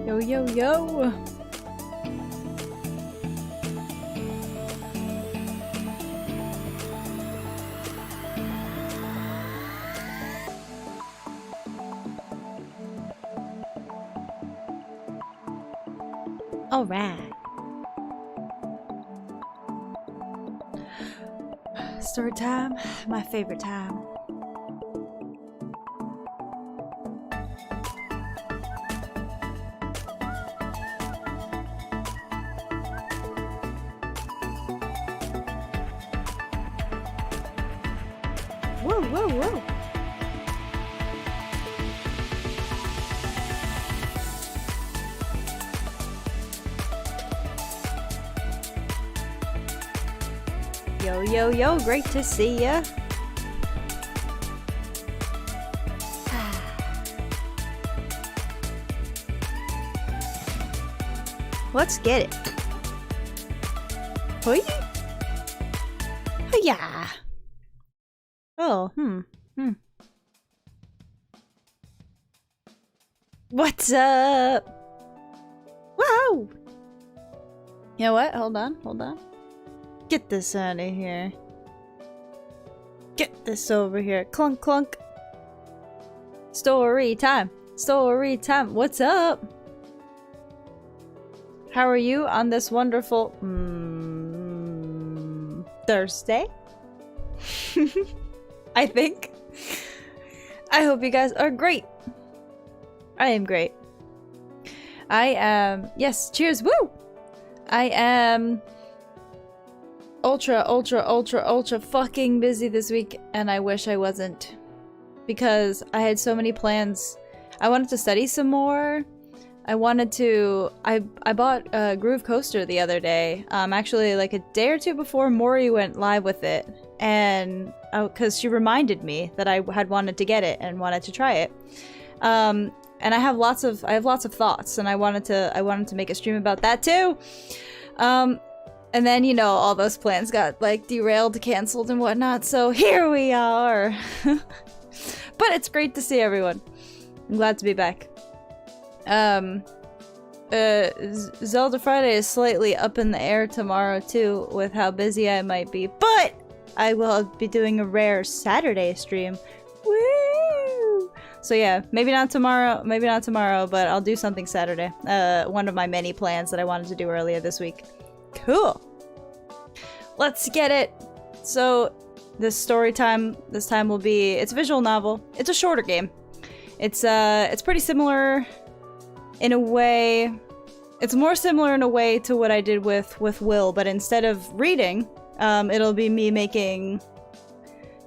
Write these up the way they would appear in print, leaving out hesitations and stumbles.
Yo, yo, yo! All right. Story time, my favorite time. Whoa, whoa, whoa. Yo, yo, yo, great to see ya. Let's get it. Hoi! Hiya! Oh, What's up? Whoa! You know what? Hold on, hold on. Get this out of here. Get this over here. Clunk, clunk. Story time. Story time. What's up? How are you on this wonderful Thursday? I think. I hope you guys are great. I am great. I am... Yes, cheers, woo! I am... ultra fucking busy this week, and I wish I wasn't. Because I had so many plans. I wanted to study some more. I wanted to... I bought a Groove Coaster the other day. Actually, like a day or two before Mori went live with it. And... because she reminded me that I had wanted to get it and wanted to try it. And I have lots of thoughts, and I wanted to make a stream about that too. And then, you know, all those plans got, like, derailed, canceled, and whatnot, so here we are! But it's great to see everyone. I'm glad to be back. Zelda Friday is slightly up in the air tomorrow, too, with how busy I might be, but I will be doing a rare Saturday stream. Woo! So yeah, maybe not tomorrow, but I'll do something Saturday. One of my many plans that I wanted to do earlier this week. Cool. Let's get it. So this story time this time will be, it's a visual novel. It's a shorter game. It's pretty similar in a way. It's more similar in a way to what I did with Will, but instead of reading, it'll be me making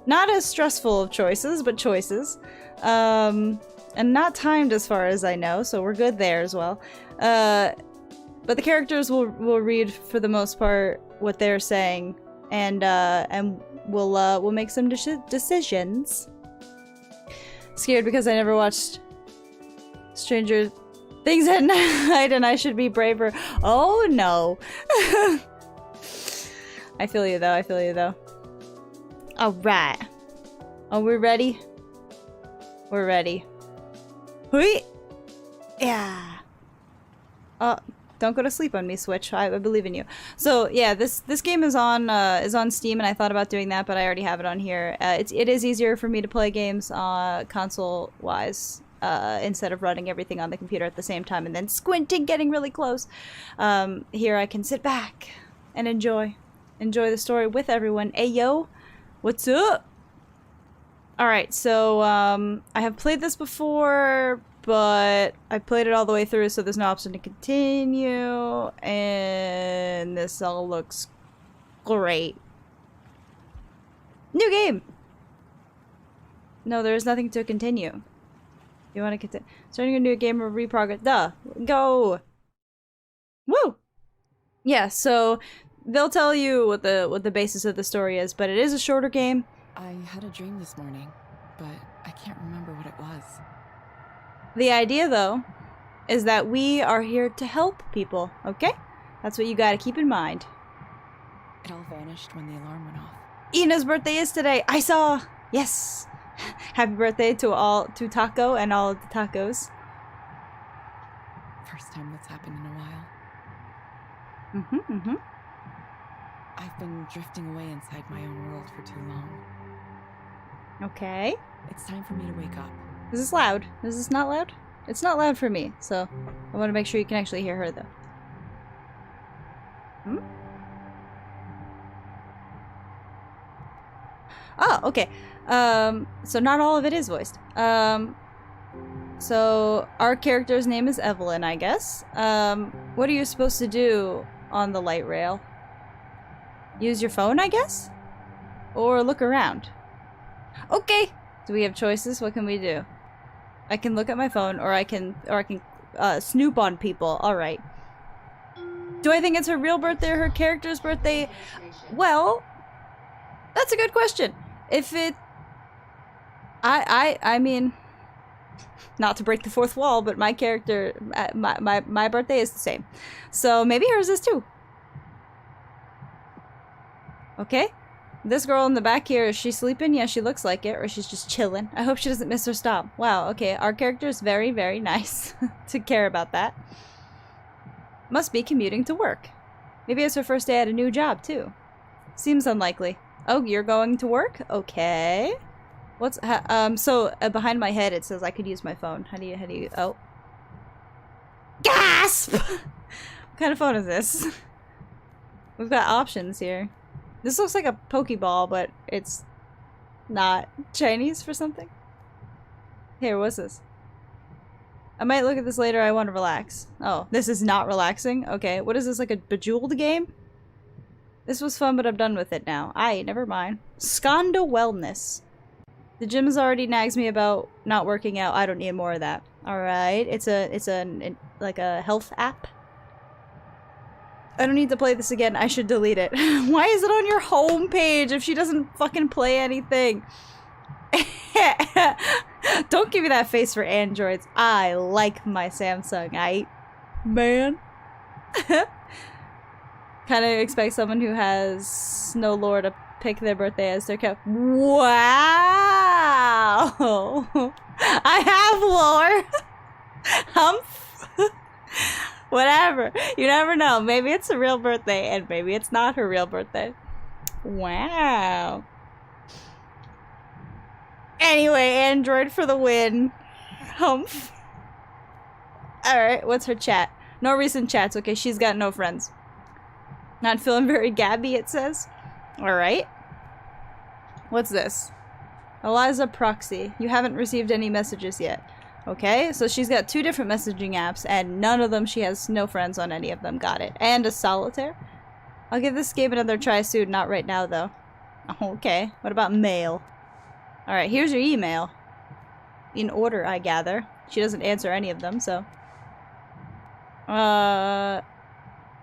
not as stressful of choices, but choices. And not timed as far as I know, so we're good there as well. But the characters will read for the most part what they're saying, and we'll make some decisions. Scared because I never watched Stranger Things at Night, and I should be braver. Oh no! I feel you though. I feel you though. All right, are we ready? We're ready. Hui! Yeah. Don't go to sleep on me, Switch. I believe in you. So yeah, this game is on Steam, and I thought about doing that, but I already have it on here. It is easier for me to play games console wise instead of running everything on the computer at the same time and then squinting, getting really close. Here I can sit back and enjoy the story with everyone. Ayo, what's up? All right, so I have played this before, but I played it all the way through, so there's no option to continue, and this all looks great. New game! No, there's nothing to continue. You want to continue? Starting a new game or reprogress? Duh! Go! Woo! Yeah, so they'll tell you what the basis of the story is, but it is a shorter game. I had a dream this morning, but I can't remember what it was. The idea, though, is that we are here to help people, okay? That's what you gotta keep in mind. It all vanished when the alarm went off. Ina's birthday is today. I saw. Yes. Happy birthday to Taco and all of the tacos. First time that's happened in a while. I've been drifting away inside my own world for too long. Okay. It's time for me to wake up. Is this loud? Is this not loud? It's not loud for me, so I want to make sure you can actually hear her, though. Oh, okay. So not all of it is voiced. So our character's name is Evelyn, I guess. What are you supposed to do on the light rail? Use your phone, I guess? Or look around? Okay! Do we have choices? What can we do? I can look at my phone, or I can snoop on people. Alright. Do I think it's her real birthday or her character's birthday? Well, that's a good question. If it... I mean... Not to break the fourth wall, but my character... My birthday is the same. So maybe hers is too. Okay. This girl in the back here, is she sleeping? Yeah, she looks like it. Or she's just chilling. I hope she doesn't miss her stop. Wow, okay. Our character is very, very nice to care about that. Must be commuting to work. Maybe it's her first day at a new job, too. Seems unlikely. Oh, you're going to work? Okay. What's... behind my head it says I could use my phone. How do you... Oh. Gasp! What kind of phone is this? We've got options here. This looks like a Pokeball, but it's not Chinese for something. Here, what's this? I might look at this later. I want to relax. Oh, this is not relaxing? Okay, what is this, like a Bejeweled game? This was fun, but I'm done with it now. Aye, never mind. Skanda Wellness. The gym has already nags me about not working out. I don't need more of that. Alright, it's like a health app. I don't need to play this again. I should delete it. Why is it on your home page if she doesn't fucking play anything? Don't give me that face for androids. I like my Samsung, man. Kind of expect someone who has no lore to pick their birthday as their cap. Wow! I have lore! Whatever. You never know. Maybe it's a real birthday, and maybe it's not her real birthday. Wow. Anyway, Android for the win. Humph. Alright, what's her chat? No recent chats. Okay, she's got no friends. Not feeling very gabby, it says. Alright. What's this? Eliza proxy. You haven't received any messages yet. Okay, so she's got 2 different messaging apps, and none of them, she has no friends on any of them. Got it. And a solitaire. I'll give this game another try soon. Not right now, though. Okay. What about mail? Alright, here's your email. In order, I gather. She doesn't answer any of them, so...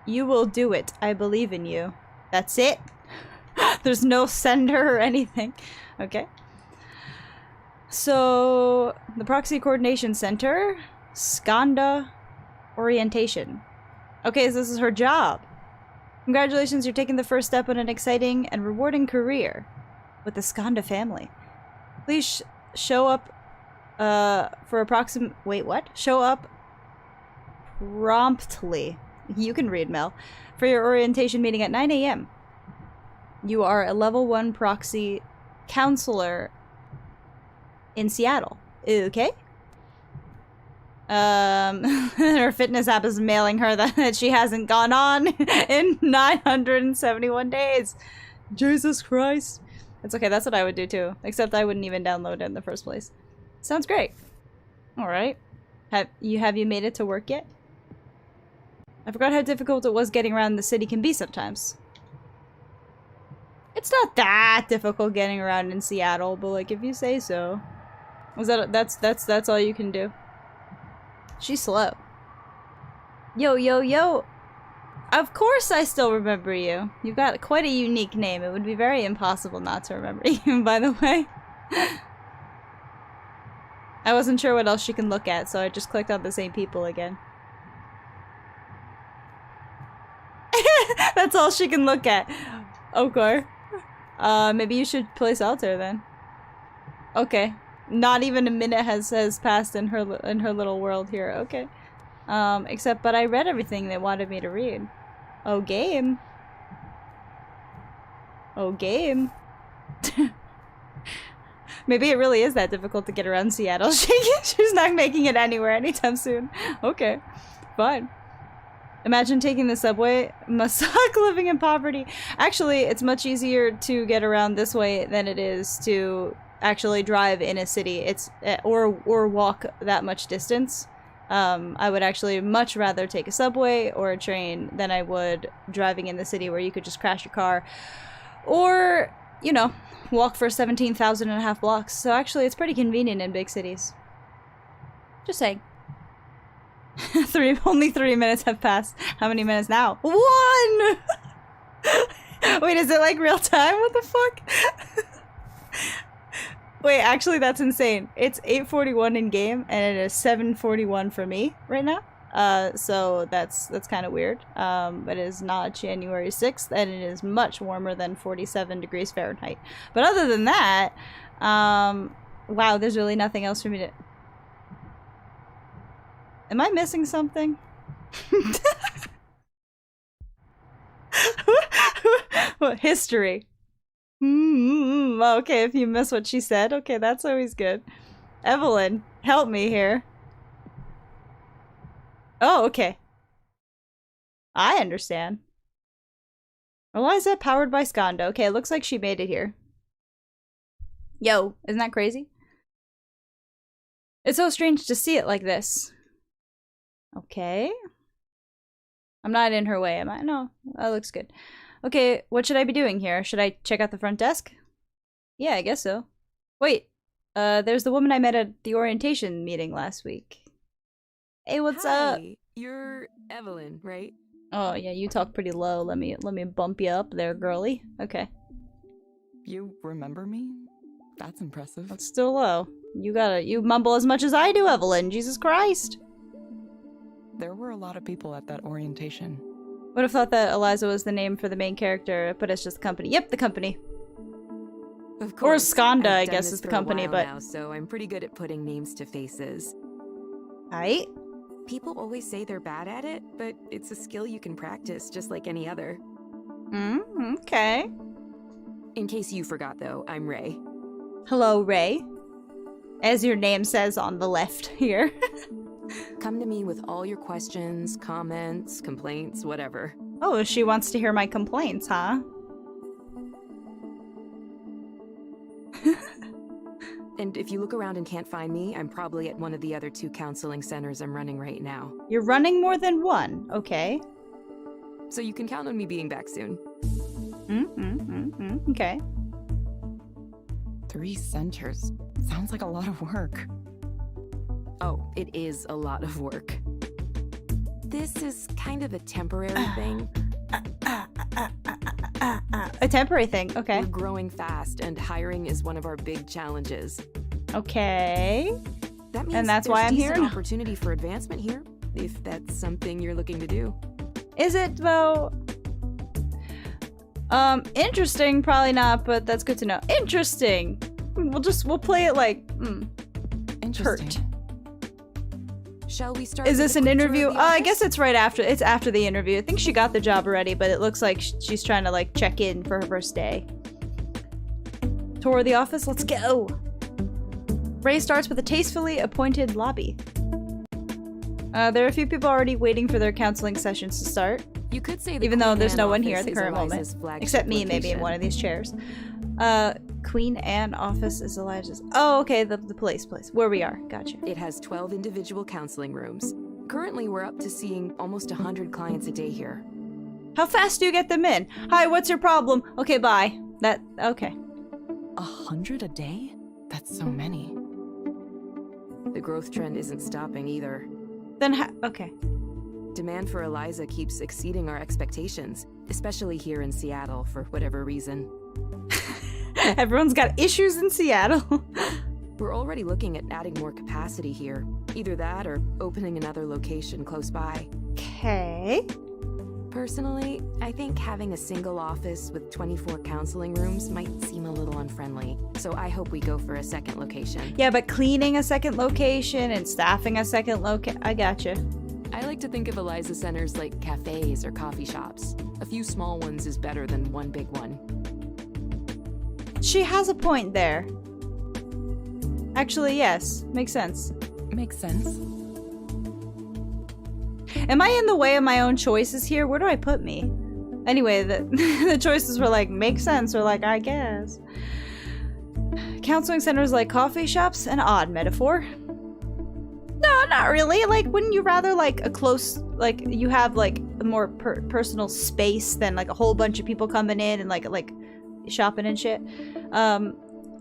You will do it. I believe in you. That's it? There's no sender or anything. Okay. So, the Proxy Coordination Center, Skanda Orientation. Okay, so this is her job. Congratulations, you're taking the first step in an exciting and rewarding career with the Skanda family. Please show up for approximate... Wait, what? Show up promptly. You can read, Mel. For your orientation meeting at 9 a.m. You are a level 1 proxy counselor in Seattle. Okay? Her fitness app is mailing her that she hasn't gone on in 971 days. Jesus Christ. It's okay, that's what I would do too. Except I wouldn't even download it in the first place. Sounds great. Alright. Have you made it to work yet? I forgot how difficult it was getting around the city can be sometimes. It's not that difficult getting around in Seattle, but like if you say so. Was that's all you can do? She's slow. Yo, yo, yo! Of course I still remember you. You've got quite a unique name. It would be very impossible not to remember you, by the way. I wasn't sure what else she can look at, so I just clicked on the same people again. That's all she can look at. Okay. Maybe you should play solitaire then. Okay. Not even a minute has passed in her little world here. Okay. But I read everything they wanted me to read. Oh, game. Oh, game. Maybe it really is that difficult to get around Seattle. She's not making it anywhere anytime soon. Okay. Fine. Imagine taking the subway. Must suck living in poverty. Actually, it's much easier to get around this way than it is to actually drive in a city. It's or walk that much distance. I would actually much rather take a subway or a train than I would driving in the city where you could just crash your car. Or, you know, walk for 17,500 blocks. So actually, it's pretty convenient in big cities. Just saying. Only 3 minutes have passed. How many minutes now? 1! Wait, is it like real time? What the fuck? Wait, actually that's insane. It's 8:41 in game and it is 7:41 for me right now. So that's kind of weird. It is not January 6th and it is much warmer than 47 degrees Fahrenheit. But other than that, wow, there's really nothing else for me to... Am I missing something? History. Okay, if you miss what she said, okay, that's always good. Evelyn, help me here. Oh, okay. I understand. Eliza, powered by Skondo. Okay, it looks like she made it here. Yo, isn't that crazy? It's so strange to see it like this. Okay. I'm not in her way, am I? No, that looks good. Okay, what should I be doing here? Should I check out the front desk? Yeah, I guess so. Wait, there's the woman I met at the orientation meeting last week. Hey, what's up? You're Evelyn, right? Oh, yeah, you talk pretty low. Let me bump you up there, girly. Okay. You remember me? That's impressive. That's still low. You mumble as much as I do, Evelyn. Jesus Christ. There were a lot of people at that orientation. Would have thought that Eliza was the name for the main character, but it's just the company. Yep, the company. Of course. Or Skanda, I guess, is the company, but... now, so I'm pretty good at putting names to faces. Aight. People always say they're bad at it, but it's a skill you can practice just like any other. Okay. In case you forgot, though, I'm Ray. Hello, Ray. As your name says on the left here. Come to me with all your questions, comments, complaints, whatever. Oh, she wants to hear my complaints, huh? And if you look around and can't find me, I'm probably at one of the other 2 counseling centers I'm running right now. You're running more than one, okay. So you can count on me being back soon. Okay. 3 centers. Sounds like a lot of work. Oh, it is a lot of work. This is kind of a temporary thing. A temporary thing, okay. We're growing fast, and hiring is one of our big challenges. Okay. That means and that's why I'm here. There's opportunity for advancement here, if that's something you're looking to do. Is it though? Interesting, probably not, but that's good to know. Interesting. We'll play it like Interesting. hurt. Shall we start? Is with this a an quick interview? tour of the I office? guess it's right after. It's after the interview. I think she got the job already, but it looks like she's trying to like check in for her first day. Tour of the office. Let's go. Ray starts with a tastefully appointed lobby. There are a few people already waiting for their counseling sessions to start. You could say the Even though Queen there's Anne no one here office at the is current Eliza's moment. flagship Except me, maybe, in location. one of these chairs. Queen Anne office is Eliza's. Oh, okay, the place. Where we are. Gotcha. It has 12 individual counseling rooms. Currently, we're up to seeing almost 100 clients a day here. How fast do you get them in? Hi, what's your problem? Okay, bye. Okay. 100 a day? That's so many. The growth trend isn't stopping either. Then okay. Demand for Eliza keeps exceeding our expectations, especially here in Seattle for whatever reason. Everyone's got issues in Seattle. We're already looking at adding more capacity here. Either that or opening another location close by. Okay. Personally, I think having a single office with 24 counseling rooms might seem a little unfriendly, so I hope we go for a second location. Yeah, but cleaning a second location and staffing a second I gotcha. I like to think of Eliza centers like cafes or coffee shops. A few small ones is better than one big one. She has a point there. Actually, yes. Makes sense. Makes sense. Am I in the way of my own choices here? Where do I put me? Anyway, the choices were like, make sense, or like, I guess. Counseling centers like coffee shops? An odd metaphor. No, not really. Like, wouldn't you rather like a close, like, you have like a more personal space than like a whole bunch of people coming in and like shopping and shit?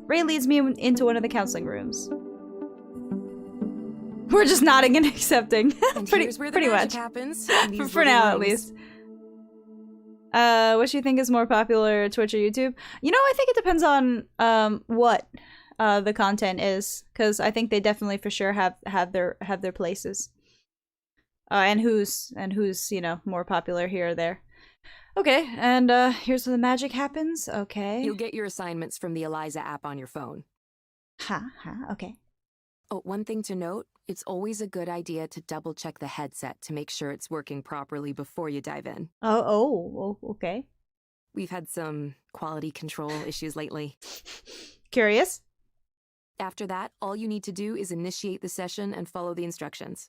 Ray leads me into one of the counseling rooms. We're just nodding and accepting. And pretty here's where the pretty magic much happens. for now, at least. What do you think is more popular, Twitch or YouTube? You know, I think it depends on what the content is, because I think they definitely for sure have their places. And who's you know, more popular here or there. Okay, and here's where the magic happens. Okay. You'll get your assignments from the Eliza app on your phone. Okay. Oh, one thing to note, it's always a good idea to double check the headset to make sure it's working properly before you dive in. Oh, okay. We've had some quality control issues lately. Curious? After that, all you need to do is initiate the session and follow the instructions.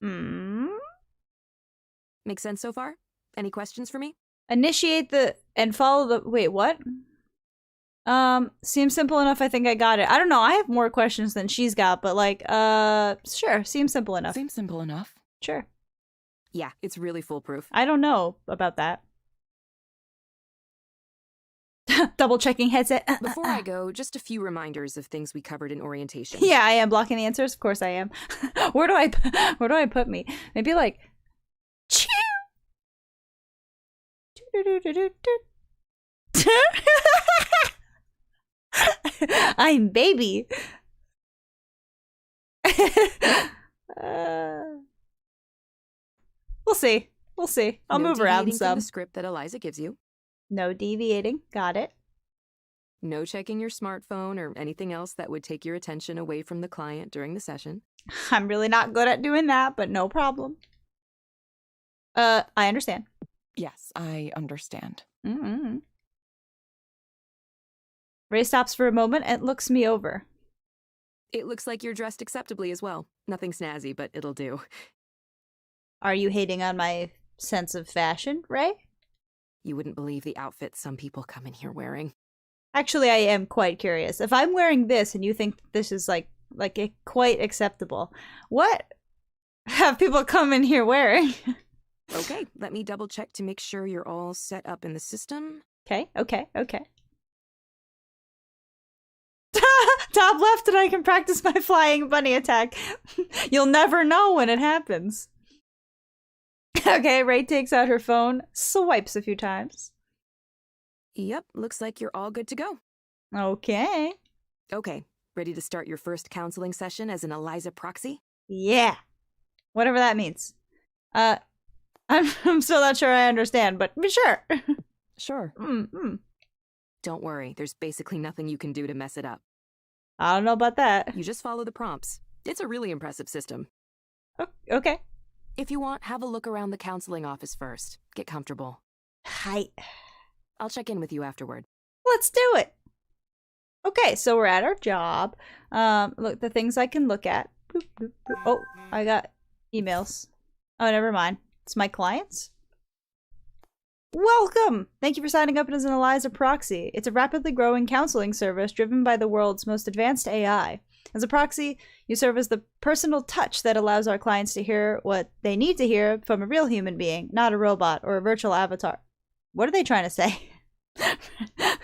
Make sense so far? Any questions for me? Initiate and follow the... Wait, what? Seems simple enough. I think I got it. I don't know. I have more questions than she's got, but like, sure. Seems simple enough. Seems simple enough. Sure. Yeah, it's really foolproof. I don't know about that. Double checking headset. Before I go, just a few reminders of things we covered in orientation. Yeah, I am blocking the answers. Of course I am. Where do I put me? Maybe like, chew. I'm baby. We'll see. I'll move around deviating from some. the script that Eliza gives you. No deviating. Got it. No checking your smartphone or anything else that would take your attention away from the client during the session. I'm really not good at doing that, but no problem. I understand. Yes, I understand. Mm-hmm. Ray stops for a moment and looks me over. It looks like you're dressed acceptably as well. Nothing snazzy, but it'll do. Are you hating on my sense of fashion, Ray? You wouldn't believe the outfits some people come in here wearing. Actually, I am quite curious. If I'm wearing this and you think this is like quite acceptable, what have people come in here wearing? Okay, let me double check to make sure you're all set up in the system. Okay. Top left and I can practice my flying bunny attack. You'll never know when it happens. Okay, Ray takes out her phone, swipes a few times. Yep, looks like you're all good to go. Okay. Okay, ready to start your first counseling session as an Eliza proxy? Yeah. Whatever that means. I'm still not sure I understand, but sure. Sure. Don't worry, there's basically nothing you can do to mess it up. I don't know about that. You just follow the prompts. It's a really impressive system. Okay. If you want, have a look around the counseling office first. Get comfortable. Hi. I'll check in with you afterward. Let's do it. Okay, so we're at our job. Look, the things I can look at. Boop, boop, boop. Oh, I got emails. Oh, never mind. It's my clients. Welcome! Thank you for signing up as an Eliza proxy. It's a rapidly growing counseling service driven by the world's most advanced AI. As a proxy, you serve as the personal touch that allows our clients to hear what they need to hear from a real human being, not a robot or a virtual avatar. What are they trying to say? I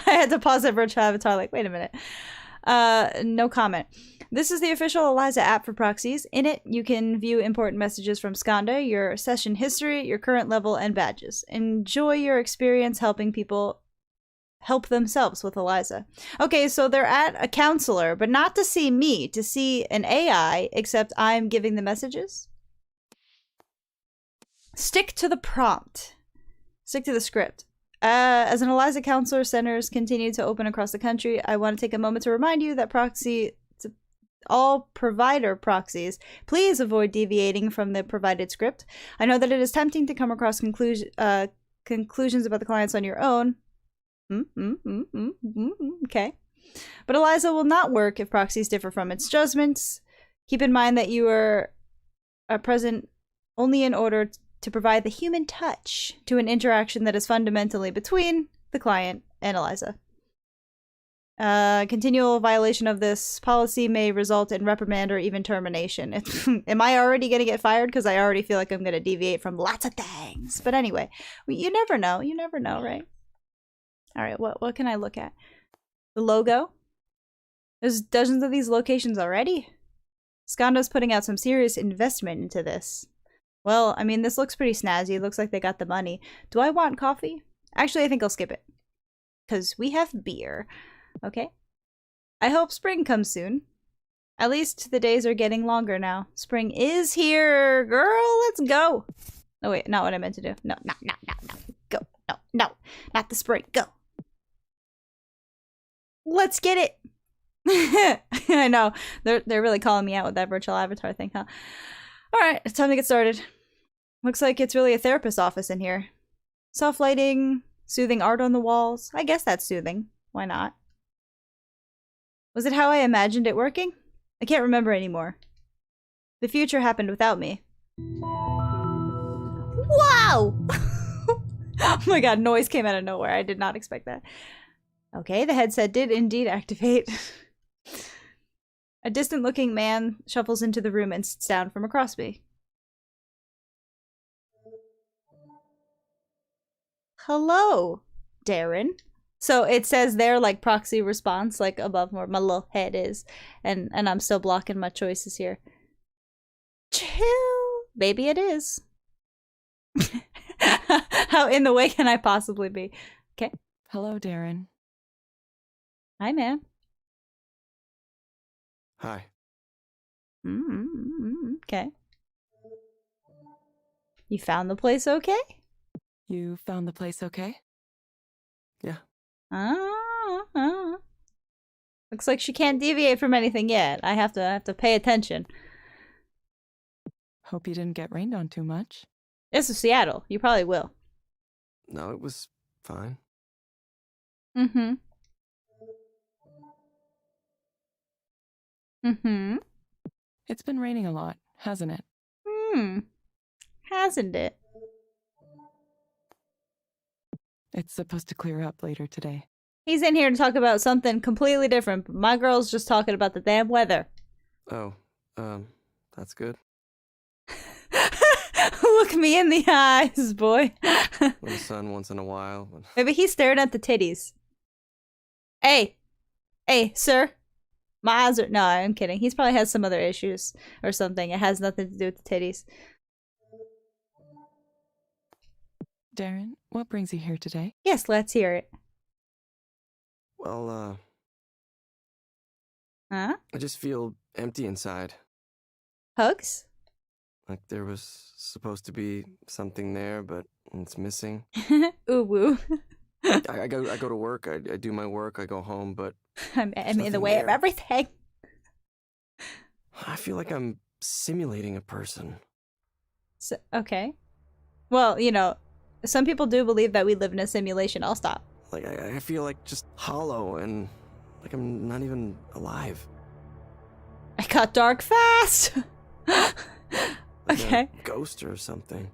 had to pause at virtual avatar like, wait a minute. No comment. This is the official Eliza app for proxies. In it, you can view important messages from Skanda, your session history, your current level, and badges. Enjoy your experience helping people help themselves with Eliza. Okay, so they're at a counselor, but not to see me, to see an AI, except I'm giving the messages. Stick to the prompt. Stick to the script. As an Eliza counselor, centers continue to open across the country. I want to take a moment to remind you that all provider proxies, please avoid deviating from the provided script. I know that it is tempting to come across conclusions about the clients on your own. Okay. But Eliza will not work if proxies differ from its judgments. Keep in mind that you are present only in order to provide the human touch to an interaction that is fundamentally between the client and Eliza. Continual violation of this policy may result in reprimand or even termination. Am I already going to get fired? Because I already feel like I'm going to deviate from lots of things. But anyway, you never know. You never know, right? All right, what can I look at? The logo? There's dozens of these locations already. Scondo's putting out some serious investment into this. Well, I mean, this looks pretty snazzy. It looks like they got the money. Do I want coffee? Actually, I think I'll skip it. Because we have beer. Okay. I hope spring comes soon. At least the days are getting longer now. Spring is here, girl. Let's go. Oh, wait. Not what I meant to do. No. Go. No. Not the spring. Go. Let's get it. I know. They're really calling me out with that virtual avatar thing, huh? Alright, it's time to get started. Looks like it's really a therapist's office in here. Soft lighting, soothing art on the walls. I guess that's soothing. Why not? Was it how I imagined it working? I can't remember anymore. The future happened without me. Wow! Oh my god, noise came out of nowhere. I did not expect that. Okay, the headset did indeed activate. A distant-looking man shuffles into the room and sits down from across me. Hello, Darren. So it says there, like, proxy response, like, above where my little head is. And I'm still blocking my choices here. Chill. Maybe it is. How in the way can I possibly be? Okay. Hello, Darren. Hi, man. Hi. Okay. You found the place okay? You found the place okay? Yeah. Looks like she can't deviate from anything yet. I have to pay attention. Hope you didn't get rained on too much. This is Seattle. You probably will. No, it was fine. It's been raining a lot, hasn't it? Hasn't it? It's supposed to clear up later today. He's in here to talk about something completely different, but my girl's just talking about the damn weather. Oh, that's good. Look me in the eyes, boy. Little sun once in a while. But... Maybe he's staring at the titties. Hey, sir. My eyes are... No, I'm kidding. He's probably has some other issues or something. It has nothing to do with the titties. Darren, what brings you here today? Yes, let's hear it. Well, Huh? I just feel empty inside. Hugs? Like there was supposed to be something there, but it's missing. Ooh woo. I go to work, I do my work, I go home, but... I'm in the way of everything. I feel like I'm simulating a person. So, okay. Well, you know, some people do believe that we live in a simulation. I'll stop. Like, I feel like just hollow and like I'm not even alive. I got dark fast. Like okay. a ghost or something.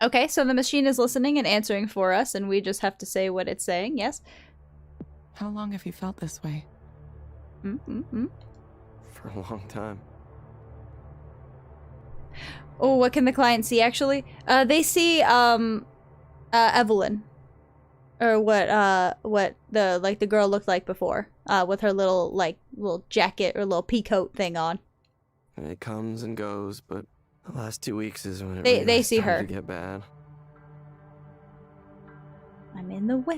Okay, so the machine is listening and answering for us, and we just have to say what it's saying, yes? How long have you felt this way? For a long time. Oh, what can the client see, actually? They see, Evelyn. Or what the girl looked like before. With her little jacket or little peacoat thing on. And it comes and goes, but the last 2 weeks is when they see her to get bad. I'm in the way.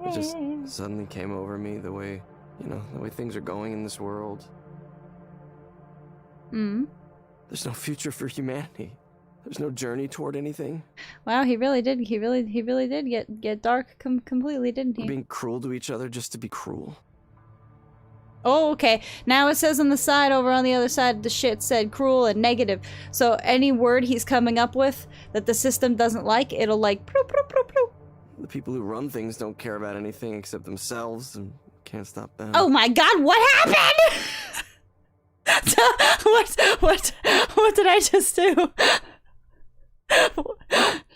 It just suddenly came over me the way, you know, the way things are going in this world. There's no future for humanity. There's no journey toward anything. Wow, he really did. He really did get dark completely, didn't he? We're being cruel to each other just to be cruel. Oh, okay. Now it says on the side, over on the other side, the shit said cruel and negative. So any word he's coming up with that the system doesn't like, it'll like bloop, bloop, bloop, bloop. The people who run things don't care about anything except themselves and can't stop them. Oh my god, what happened? What did I just do?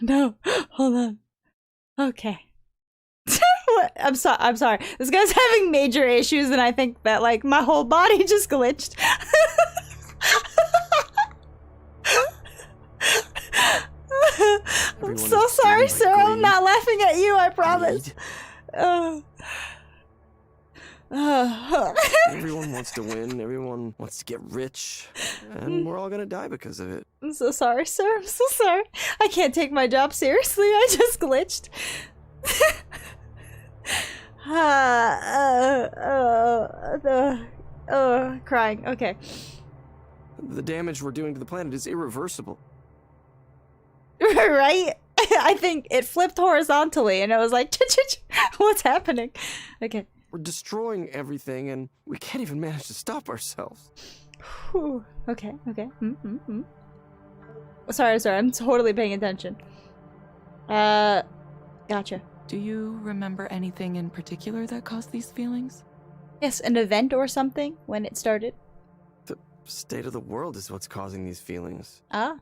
No, hold on. Okay. I'm sorry. This guy's having major issues, and I think that like my whole body just glitched. I'm so sorry, sir. I'm not laughing at you, I promise. Everyone wants to win. Everyone wants to get rich. And we're all gonna die because of it. I'm so sorry, sir. I'm so sorry. I can't take my job seriously. I just glitched. Crying. Okay. The damage we're doing to the planet is irreversible. Right? I think it flipped horizontally and it was like, what's happening? Okay. We're destroying everything and we can't even manage to stop ourselves. Whew. Okay. Sorry. I'm totally paying attention. Gotcha. Do you remember anything in particular that caused these feelings? Yes, an event or something when it started. The state of the world is what's causing these feelings. Ah.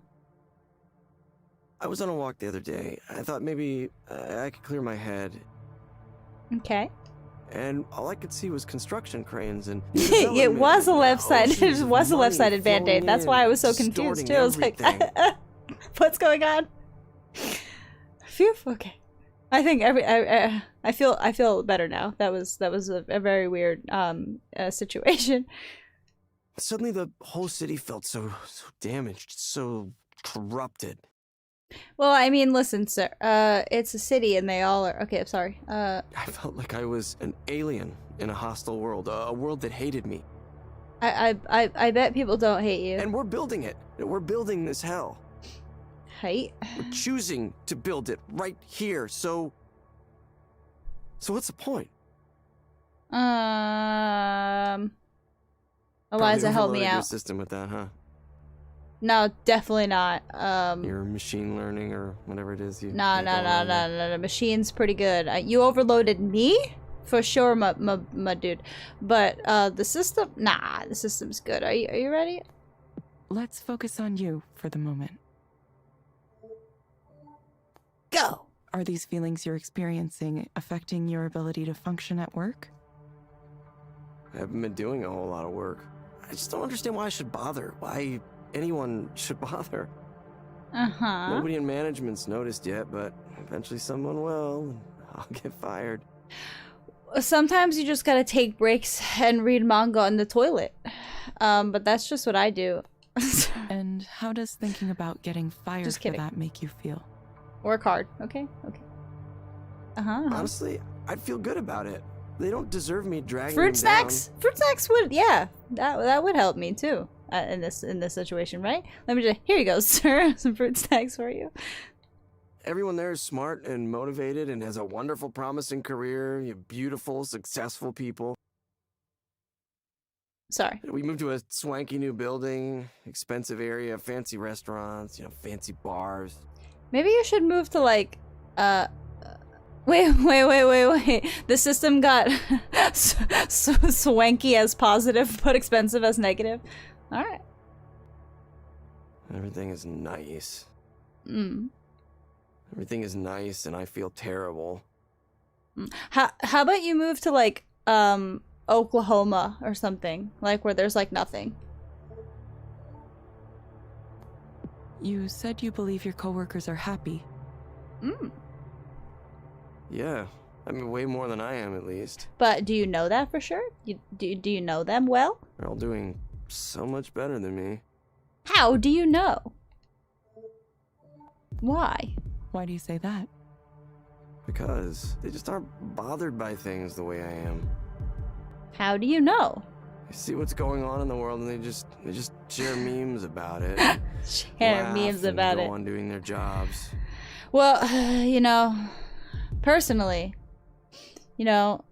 I was on a walk the other day. I thought maybe I could clear my head. Okay. And all I could see was construction cranes and it was a left-sided. It was a left-sided band-aid. That's why I was so confused too. I was like, what's going on? Phew. Okay. I think I feel better now. That was a very weird situation. Suddenly the whole city felt so damaged, so corrupted. Well, I mean, listen, sir. It's a city, and they all are. Okay, I'm sorry. I felt like I was an alien in a hostile world, a world that hated me. I bet people don't hate you. And we're building it. We're building this hell. Hate? We're choosing to build it right here. So what's the point? Eliza, help me Probably overloaded your out. system with that, huh? No, definitely not. Your machine learning or whatever it is you. No. Machine's pretty good. You overloaded me? For sure, my dude. But, the system? Nah, the system's good. Are you ready? Let's focus on you for the moment. Go! Are these feelings you're experiencing affecting your ability to function at work? I haven't been doing a whole lot of work. I just don't understand why I should bother. Why anyone should bother. Uh-huh. Nobody in management's noticed yet, but eventually someone will, and I'll get fired. Sometimes you just gotta take breaks and read manga in the toilet. But that's just what I do. And how does thinking about getting fired for that make you feel? Work hard, okay? Okay. Uh-huh. Honestly, I'd feel good about it. They don't deserve me dragging Fruit them snacks? down. Fruit snacks would, yeah. That would help me too. In this situation, right? Let me just, here you go, sir. Some fruit snacks for you. Everyone there is smart and motivated and has a wonderful, promising career. You have beautiful, successful people. Sorry. We moved to a swanky new building, expensive area, fancy restaurants, fancy bars. Maybe you should move to like, wait. The system got swanky as positive, but expensive as negative. All right. Everything is nice. Mm. Everything is nice, and I feel terrible. How about you move to like Oklahoma or something, like where there's like nothing. You said you believe your coworkers are happy. Mm. Yeah, I mean way more than I am at least. But do you know that for sure? Do you know them well? They're all doing so much better than me. How do you know? Why? Why do you say that? Because they just aren't bothered by things the way I am. How do you know? see what's going on in the world, and they just share memes about it. Share laugh memes and about go it. on doing their jobs. Well, you know, personally, you know,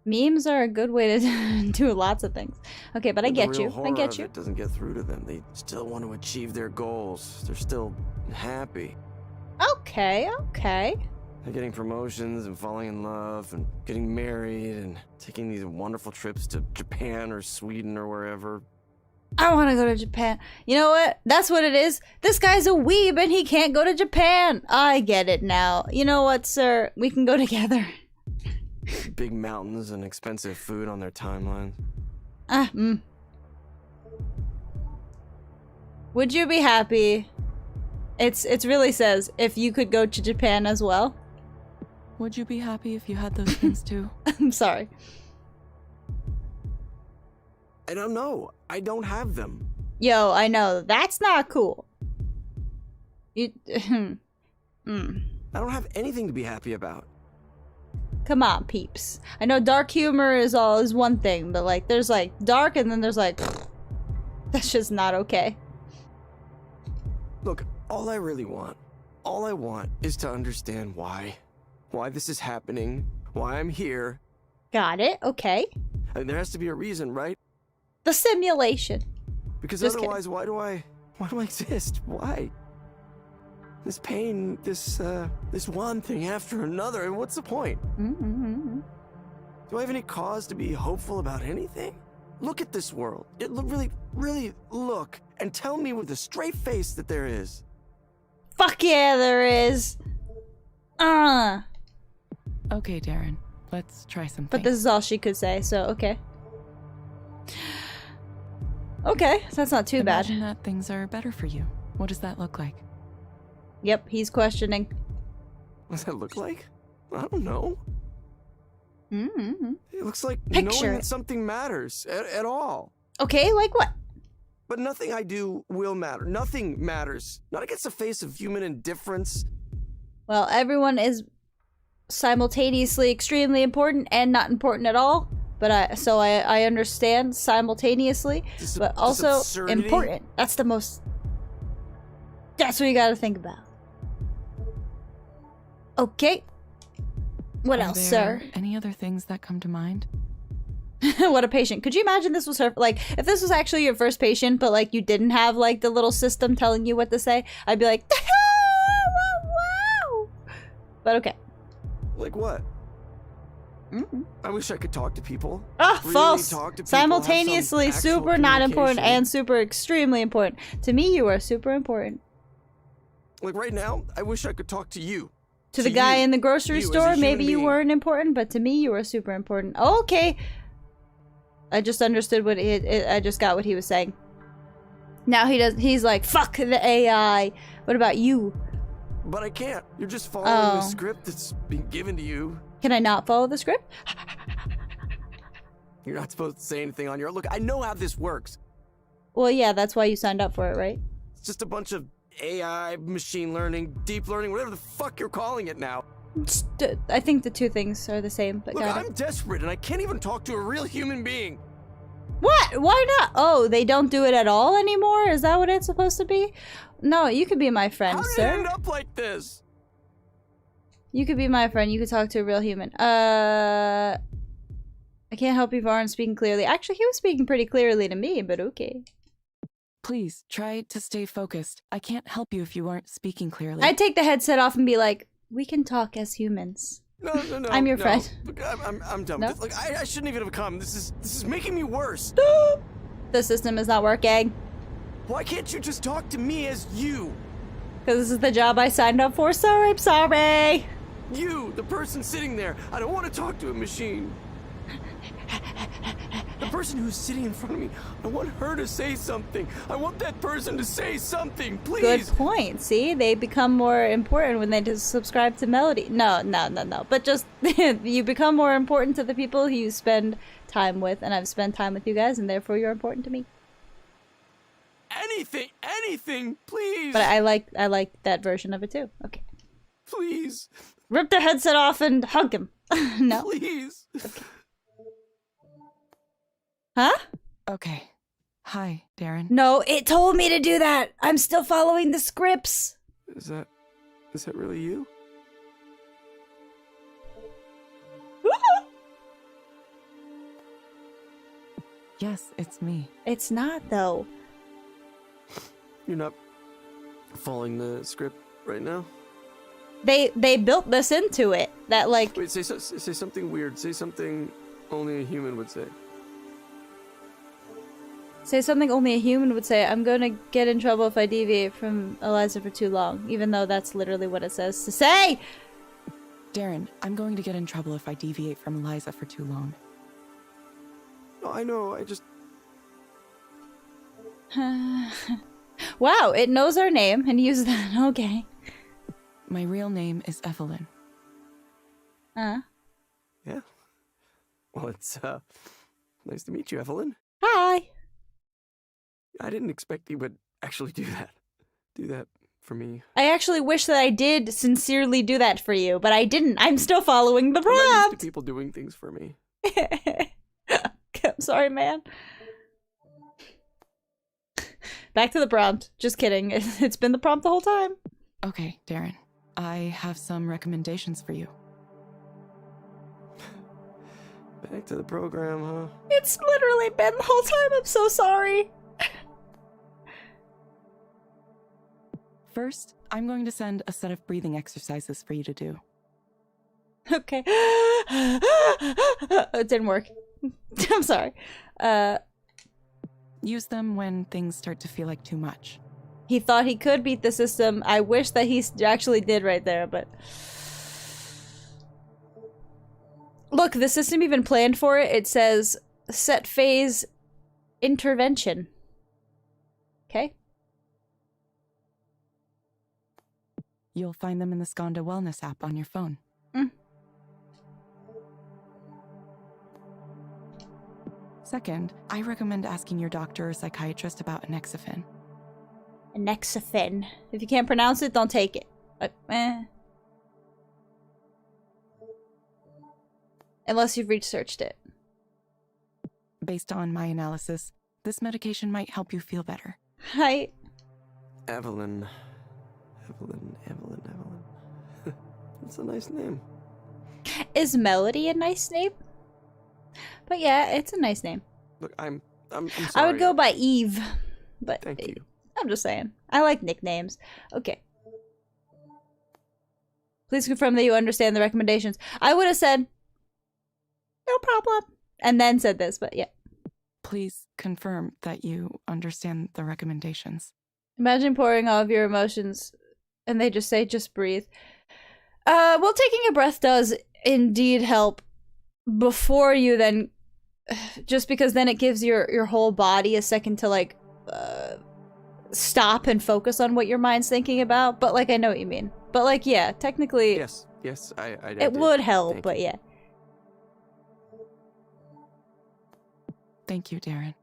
memes are a good way to do lots of things. Okay, but I get you. I get you. It doesn't get through to them. They still want to achieve their goals. They're still happy. Okay, okay. They're getting promotions and falling in love and getting married and taking these wonderful trips to Japan or Sweden or wherever. I want to go to Japan. You know what? That's what it is. This guy's a weeb and he can't go to Japan. I get it now. You know what, sir? We can go together. Big mountains and expensive food on their timeline. Would you be happy? It really says if you could go to Japan as well. Would you be happy if you had those things too? I'm sorry. I don't know. I don't have them. Yo, I know. That's not cool. You... I don't have anything to be happy about. Come on, peeps. I know dark humor is one thing, but like there's like dark and then there's like that's just not okay. Look, all I want is to understand why this is happening, why I'm here. Got it. Okay. I mean, there has to be a reason, right? The simulation. Because Just otherwise, why do I exist? Why? This pain, this one thing after another, and what's the point? Do I have any cause to be hopeful about anything? Look at this world. Really look and tell me with a straight face that there is. Fuck yeah, there is. Okay, Darren. Let's try something. But this is all she could say, so okay. Okay, so that's not too bad. Imagine that things are better for you. What does that look like? Yep, he's questioning. What does that look like? I don't know. It looks like Picture knowing it. that something matters at all. Okay, like what? But nothing I do will matter. Nothing matters. Not against the face of human indifference. Well, everyone is simultaneously extremely important and not important at all. But I understand simultaneously, but also absurdity. important. That's what you gotta think about. Okay. What Are else, there sir? any other things that come to mind? What a patient. Could you imagine this was her, like, if this was actually your first patient, but like you didn't have like the little system telling you what to say, I'd be like, wow. But okay. Like what? I wish I could talk to people. Ah, Really false. talk to people, Simultaneously have some actual super not important communication. and super extremely important. To me, you are super important. Like right now, I wish I could talk to you. To the guy you. in the grocery You as a store, human maybe you being. weren't important, but to me, you were super important. Okay. I just understood I just got what he was saying. Now he's like, fuck the AI. What about you? But I can't. You're just following the Oh. script that's been given to you. Can I not follow the script? You're not supposed to say anything on your... Look, I know how this works. Well, yeah, that's why you signed up for it, right? It's just a bunch of AI, machine learning, deep learning, whatever the fuck you're calling it now. I think the two things are the same, but Look, got it. I'm desperate and I can't even talk to a real human being. What? Why not? Oh, they don't do it at all anymore? Is that what it's supposed to be? No, you could be my friend, How did sir. it end up like this? You could be my friend. You could talk to a real human. I can't help you if you aren't speaking clearly. Actually, he was speaking pretty clearly to me, but okay. Please, try to stay focused. I can't help you if you aren't speaking clearly. I'd take the headset off and be like, we can talk as humans. No. I'm your no. friend. Look, I'm done No? with this. Look, I shouldn't even have come. This is making me worse. The system is not working. Why can't you just talk to me as you? Because this is the job I signed up for, so I'm sorry. You, the person sitting there. I don't want to talk to a machine. The person who's sitting in front of me, I want her to say something. I want that person to say something, please. Good point. See, they become more important when they just subscribe to Melody. No. But just, you become more important to the people who you spend time with, and I've spent time with you guys, and therefore you're important to me. Anything, please. But I like that version of it too. Okay. Please. Rip the headset off and hug him. No. Please. Huh? Okay. Hi, Darren. No, it told me to do that. I'm still following the scripts. Is that really you? Yes, it's me. It's not, though. You're not following the script right now? They built this into it. That, like... Wait, say something weird. Say something only a human would say. Say something only a human would say. I'm gonna get in trouble if I deviate from Eliza for too long. Even though that's literally what it says to say! Darren, I'm going to get in trouble if I deviate from Eliza for too long. No, I know, I just... Wow, it knows our name and used that. Okay. My real name is Evelyn. Yeah. Well, it's, nice to meet you, Evelyn. Hi. I didn't expect you would actually do that. Do that for me. I actually wish that I did sincerely do that for you, but I didn't. I'm still following the I'm not used prompt. to people doing things for me. I'm sorry, man. Back to the prompt. Just kidding. It's been the prompt the whole time. Okay, Darren. I have some recommendations for you. Back to the program, huh? It's literally been the whole time. I'm so sorry. First, I'm going to send a set of breathing exercises for you to do. Okay. It didn't work. I'm sorry. Use them when things start to feel like too much. He thought he could beat the system. I wish that he actually did right there, but... Look, the system even planned for it. It says, set phase intervention. Okay? You'll find them in the Skanda Wellness app on your phone. Second, I recommend asking your doctor or psychiatrist about Anexafin. Anexafin. If you can't pronounce it, don't take it. Unless you've researched it. Based on my analysis, this medication might help you feel better. Hi. Evelyn. That's a nice name. Is Melody a nice name? But yeah, it's a nice name. Look, I'm sorry. I would go by Eve, but Thank you. I'm just saying. I like nicknames. Okay. Please confirm that you understand the recommendations. I would have said, no problem, and then said this, but yeah. Please confirm that you understand the recommendations. Imagine pouring all of your emotions, and they just say, just breathe. Well, taking a breath does indeed help before you then, just because then it gives your whole body a second to, like, stop and focus on what your mind's thinking about. But, like, I know what you mean. But, like, yeah, technically... Yes, I it would help, Thank but you. yeah. Thank you, Darren.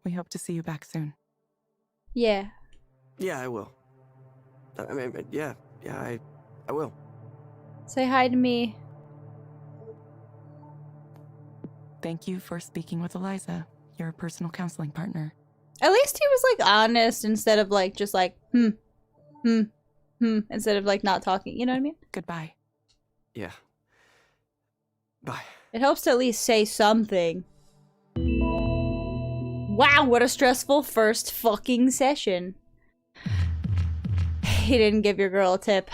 We hope to see you back soon. Yeah. Yeah, I will. I mean, yeah, I will. Say hi to me. Thank you for speaking with Eliza, your personal counseling partner. At least he was, like, honest instead of, like, just like, instead of, like, not talking. You know what I mean? Goodbye. Yeah. Bye. It helps to at least say something. Wow, what a stressful first fucking session. He didn't give your girl a tip.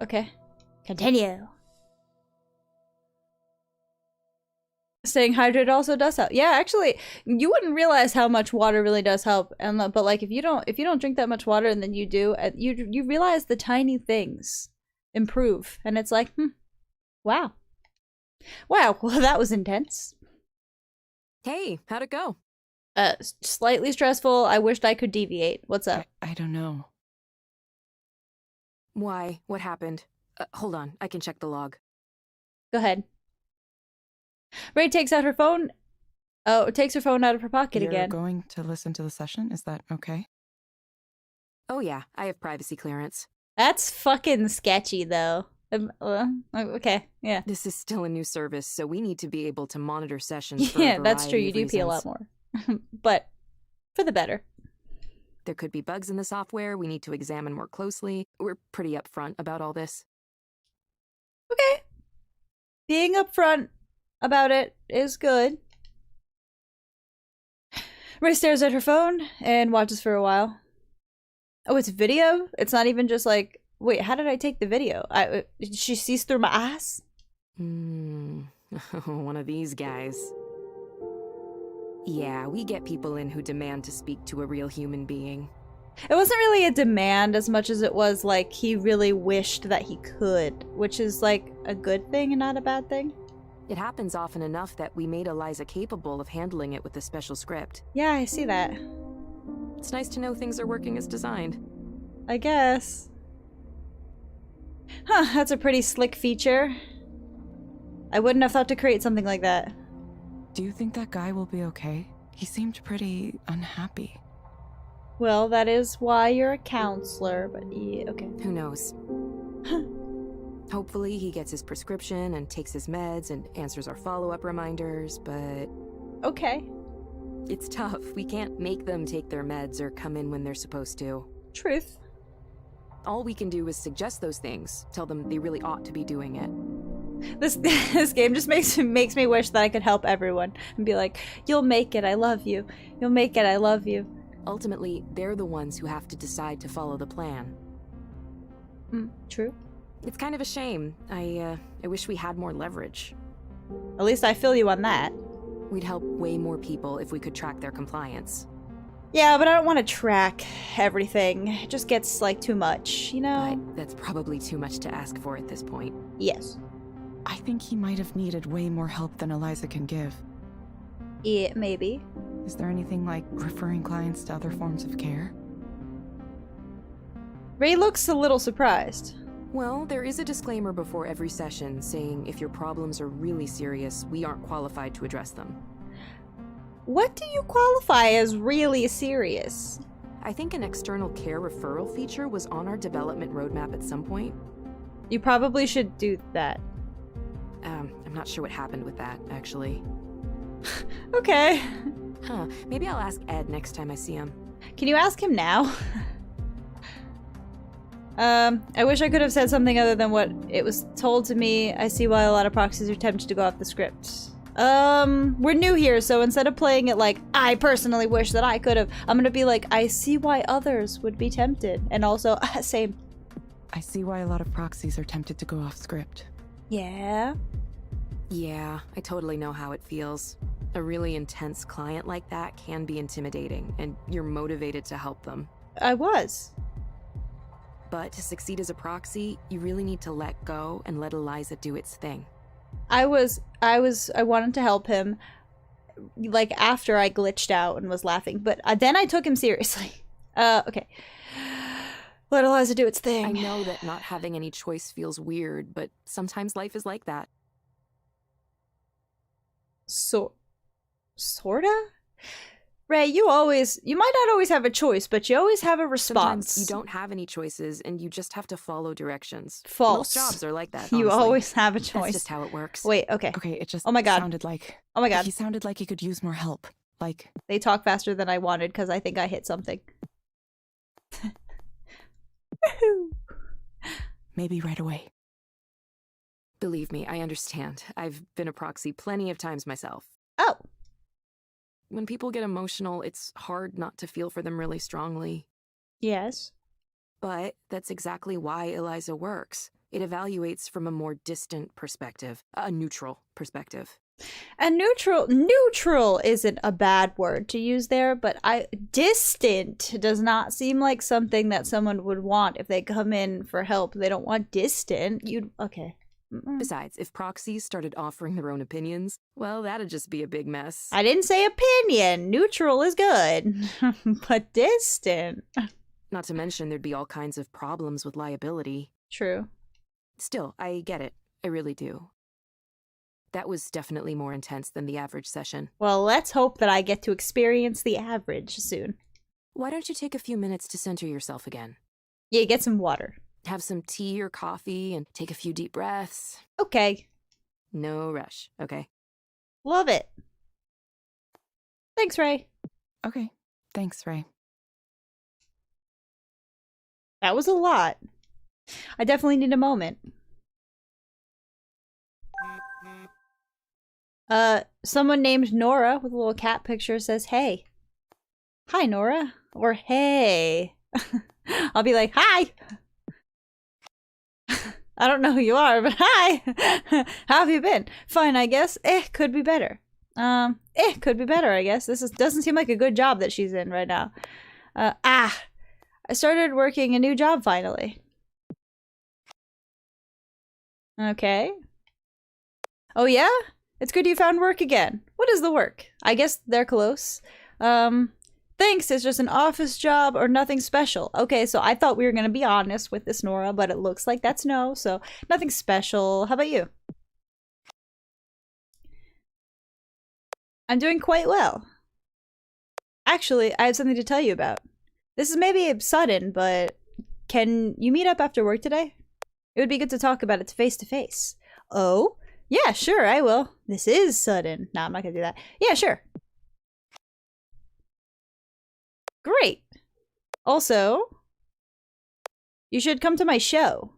Okay. Continue. Staying hydrated also does help. Yeah, actually, you wouldn't realize how much water really does help. But like, if you don't drink that much water and then you do, you realize the tiny things improve, and it's like, wow, well, that was intense. Hey, how'd it go? Slightly stressful. I wished I could deviate. What's up? I don't know. Why? What happened? Hold on, I can check the log. Go ahead. Ray takes out her phone. Oh, takes her phone out of her pocket You're again. going to listen to the session? Is that okay? Oh yeah, I have privacy clearance. That's fucking sketchy, though. Okay, yeah. This is still a new service, so we need to be able to monitor sessions for a Yeah, that's true. variety You of do pee a lot reasons. more. But for the better. There could be bugs in the software we need to examine more closely. We're pretty upfront about all this. Okay. Being upfront about it is good. Ray stares at her phone and watches for a while. Oh, it's video? It's not even just like, wait, how did I take the video? She sees through my eyes? One of these guys. Yeah, we get people in who demand to speak to a real human being. It wasn't really a demand as much as it was like he really wished that he could, which is like a good thing and not a bad thing. It happens often enough that we made Eliza capable of handling it with a special script. Yeah, I see that. It's nice to know things are working as designed. I guess. Huh, that's a pretty slick feature. I wouldn't have thought to create something like that. Do you think that guy will be okay? He seemed pretty unhappy. Well, that is why you're a counselor, but yeah, okay. Who knows? Hopefully he gets his prescription and takes his meds and answers our follow-up reminders, but... Okay. It's tough. We can't make them take their meds or come in when they're supposed to. Truth. All we can do is suggest those things, tell them they really ought to be doing it. This game just makes me wish that I could help everyone and be like, you'll make it, I love you. You'll make it, I love you. Ultimately, they're the ones who have to decide to follow the plan. True. It's kind of a shame. I wish we had more leverage. At least I feel you on that. We'd help way more people if we could track their compliance. Yeah, but I don't want to track everything. It just gets, like, too much, you know? But that's probably too much to ask for at this point. Yes. I think he might have needed way more help than Eliza can give. Yeah, maybe. Is there anything like referring clients to other forms of care? Ray looks a little surprised. Well, there is a disclaimer before every session saying if your problems are really serious, we aren't qualified to address them. What do you qualify as really serious? I think an external care referral feature was on our development roadmap at some point. You probably should do that. I'm not sure what happened with that, actually. Okay. Huh, maybe I'll ask Ed next time I see him. Can you ask him now? I wish I could have said something other than what it was told to me. I see why a lot of proxies are tempted to go off the script. We're new here, so instead of playing it like, I personally wish that I could have, I'm gonna be like, I see why others would be tempted. And also, same. I see why a lot of proxies are tempted to go off script. Yeah? Yeah, I totally know how it feels. A really intense client like that can be intimidating, and you're motivated to help them. I was. But to succeed as a proxy, you really need to let go and let Eliza do its thing. I wanted to help him, like, after I glitched out and was laughing, but then I took him seriously. Okay. Let Eliza do its thing. I know that not having any choice feels weird, but sometimes life is like that. Sorta? Ray, you might not always have a choice, but you always have a response. Sometimes you don't have any choices, and you just have to follow directions. False. Most jobs are like that, You honestly. always have a choice. That's just how it works. Wait, okay. Okay, it just Oh my God. sounded like... Oh my God. He sounded like he could use more help. Like... They talk faster than I wanted because I think I hit something. Maybe right away. Believe me, I understand. I've been a proxy plenty of times myself. Oh. When people get emotional, it's hard not to feel for them really strongly. Yes. But that's exactly why Eliza works. It evaluates from a more distant perspective, a neutral perspective. And neutral isn't a bad word to use there, but distant does not seem like something that someone would want if they come in for help. They don't want distant. Okay. Besides, if proxies started offering their own opinions, well, that'd just be a big mess. I didn't say opinion. Neutral is good. But distant. Not to mention there'd be all kinds of problems with liability. True. Still, I get it. I really do. That was definitely more intense than the average session. Well, let's hope that I get to experience the average soon. Why don't you take a few minutes to center yourself again? Yeah, get some water. Have some tea or coffee and take a few deep breaths. Okay. No rush, okay? Love it. Thanks, Ray. Okay. Thanks, Ray. That was a lot. I definitely need a moment. Someone named Nora with a little cat picture says, hey. Hi, Nora. Or hey. I'll be like, hi. I don't know who you are, but hi. How have you been? Fine, I guess. Could be better. Could be better, I guess. This doesn't seem like a good job that she's in right now. I started working a new job finally. Okay. Oh yeah? It's good you found work again. What is the work? I guess they're close. Thanks, it's just an office job or nothing special. Okay, so I thought we were gonna be honest with this, Nora, but it looks like that's no, so nothing special. How about you? I'm doing quite well. Actually, I have something to tell you about. This is maybe sudden, but can you meet up after work today? It would be good to talk about it face to face. Oh? Yeah, sure, I will. This is sudden. No, I'm not gonna do that. Yeah, sure. Great. Also, you should come to my show.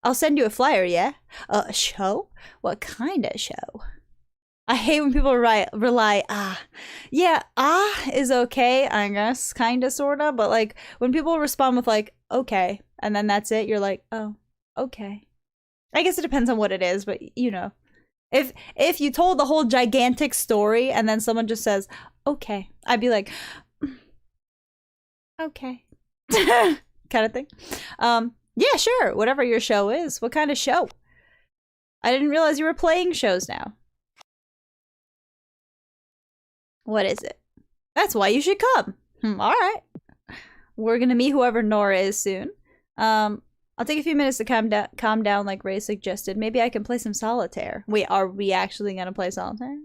I'll send you a flyer, yeah? A show? What kind of show? I hate when people rely, yeah, is okay, I guess, kinda, sorta, but like, when people respond with like, okay, and then that's it, you're like, oh, okay. I guess it depends on what it is, but you know. If you told the whole gigantic story and then someone just says, okay, I'd be like, okay. Kind of thing. Yeah, sure, whatever your show is. What kind of show? I didn't realize you were playing shows now. What is it? That's why you should come. Alright. We're gonna meet whoever Nora is soon. I'll take a few minutes to calm down like Ray suggested. Maybe I can play some solitaire. Wait, are we actually gonna play solitaire?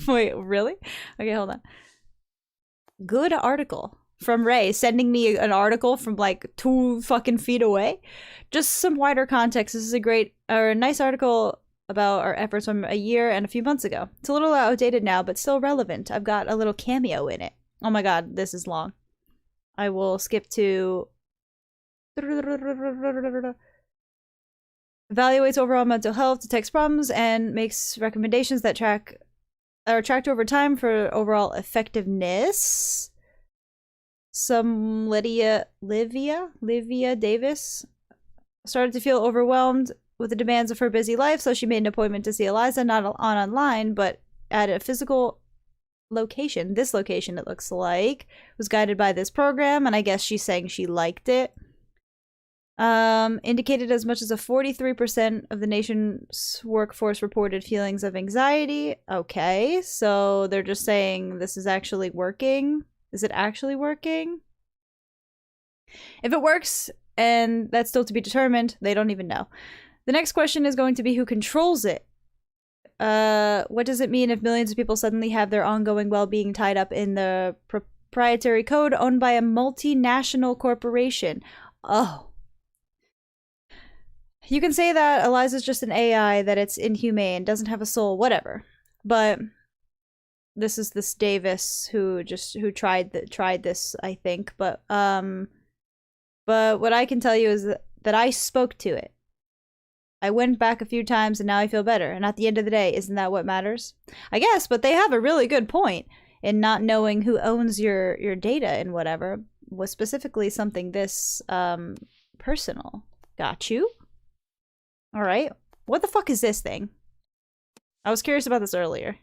Wait, really? Okay, hold on. Good article from Ray, sending me an article from like 2 fucking feet away. Just some wider context. This is a nice article about our efforts from a year and a few months ago. It's a little outdated now, but still relevant. I've got a little cameo in it. Oh my god, this is long. I will skip to... Evaluates overall mental health, detects problems, and makes recommendations that are tracked over time for overall effectiveness. Some Livia Davis started to feel overwhelmed with the demands of her busy life, so she made an appointment to see Eliza, not online, but at a physical location. This location, it looks like, was guided by this program, and I guess she's saying she liked it. Indicated as much as a 43% of the nation's workforce reported feelings of anxiety. Okay, so they're just saying this is actually working. Is it actually working? If it works, and that's still to be determined, they don't even know. The next question is going to be who controls it. What does it mean if millions of people suddenly have their ongoing well-being tied up in the proprietary code owned by a multinational corporation? Oh. You can say that Eliza's just an AI, that it's inhumane, doesn't have a soul, whatever. But this is this Davis who tried this, I think. But what I can tell you is that I spoke to it. I went back a few times and now I feel better. And at the end of the day, isn't that what matters? I guess, but they have a really good point in not knowing who owns your data and whatever. Was specifically something this personal. Got you? Alright. What the fuck is this thing? I was curious about this earlier.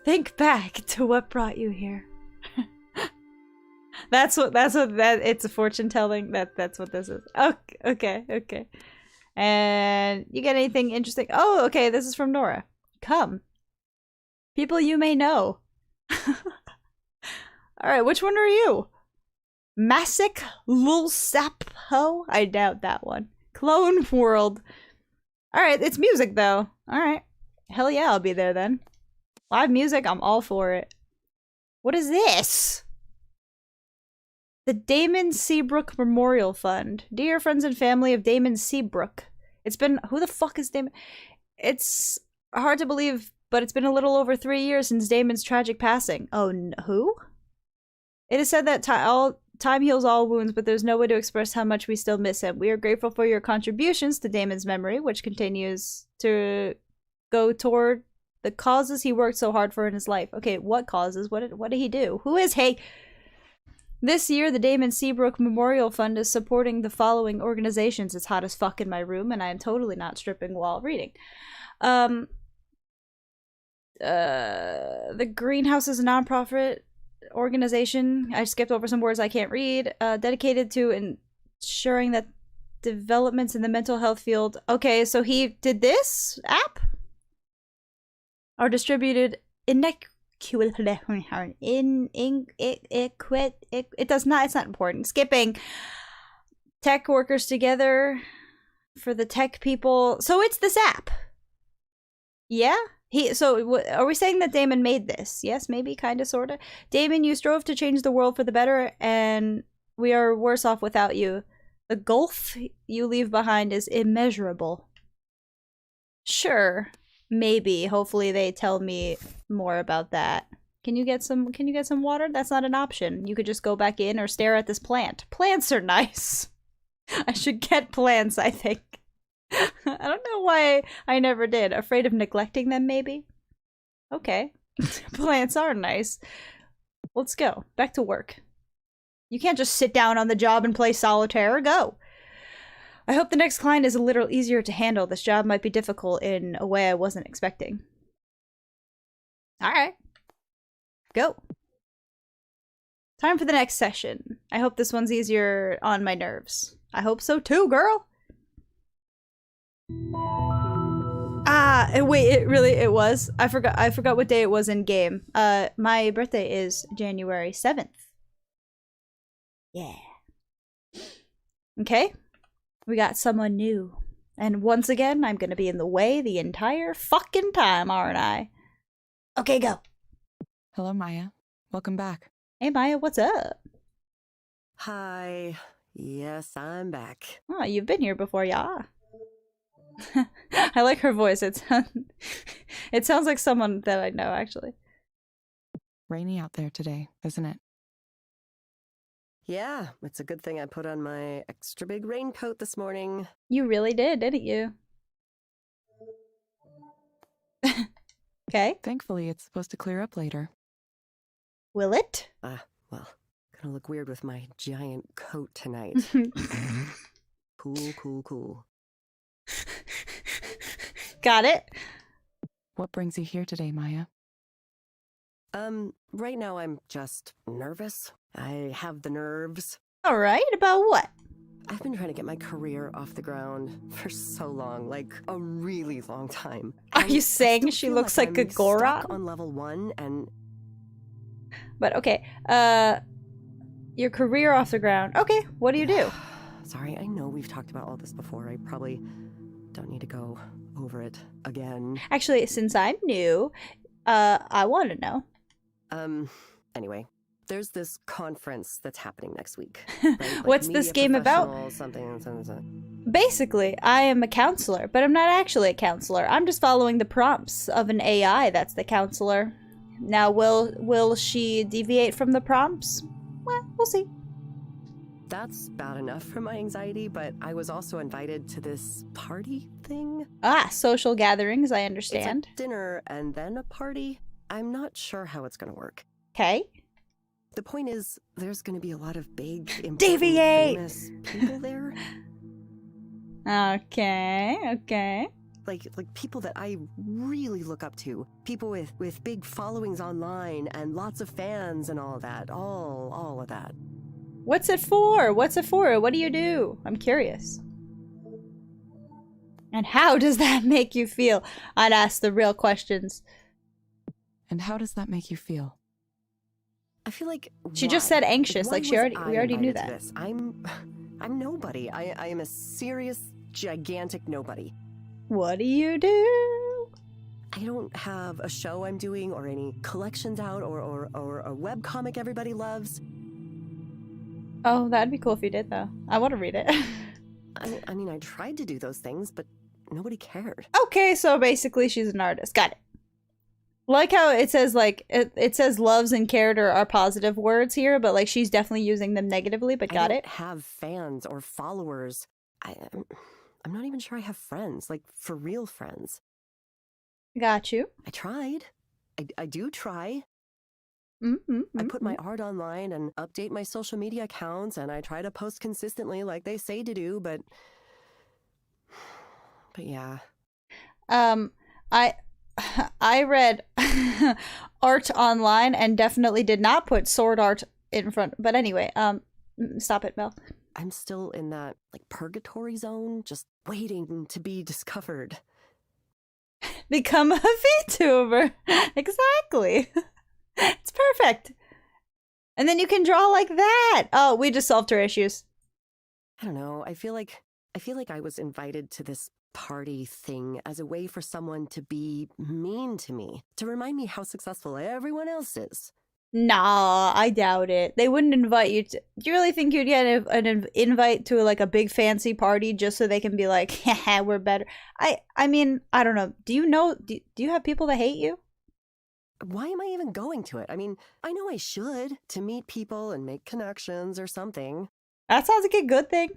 Think back to what brought you here. That's what it's a fortune telling. That's what this is. Okay. And you get anything interesting? Oh, okay, this is from Nora. Come. People you may know. Alright, which one are you? Masik Lulsapo? I doubt that one. Clone World. Alright, it's music though. Alright. Hell yeah, I'll be there then. Live music, I'm all for it. What is this? The Damon Seabrook Memorial Fund. Dear friends and family of Damon Seabrook. It's been... Who the fuck is Damon? It's hard to believe, but it's been a little over 3 years since Damon's tragic passing. Oh, who? It is said that time heals all wounds, but there's no way to express how much we still miss him. We are grateful for your contributions to Damon's memory, which continues to go toward the causes he worked so hard for in his life. Okay, what causes? What did he do? Who is he? This year, the Damon Seabrook Memorial Fund is supporting the following organizations. It's hot as fuck in my room, and I am totally not stripping while reading. The Greenhouse is a nonprofit organization. I skipped over some words I can't read. Dedicated to ensuring that developments in the mental health field. Okay, so he did this app? Are distributed it does not, it's not important. Skipping. Tech workers together for the tech people. So it's this app. Yeah? So are we saying that Damon made this? Yes, maybe, kinda, sorta. Damon, you strove to change the world for the better, and we are worse off without you. The gulf you leave behind is immeasurable. Sure. Maybe. Hopefully they tell me more about that. Can you get some water? That's not an option. You could just go back in or stare at this plant. Plants are nice. I should get plants, I think. I don't know why I never did. Afraid of neglecting them, maybe? Okay. Plants are nice. Let's go. Back to work. You can't just sit down on the job and play solitaire. Go. I hope the next client is a little easier to handle. This job might be difficult in a way I wasn't expecting. Alright. Go. Time for the next session. I hope this one's easier on my nerves. I hope so too, girl! Wait, it was? I forgot what day it was in game. My birthday is January 7th. Yeah. Okay. We got someone new. And once again, I'm gonna be in the way the entire fucking time, aren't I? Okay, go. Hello, Maya. Welcome back. Hey, Maya, what's up? Hi. Yes, I'm back. Oh, you've been here before, yeah. I like her voice. It sounds like someone that I know, actually. Rainy out there today, isn't it? Yeah, it's a good thing I put on my extra big raincoat this morning. You really did, didn't you? Okay. Thankfully, it's supposed to clear up later. Will it? Well, gonna look weird with my giant coat tonight. Cool. Got it. What brings you here today, Maya? Right now I'm just nervous. I have the nerves. Alright, about what? I've been trying to get my career off the ground for so long, like a really long time. Are you saying she looks like a Goron? On level 1 and... But okay, your career off the ground. Okay, what do you do? Sorry, I know we've talked about all this before. I probably don't need to go over it again. Actually, since I'm new, I want to know. Anyway, there's this conference that's happening next week. Right? Like What's this game about? Something. Basically, I am a counselor, but I'm not actually a counselor. I'm just following the prompts of an AI that's the counselor. Now, will she deviate from the prompts? Well, we'll see. That's bad enough for my anxiety, but I was also invited to this party thing. Social gatherings, I understand. It's a dinner and then a party. I'm not sure how it's going to work. Okay. The point is, there's going to be a lot of big, important, Deviate! famous people there. Okay. Like people that I really look up to. People with big followings online and lots of fans and all of that. All of that. What's it for? What do you do? I'm curious. And how does that make you feel? I'd ask the real questions. And how does that make you feel? I feel like she just said anxious. Like we already knew that. This? I'm nobody. I am a serious, gigantic nobody. What do you do? I don't have a show I'm doing or any collections out or a webcomic everybody loves. Oh, that'd be cool if you did, though. I want to read it. I mean, I tried to do those things, but nobody cared. Okay, so basically she's an artist. Got it. Like how it says, like, it says loves and cared are positive words here, but, like, she's definitely using them negatively, but got I it. don't have fans or followers. I'm not even sure I have friends, like, for real friends. Got you. I tried. I do try. Mm-hmm, I put my art online and update my social media accounts, and I try to post consistently like they say to do, but yeah. I read art online and definitely did not put sword art in front. But anyway, stop it, Mel. I'm still in that, like, purgatory zone, just waiting to be discovered. Become a VTuber. Exactly. It's perfect. And then you can draw like that. Oh, we just solved her issues. I don't know. I feel like I was invited to this party thing as a way for someone to be mean to me, to remind me how successful everyone else is. Nah, I doubt it. They wouldn't invite you to... Do you really think you'd get an invite to, like, a big fancy party just so they can be like, haha, we're better? I mean, I don't know. Do you have people that hate you? Why am I even going to it? I mean, I know I should, to meet people and make connections or something. That sounds like a good thing.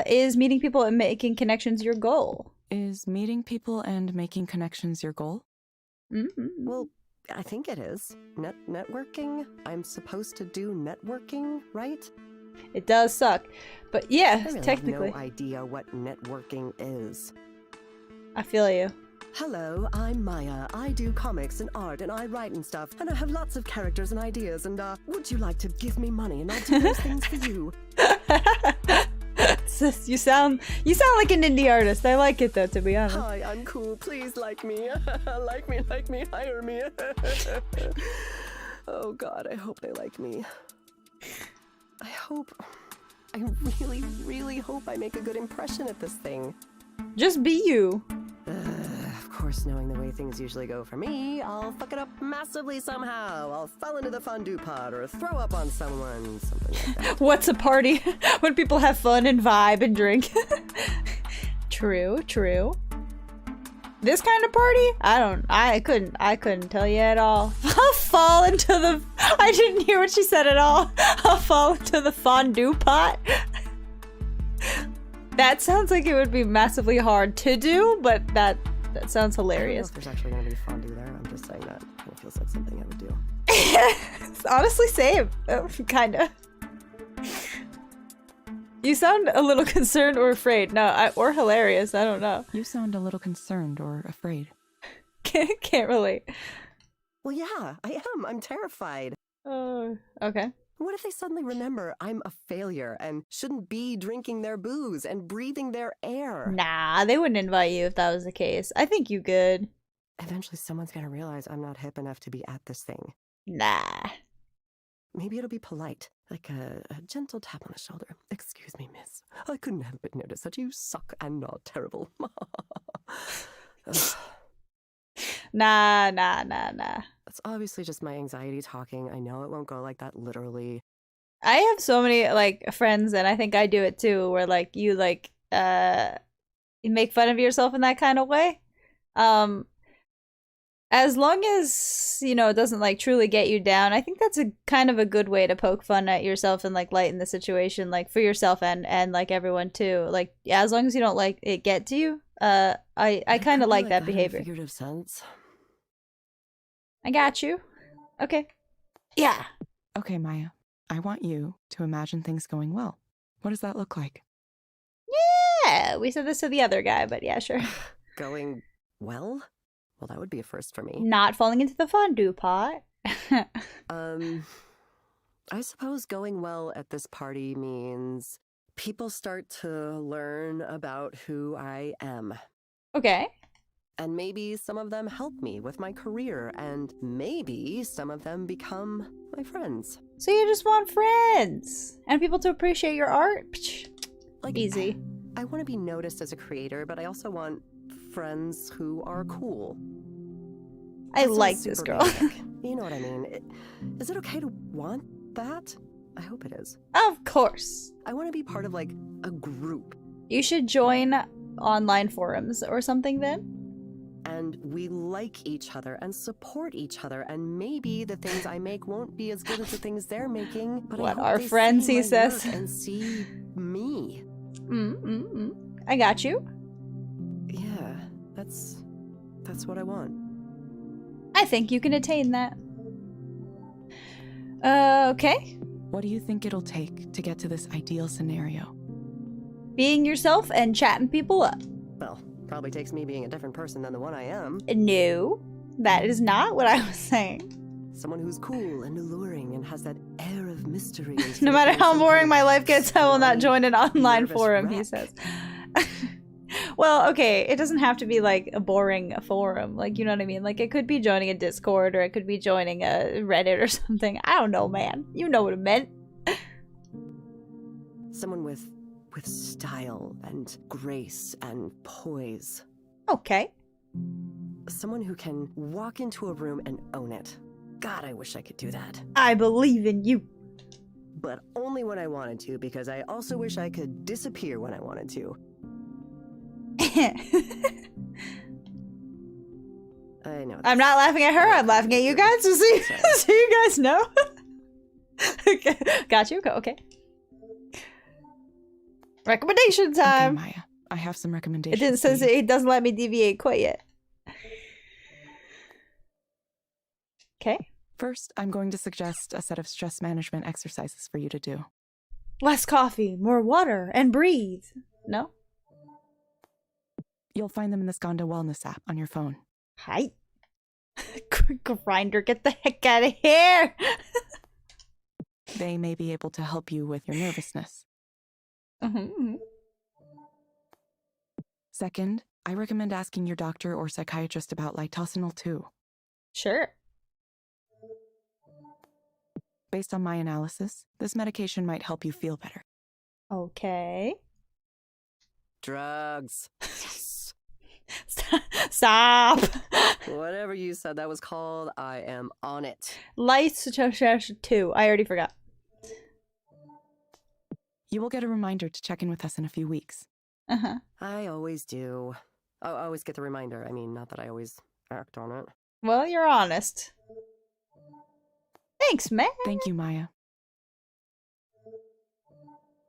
Is meeting people and making connections your goal? Is meeting people and making connections your goal? Mm-hmm. Well, I think it is. Networking? I'm supposed to do networking, right? It does suck. But yeah, I really technically. have no idea what networking is. I feel you. Hello, I'm Maya. I do comics and art and I write and stuff. And I have lots of characters and ideas and, would you like to give me money and I'll do those things for you? You sound like an indie artist. I like it though, to be honest. Hi, I'm cool. Please like me. like me, hire me. Oh God, I hope they like me. I really, really hope I make a good impression at this thing. Just be you. Of course, knowing the way things usually go for me, I'll fuck it up massively somehow. I'll fall into the fondue pot or throw up on someone, something like that. What's a party? When people have fun and vibe and drink. True. This kind of party? I couldn't tell you at all. I'll fall into the... I didn't hear what she said at all. I'll fall into the fondue pot. That sounds like it would be massively hard to do, but that sounds hilarious. I don't know if there's actually going to be fondue there. I'm just saying that. It feels like something I would do. It's honestly, same. Kinda. You sound a little concerned or afraid. No, or hilarious. I don't know. You sound a little concerned or afraid. Can't relate. Well, yeah, I am. I'm terrified. Okay. What if they suddenly remember I'm a failure and shouldn't be drinking their booze and breathing their air? Nah, they wouldn't invite you if that was the case. I think you good. Eventually someone's gonna realize I'm not hip enough to be at this thing. Nah. Maybe it'll be polite, like a gentle tap on the shoulder. Excuse me, miss. I couldn't help but notice that you suck and are terrible. Nah. That's obviously just my anxiety talking. I know it won't go like that literally. I have so many, like, friends, and I think I do it too, where, like, you make fun of yourself in that kind of way. As long as, you know, it doesn't, like, truly get you down, I think that's a kind of a good way to poke fun at yourself and, like, lighten the situation, like, for yourself and like, everyone too. Like, yeah, as long as you don't, like, it get to you, I kind of like that behavior. In a figurative sense. I got you. Okay. Yeah. Okay, Maya. I want you to imagine things going well. What does that look like? Yeah, we said this to the other guy, but yeah, sure. Going well? Well, that would be a first for me. Not falling into the fondue pot. I suppose going well at this party means people start to learn about who I am. Okay. And maybe some of them help me with my career, and maybe some of them become my friends. So you just want friends and people to appreciate your art? Psh, Like, easy. I want to be noticed as a creator, but I also want friends who are cool. I That like sounds this super girl. basic. You know what I mean? Is it okay to want that? I hope it is. Of course. I want to be part of, like, a group. You should join online forums or something then. And we like each other and support each other, and maybe the things I make won't be as good as the things they're making, but What, I hope our they friends, see he my says. work and see me. I got you. Yeah, that's what I want. I think you can attain that. Okay. What do you think it'll take to get to this ideal scenario? Being yourself and chatting people up. Well, probably takes me being a different person than the one I am. No, that is not what I was saying. Someone who's cool and alluring and has that air of mystery. No matter how boring my life gets, I will not join an online nervous forum, he wreck. says. Well, okay, it doesn't have to be like a boring forum, like, you know what I mean? Like, it could be joining a Discord, or it could be joining a Reddit or something. I don't know, man. You know what it meant. Someone with style and grace and poise. Okay. Someone who can walk into a room and own it. God, I wish I could do that. I believe in you. But only when I wanted to, because I also wish I could disappear when I wanted to. I know. I'm not laughing at her, I'm laughing at you guys, so you guys know. Okay. Got you? Okay. Recommendation time! Okay, Maya. I have some It recommendations. didn't for say you. it doesn't let me deviate quite yet. Okay. First, I'm going to suggest a set of stress management exercises for you to do. Less coffee, more water, and breathe. No? You'll find them in the Skanda Wellness app on your phone. Hi. Grinder, get the heck out of here! They may be able to help you with your nervousness. Second, I recommend asking your doctor or psychiatrist about litosenal too. Sure. Based on my analysis, this medication might help you feel better. Okay. Drugs. Stop! Whatever you said that was called, I am on it. Lights 2. I already forgot. You will get a reminder to check in with us in a few weeks. Uh-huh. I always do. I always get the reminder. I mean, not that I always act on it. Well, you're honest. Thanks, man. Thank you, Maya.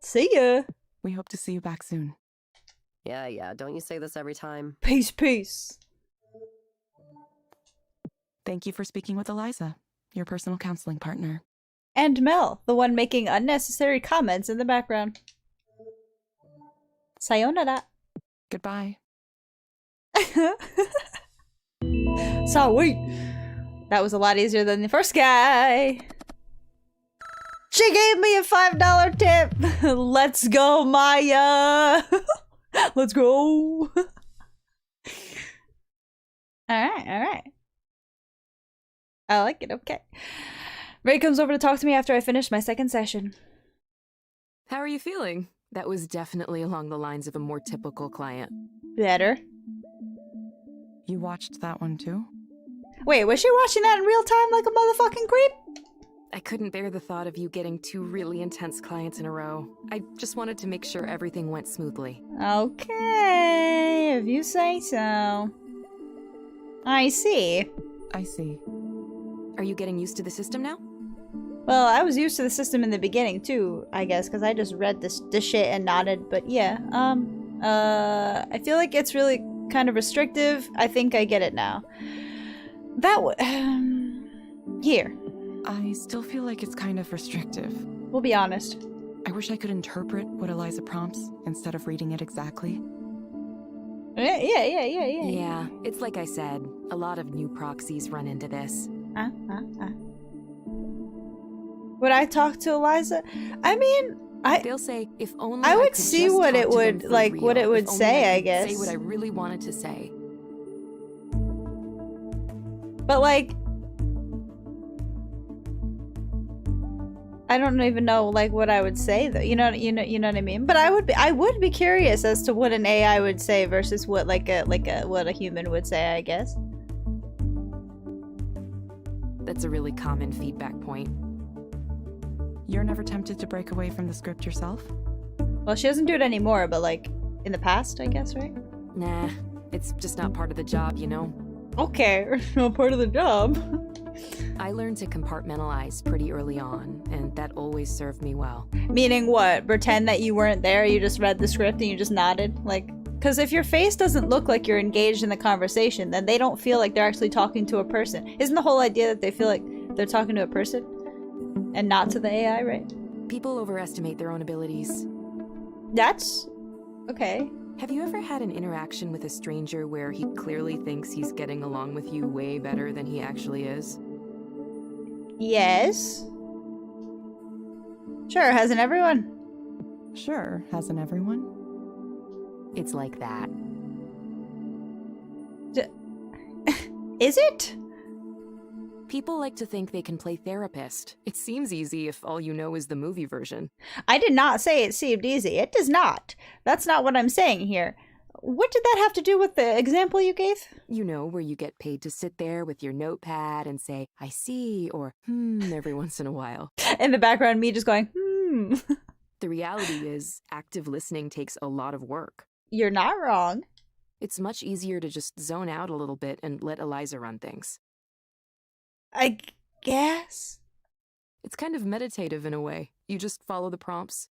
See ya. We hope to see you back soon. Yeah, don't you say this every time? Peace, peace. Thank you for speaking with Eliza, your personal counseling partner. And Mel, the one making unnecessary comments in the background. Sayonara. Goodbye. Sweet. That was a lot easier than the first guy. She gave me a $5 tip. Let's go, Maya. Let's go. Alright. I like it, okay. Ray comes over to talk to me after I finish my second session. How are you feeling? That was definitely along the lines of a more typical client. Better. You watched that one too? Wait, was she watching that in real time like a motherfucking creep? I couldn't bear the thought of you getting 2 really intense clients in a row. I just wanted to make sure everything went smoothly. Okay, if you say so. I see. I see. Are you getting used to the system now? Well, I was used to the system in the beginning too, I guess, because I just read this shit and nodded, but yeah. I feel like it's really kind of restrictive. I think I get it now. Here. I still feel like it's kind of restrictive. We'll be honest. I wish I could interpret what Eliza prompts instead of reading it exactly. Yeah. Yeah, it's like I said. A lot of new proxies run into this. Would I talk to Eliza? I mean, They'll say, if only I would could see just what talk it to would, them for like, what real. it would If only say, I could guess. Say what I really wanted to say. But like, I don't even know like what I would say though. You know what I mean? But I would be curious as to what an AI would say versus what what a human would say, I guess. That's a really common feedback point. You're never tempted to break away from the script yourself? Well, she doesn't do it anymore, but like in the past, I guess, right? Nah, it's just not part of the job, you know? Okay, not part of the job. I learned to compartmentalize pretty early on, and that always served me well. Meaning what? Pretend that you weren't there, you just read the script and you just nodded? Like, because if your face doesn't look like you're engaged in the conversation, then they don't feel like they're actually talking to a person. Isn't the whole idea that they feel like they're talking to a person and not to the AI, right? People overestimate their own abilities. That's okay. Have you ever had an interaction with a stranger where he clearly thinks he's getting along with you way better than he actually is? Yes. Sure, hasn't everyone? Sure, hasn't everyone? It's like that. Is it? People like to think they can play therapist. It seems easy if all you know is the movie version. I did not say it seemed easy. It does not. That's not what I'm saying here. What did that have to do with the example you gave? You know, where you get paid to sit there with your notepad and say, I see, or every once in a while. In the background, me just going, The reality is, active listening takes a lot of work. You're not wrong. It's much easier to just zone out a little bit and let Eliza run things. I guess. It's kind of meditative in a way. You just follow the prompts.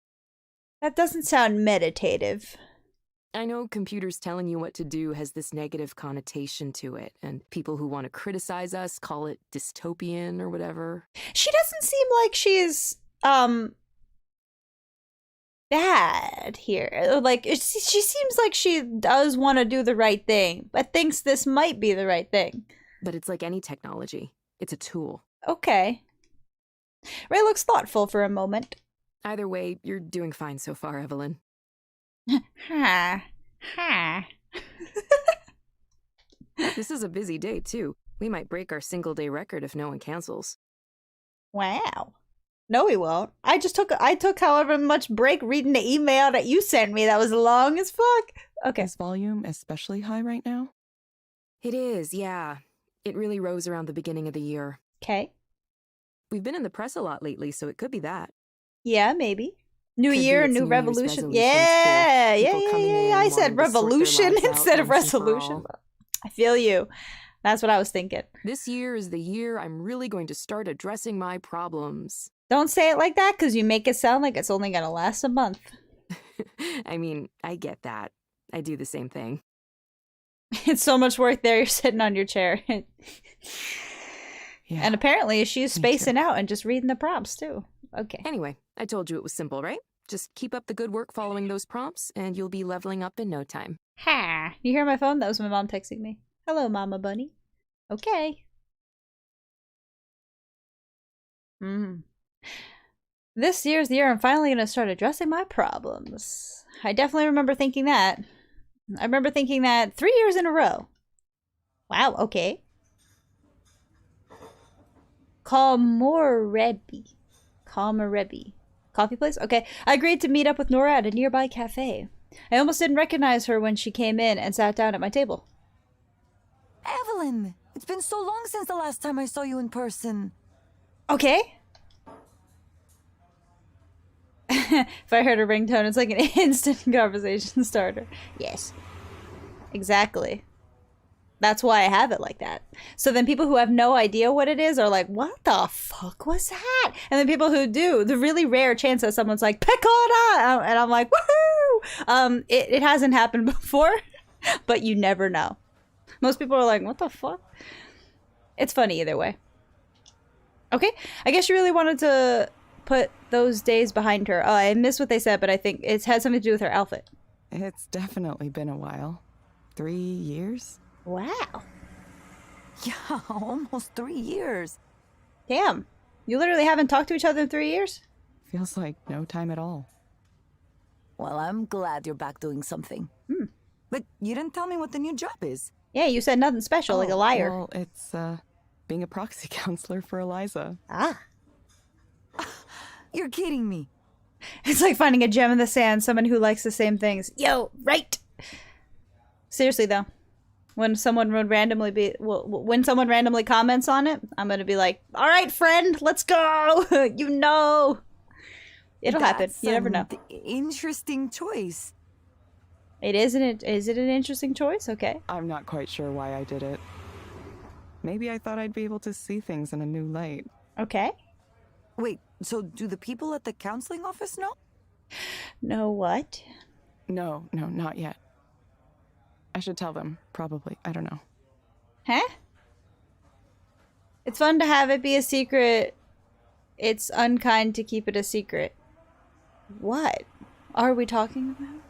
That doesn't sound meditative. I know computers telling you what to do has this negative connotation to it, and people who want to criticize us call it dystopian or whatever. She doesn't seem like she's, bad here. Like, she seems like she does want to do the right thing, but thinks this might be the right thing. But it's like any technology. It's a tool. Okay. Ray looks thoughtful for a moment. Either way, you're doing fine so far, Evelyn. Ha. Ha. This is a busy day, too. We might break our single-day record if no one cancels. Wow. No, we won't. I took however much break reading the email that you sent me. That was long as fuck. Okay. Is volume especially high right now? It is, yeah. It really rose around the beginning of the year. Okay. We've been in the press a lot lately, so it could be that. Yeah, maybe. New Could be year, it's new New Year's revolution. resolutions, Yeah, too. yeah, People yeah, coming yeah. in I wanting said to sort their revolution lives out instead of once and for resolution. all. I feel you. That's what I was thinking. This year is the year I'm really going to start addressing my problems. Don't say it like that, because you make it sound like it's only gonna last a month. I mean, I get that. I do the same thing. It's so much work there. You're sitting on your chair. Yeah. And apparently she's Me spacing out and just reading the prompts too. Okay. Anyway, I told you it was simple, right? Just keep up the good work following those prompts, and you'll be leveling up in no time. Ha! You hear my phone? That was my mom texting me. Hello, Mama Bunny. Okay. This year's the year I'm finally gonna start addressing my problems. I definitely remember thinking that. I remember thinking that 3 years in a row. Wow, okay. Komorebi. Coffee place? Okay. I agreed to meet up with Nora at a nearby cafe. I almost didn't recognize her when she came in and sat down at my table. Evelyn! It's been so long since the last time I saw you in person. Okay. If I heard a ringtone, it's like an instant conversation starter. Yes. Exactly. That's why I have it like that. So then people who have no idea what it is are like, what the fuck was that? And then people who do, the really rare chance that someone's like, Pecora! And I'm like, woohoo! It hasn't happened before, but you never know. Most people are like, what the fuck? It's funny either way. Okay, I guess you really wanted to put those days behind her. Oh, I missed what they said, but I think it's had something to do with her outfit. It's definitely been a while. 3 years? Wow. Yeah, almost 3 years. Damn. You literally haven't talked to each other in 3 years? Feels like no time at all. Well, I'm glad you're back doing something. But you didn't tell me what the new job is. Yeah, you said nothing special, like a liar. Well, it's, being a proxy counselor for Eliza. Ah. You're kidding me. It's like finding a gem in the sand, someone who likes the same things. Yo, right. Seriously though, when someone would randomly when someone randomly comments on it, I'm gonna be like, all right, friend, let's go. You know. It'll happen. You never know. Interesting choice. Is it an interesting choice? Okay. I'm not quite sure why I did it. Maybe I thought I'd be able to see things in a new light. Okay. Wait, so do the people at the counseling office know? Know what? No, not yet. I should tell them, probably. I don't know. Huh? It's fun to have it be a secret. It's unkind to keep it a secret. What are we talking about?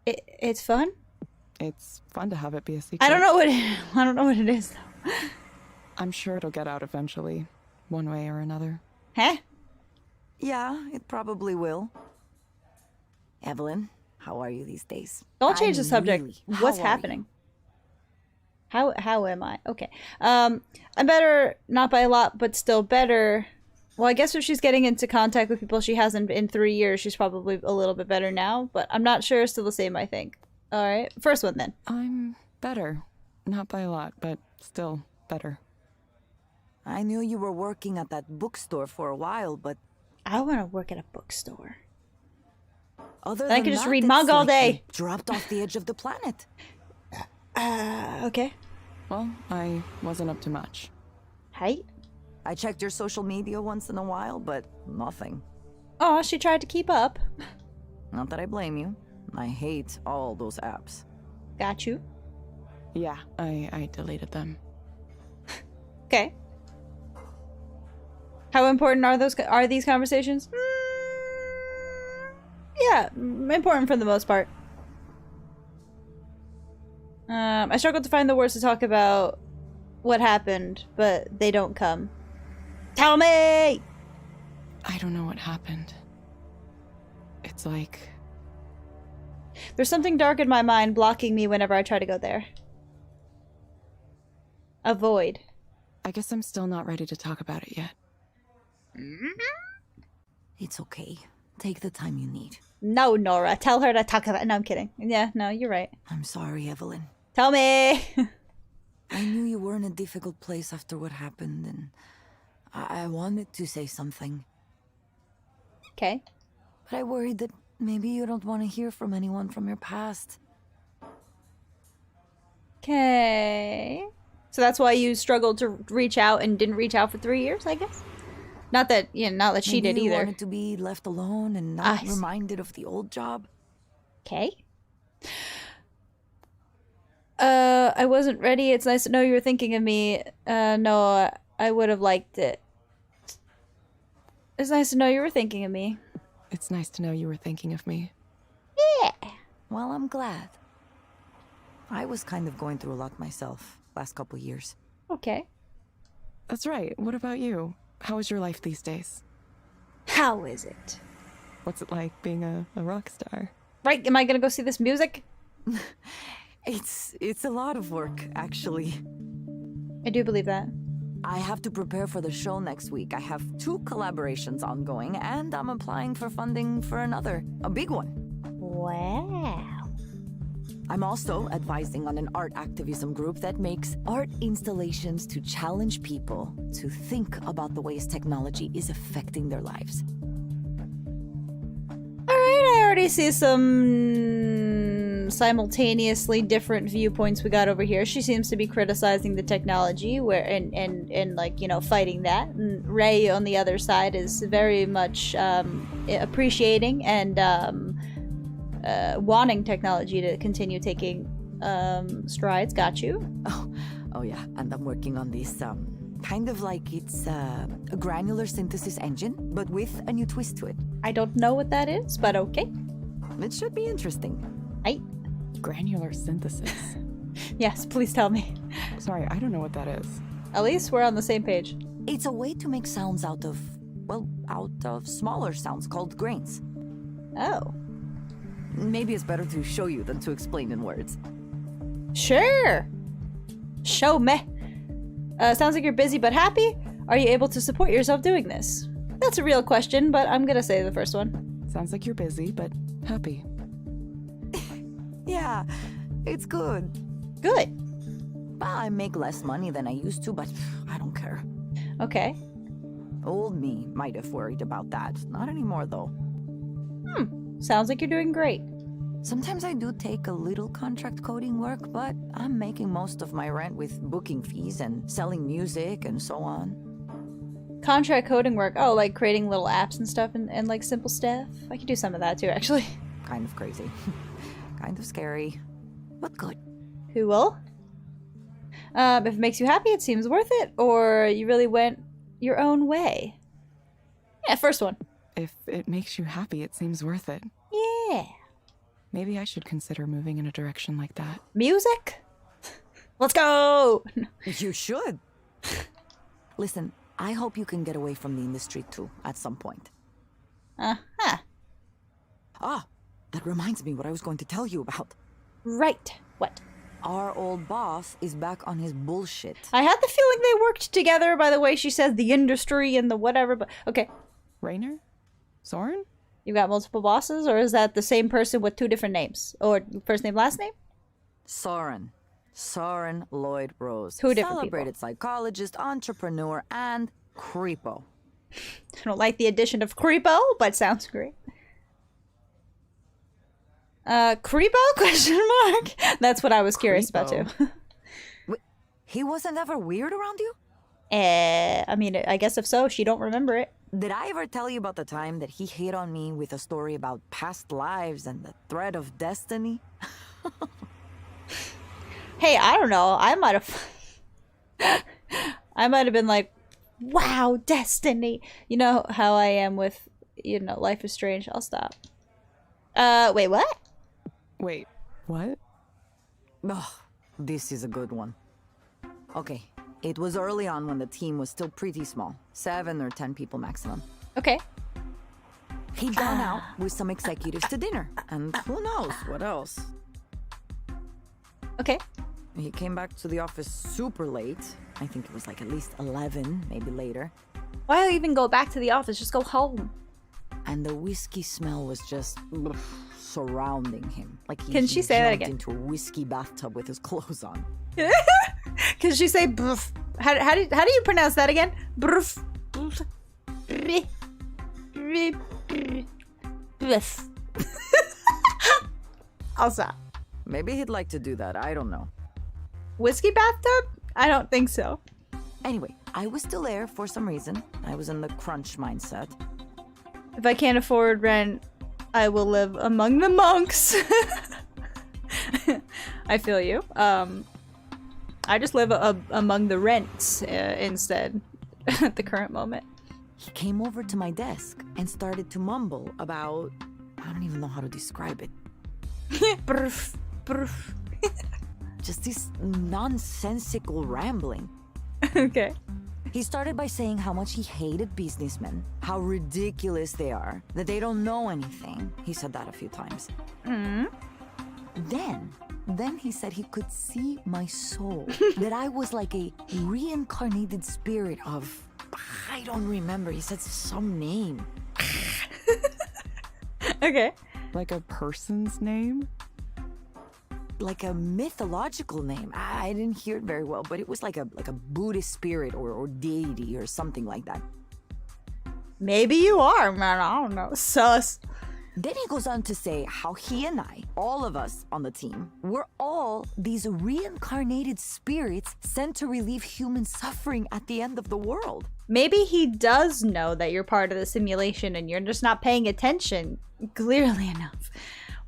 It's fun? It's fun to have it be a secret. I don't know what it is though. I'm sure it'll get out eventually, one way or another. Huh? Yeah, it probably will. Evelyn, how are you these days? Don't change the subject. Really, What's how are happening? How am I? Okay. I'm better, not by a lot, but still better. Well, I guess if she's getting into contact with people she hasn't in 3 years, she's probably a little bit better now, but I'm not sure. Still the same, I think. All right. First one then. I'm better. Not by a lot, but still better. I knew you were working at that bookstore for a while, but I want to work at a bookstore. other I than could just that, read it's manga all like day. you dropped off the edge of the planet. Okay. Well, I wasn't up to much. Hey. I checked your social media once in a while, but nothing. Oh, she tried to keep up. Not that I blame you. I hate all those apps. Got you. Yeah, I deleted them. Okay. How important are these conversations? Yeah, important for the most part. I struggle to find the words to talk about what happened, but they don't come. Tell me! I don't know what happened. It's like... There's something dark in my mind blocking me whenever I try to go there. A void. I guess I'm still not ready to talk about it yet. It's okay. Take the time you need. No, Nora. Tell her to talk about it. No, I'm kidding. Yeah, no, you're right. I'm sorry, Evelyn. Tell me! I knew you were in a difficult place after what happened, and I wanted to say something. Okay. But I worried that maybe you don't want to hear from anyone from your past. Okay. So that's why you struggled to reach out and didn't reach out for 3 years, I guess? Not that, not that she did Maybe you either. wanted to be left alone and not reminded of the old job. Okay. I wasn't ready. It's nice to know you were thinking of me. No, I would have liked it. It's nice to know you were thinking of me. It's nice to know you were thinking of me. Yeah. Well, I'm glad. I was kind of going through a lot myself last couple years. Okay. That's right. What about you? How is your life these days? How is it? What's it like being a rock star? Right, am I gonna go see this music? It's a lot of work, actually. I do believe that. I have to prepare for the show next week. I have 2 collaborations ongoing, and I'm applying for funding for another, a big one. Wow. I'm also advising on an art activism group that makes art installations to challenge people to think about the ways technology is affecting their lives. Alright, I already see some simultaneously different viewpoints we got over here. She seems to be criticizing the technology and like, fighting that. And Ray on the other side is very much appreciating and wanting technology to continue taking strides. Got you. Oh yeah, and I'm working on this kind of like it's a granular synthesis engine, but with a new twist to it. I don't know what that is, but okay. It should be interesting. Granular synthesis. Yes, please tell me. Sorry, I don't know what that is. At least we're on the same page. It's a way to make sounds out of smaller sounds called grains. Oh. Maybe it's better to show you than to explain in words. Sure. Show me. Sounds like you're busy but happy. Are you able to support yourself doing this? That's a real question, but I'm gonna say the first one. Sounds like you're busy, but happy. Yeah, it's good. Good. Well, I make less money than I used to, but I don't care. Okay. Old me might have worried about that. Not anymore, though. Sounds like you're doing great. Sometimes I do take a little contract coding work, but I'm making most of my rent with booking fees and selling music and so on. Contract coding work. Oh, like creating little apps and stuff and like simple stuff. I could do some of that too, actually. Kind of crazy. Kind of scary. But good. Cool. If it makes you happy, it seems worth it, or you really went your own way. Yeah, first one. If it makes you happy, it seems worth it. Yeah. Maybe I should consider moving in a direction like that. Music? Let's go! You should. Listen, I hope you can get away from the industry too, at some point. Uh-huh. Ah, that reminds me what I was going to tell you about. Right. What? Our old boss is back on his bullshit. I had the feeling they worked together by the way she says the industry and the whatever, but okay. Rainer? Soren? You got multiple bosses, or is that the same person with two different names? Or first name, last name? Soren. Soren Lloyd Rose. Two different Celebrated psychologist, entrepreneur, and creepo. I don't like the addition of creepo, but sounds great. Creepo? Question mark? That's what I was curious about too. Wait, he wasn't ever weird around you? I mean, I guess if so, she don't remember it. Did I ever tell you about the time that he hit on me with a story about past lives and the thread of destiny? Hey, I don't know. I might have been like, wow, destiny. You know how I am with, Life is Strange. I'll stop. Wait, what? Wait, what? Oh, this is a good one. Okay, it was early on when the team was still pretty small. 7 or 10 people maximum. Okay. He'd gone out with some executives to dinner. And who knows what else. Okay. He came back to the office super late. I think it was like at least 11, maybe later. Why even go back to the office? Just go home. And the whiskey smell was just surrounding him. Like Can she say that again? Into a whiskey bathtub with his clothes on. Can she say brf? How do you pronounce that again? Brf. Brf. I'll stop. Maybe he'd like to do that. I don't know. Whiskey bathtub? I don't think so. Anyway, I was still there for some reason. I was in the crunch mindset. If I can't afford rent, I will live among the monks. I feel you. I just live among the rents instead at the current moment. He came over to my desk and started to mumble about... I don't even know how to describe it. Brf, brf. Just this nonsensical rambling. Okay. He started by saying how much he hated businessmen, how ridiculous they are, that they don't know anything. He said that a few times. Then he said he could see my soul, that I was like a reincarnated spirit of... I don't remember. He said some name. Okay. Like a person's name? Like a mythological name. I didn't hear it very well, but it was like a Buddhist spirit or deity or something like that. Maybe you are, man. I don't know. Sus. Then he goes on to say how he and I, all of us on the team, we're all these reincarnated spirits sent to relieve human suffering at the end of the world. Maybe he does know that you're part of the simulation and you're just not paying attention clearly enough.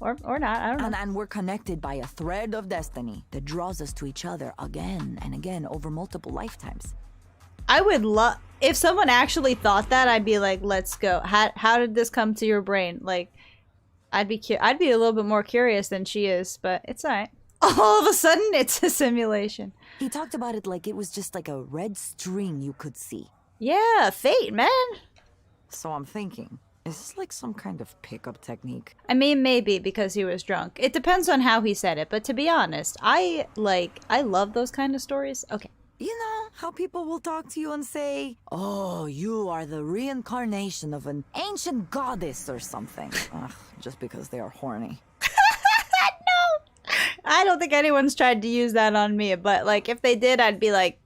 Or not, I don't know. And we're connected by a thread of destiny that draws us to each other again and again over multiple lifetimes. I would love... If someone actually thought that, I'd be like, let's go. How did this come to your brain? Like, I'd be a little bit more curious than she is, but it's alright. All of a sudden, it's a simulation. He talked about it like it was just like a red string you could see. Yeah, fate, man. So I'm thinking... Is this like some kind of pickup technique? I mean, maybe because he was drunk. It depends on how he said it, but to be honest, I love those kind of stories. Okay. You know, How people will talk to you and say, oh, you are the reincarnation of an ancient goddess or something. Ugh, just because they are horny. No! I don't think anyone's tried to use that on me, but like if they did, I'd be like,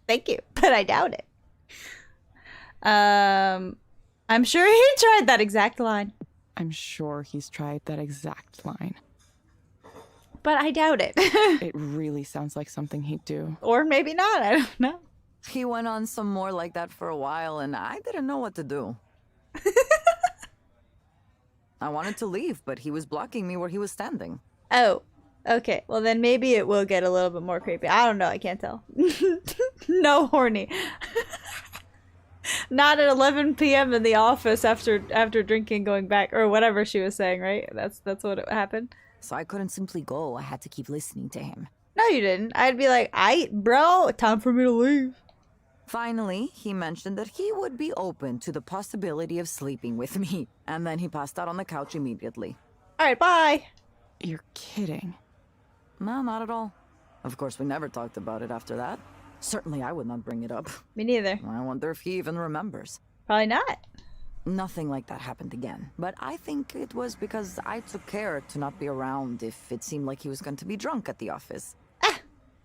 thank you, but I doubt it. I'm sure he tried that exact line. I'm sure he's tried that exact line. But I doubt it. It really sounds like something he'd do. Or maybe not, I don't know. He went on some more like that for a while, and I didn't know what to do. I wanted to leave, but he was blocking me where he was standing. Oh, okay. Well, then maybe it will get a little bit more creepy. I don't know. I can't tell. No horny. Not at 11 p.m. in the office after drinking, going back, or whatever she was saying, right? That's what happened. So I couldn't simply go. I had to keep listening to him. No, you didn't. I'd be like, bro, time for me to leave. Finally, he mentioned that he would be open to the possibility of sleeping with me. And then he passed out on the couch immediately. All right, bye. You're kidding. No, not at all. Of course, we never talked about it after that. Certainly, I would not bring it up. Me neither. I wonder if he even remembers. Probably not. Nothing like that happened again. But I think it was because I took care to not be around if it seemed like he was going to be drunk at the office. Ah,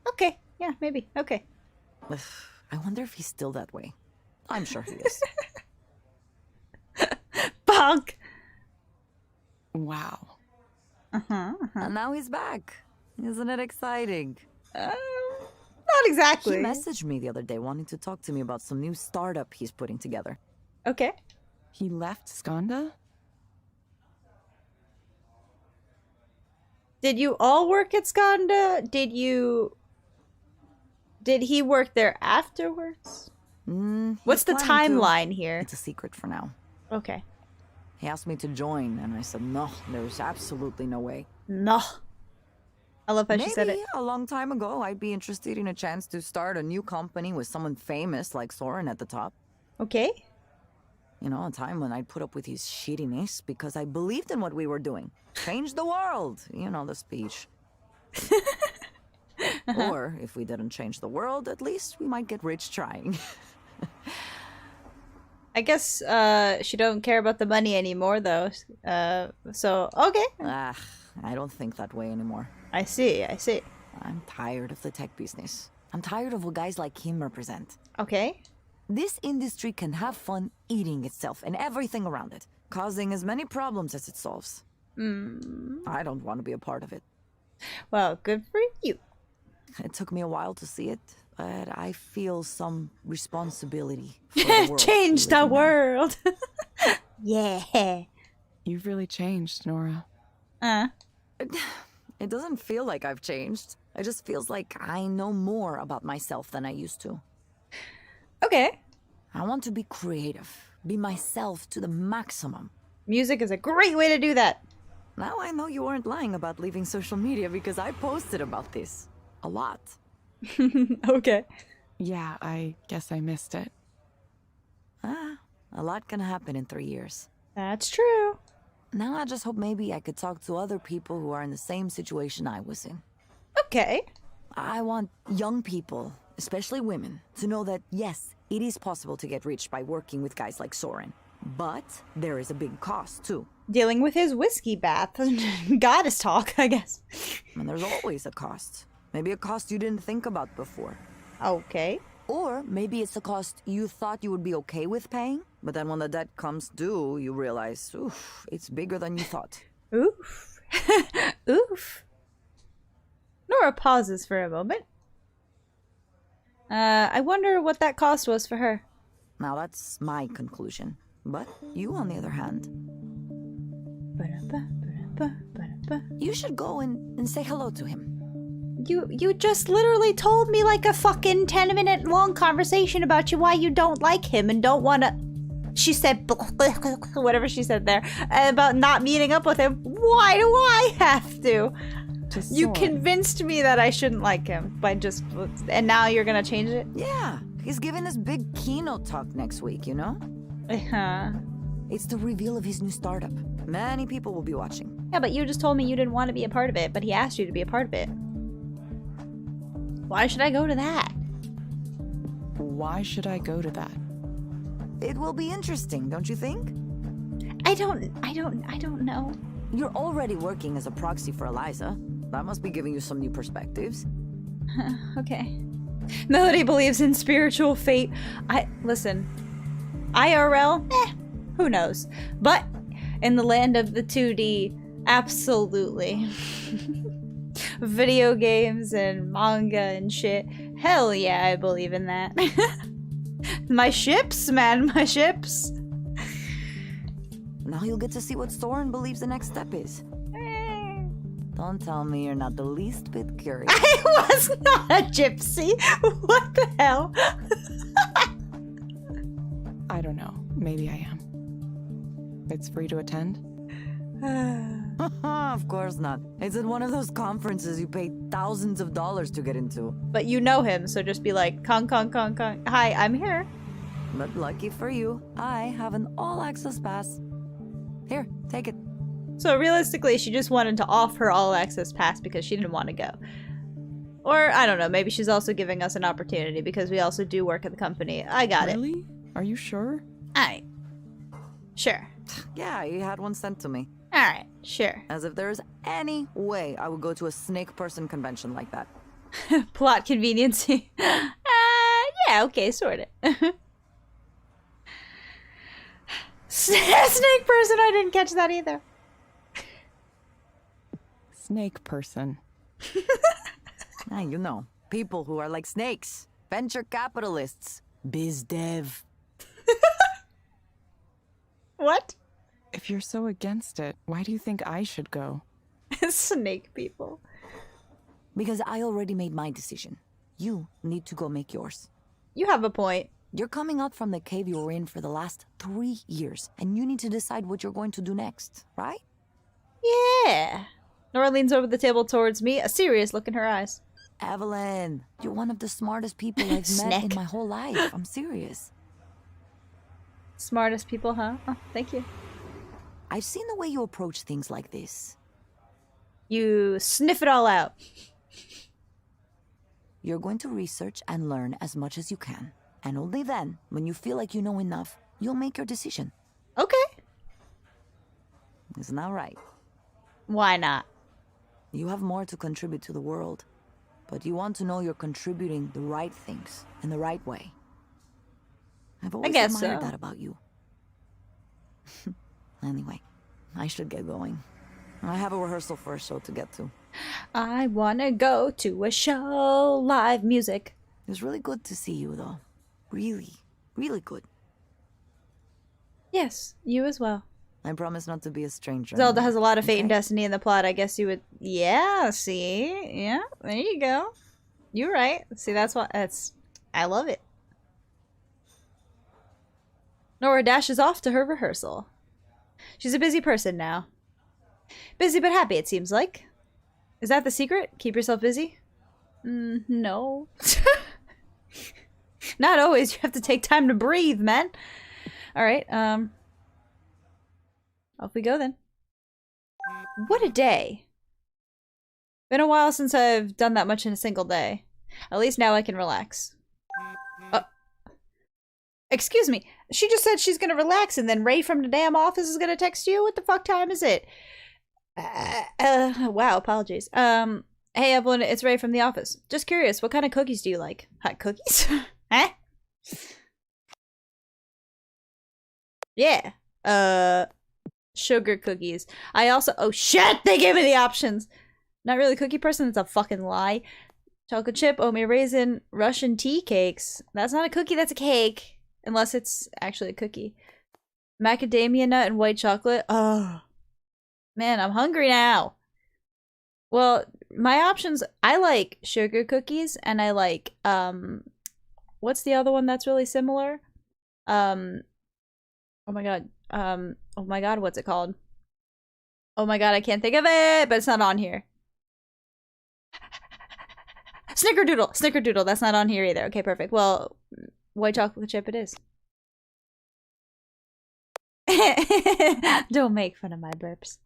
okay. Yeah, maybe. Okay. I wonder if he's still that way. I'm sure he is. Bonk! Wow. And now he's back. Isn't it exciting? Not exactly. He messaged me the other day wanting to talk to me about some new startup he's putting together. Okay. He left Skanda? Did you all work at Skanda? Did he work there afterwards? What's the timeline here? It's a secret for now. Okay. He asked me to join, and I said, no, there's absolutely no way. No. I love how she said it. Maybe a long time ago, I'd be interested in a chance to start a new company with someone famous like Soren at the top. Okay. You know, a time when I'd put up with his shittiness because I believed in what we were doing. Change the world! You know the speech. Or, if we didn't change the world, at least we might get rich trying. I guess she don't care about the money anymore, though. So, okay. I don't think that way anymore. I see. I'm tired of the tech business. I'm tired of what guys like him represent. Okay. This industry can have fun eating itself and everything around it, causing as many problems as it solves. I don't want to be a part of it. Well, good for you. It took me a while to see it, but I feel some responsibility for the world. Change the world. Yeah. You've really changed, Nora. It doesn't feel like I've changed. It just feels like I know more about myself than I used to. Okay. I want to be creative, be myself to the maximum. Music is a great way to do that. Now I know you weren't lying about leaving social media because I posted about this. A lot. Okay. Yeah, I guess I missed it. A lot can happen in 3 years. That's true. Now I just hope maybe I could talk to other people who are in the same situation I was in. Okay. I want young people, especially women, to know that yes, it is possible to get rich by working with guys like Soren. But there is a big cost too. Dealing with his whiskey bath. Goddess talk, I guess. And there's always a cost. Maybe a cost you didn't think about before. Okay. Or maybe it's a cost you thought you would be okay with paying, but then when the debt comes due, you realize, oof, it's bigger than you thought. Oof. Oof. Nora pauses for a moment. I wonder what that cost was for her. Now that's my conclusion. But you, on the other hand, you should go and say hello to him. You just literally told me like a fucking 10-minute long conversation about why you don't like him and don't want to... She said whatever she said there about not meeting up with him. Why do I have to? You convinced me that I shouldn't like him by just... And now you're gonna change it? Yeah, he's giving this big keynote talk next week, you know? It's the reveal of his new startup. Many people will be watching. Yeah, but you just told me you didn't want to be a part of it, but he asked you to be a part of it. Why should I go to that? Why should I go to that? It will be interesting, don't you think? I don't know. You're already working as a proxy for Eliza. That must be giving you some new perspectives. Okay. Melody believes in spiritual fate. Listen. IRL? Who knows? But in the land of the 2D, absolutely. Video games and manga and shit. Hell yeah, I believe in that. My ships, man, my ships. Now you'll get to see what Soren believes the next step is. Don't tell me you're not the least bit curious. I was not a gypsy. What the hell? I don't know. Maybe I am. It's free to attend? Of course not. It's at one of those conferences you pay thousands of dollars to get into. But you know him, so just be like, Kong. Hi, I'm here. But lucky for you, I have an all-access pass. Here, take it. So realistically, she just wanted to off her all-access pass because she didn't want to go. Or, I don't know, maybe she's also giving us an opportunity because we also do work at the company. I got it. Really? Are you sure? Alright. Sure. Yeah, he had one sent to me. Alright, sure. As if there's any way I would go to a snake person convention like that. Plot conveniency. Yeah, okay, sort of. Snake person, I didn't catch that either. Snake person. Ah, you know, people who are like snakes. Venture capitalists. Biz dev. What? If you're so against it, why do you think I should go? Snake people. Because I already made my decision. You need to go make yours. You have a point. You're coming out from the cave you were in for the last 3 years, and you need to decide what you're going to do next, right? Yeah. Nora leans over the table towards me, a serious look in her eyes. Evelyn, you're one of the smartest people I've met in my whole life. I'm serious. Smartest people, huh? Oh, thank you. I've seen the way you approach things like this. You sniff it all out. You're going to research and learn as much as you can. And only then, when you feel like you know enough, you'll make your decision. Okay. Isn't that right? Why not? You have more to contribute to the world. But you want to know you're contributing the right things in the right way. I've always guess admired so. that about you. Anyway, I should get going. I have a rehearsal for a show to get to. I wanna go to a show. Live music. It was really good to see you, though. Really, really good. Yes, you as well. I promise not to be a stranger. Zelda anymore, has a lot of fate and okay? destiny in the plot. I guess you would... Yeah, see? Yeah, there you go. You're right. See, that's what... I love it. Nora dashes off to her rehearsal. She's a busy person now. Busy but happy, it seems like. Is that the secret? Keep yourself busy? No. Not always. You have to take time to breathe, man. Alright, off we go then. What a day. Been a while since I've done that much in a single day. At least now I can relax. Excuse me. She just said she's gonna relax and then Ray from the damn office is gonna text you? What the fuck time is it? Wow, apologies. Hey Evelyn, it's Ray from the office. Just curious, what kind of cookies do you like? Hot cookies? Huh? Yeah. Sugar cookies. I also- oh shit! They gave me the options! Not really a cookie person, it's a fucking lie. Chocolate chip, oatmeal raisin, Russian tea cakes. That's not a cookie, that's a cake. Unless it's actually a cookie. Macadamia nut and white chocolate. Oh. Man, I'm hungry now. Well, my options, I like sugar cookies and I like, what's the other one that's really similar? Oh my god, what's it called? Oh my god, I can't think of it, but it's not on here. Snickerdoodle! Snickerdoodle, that's not on here either. Okay, perfect. Well, white chocolate chip it is. Don't make fun of my burps.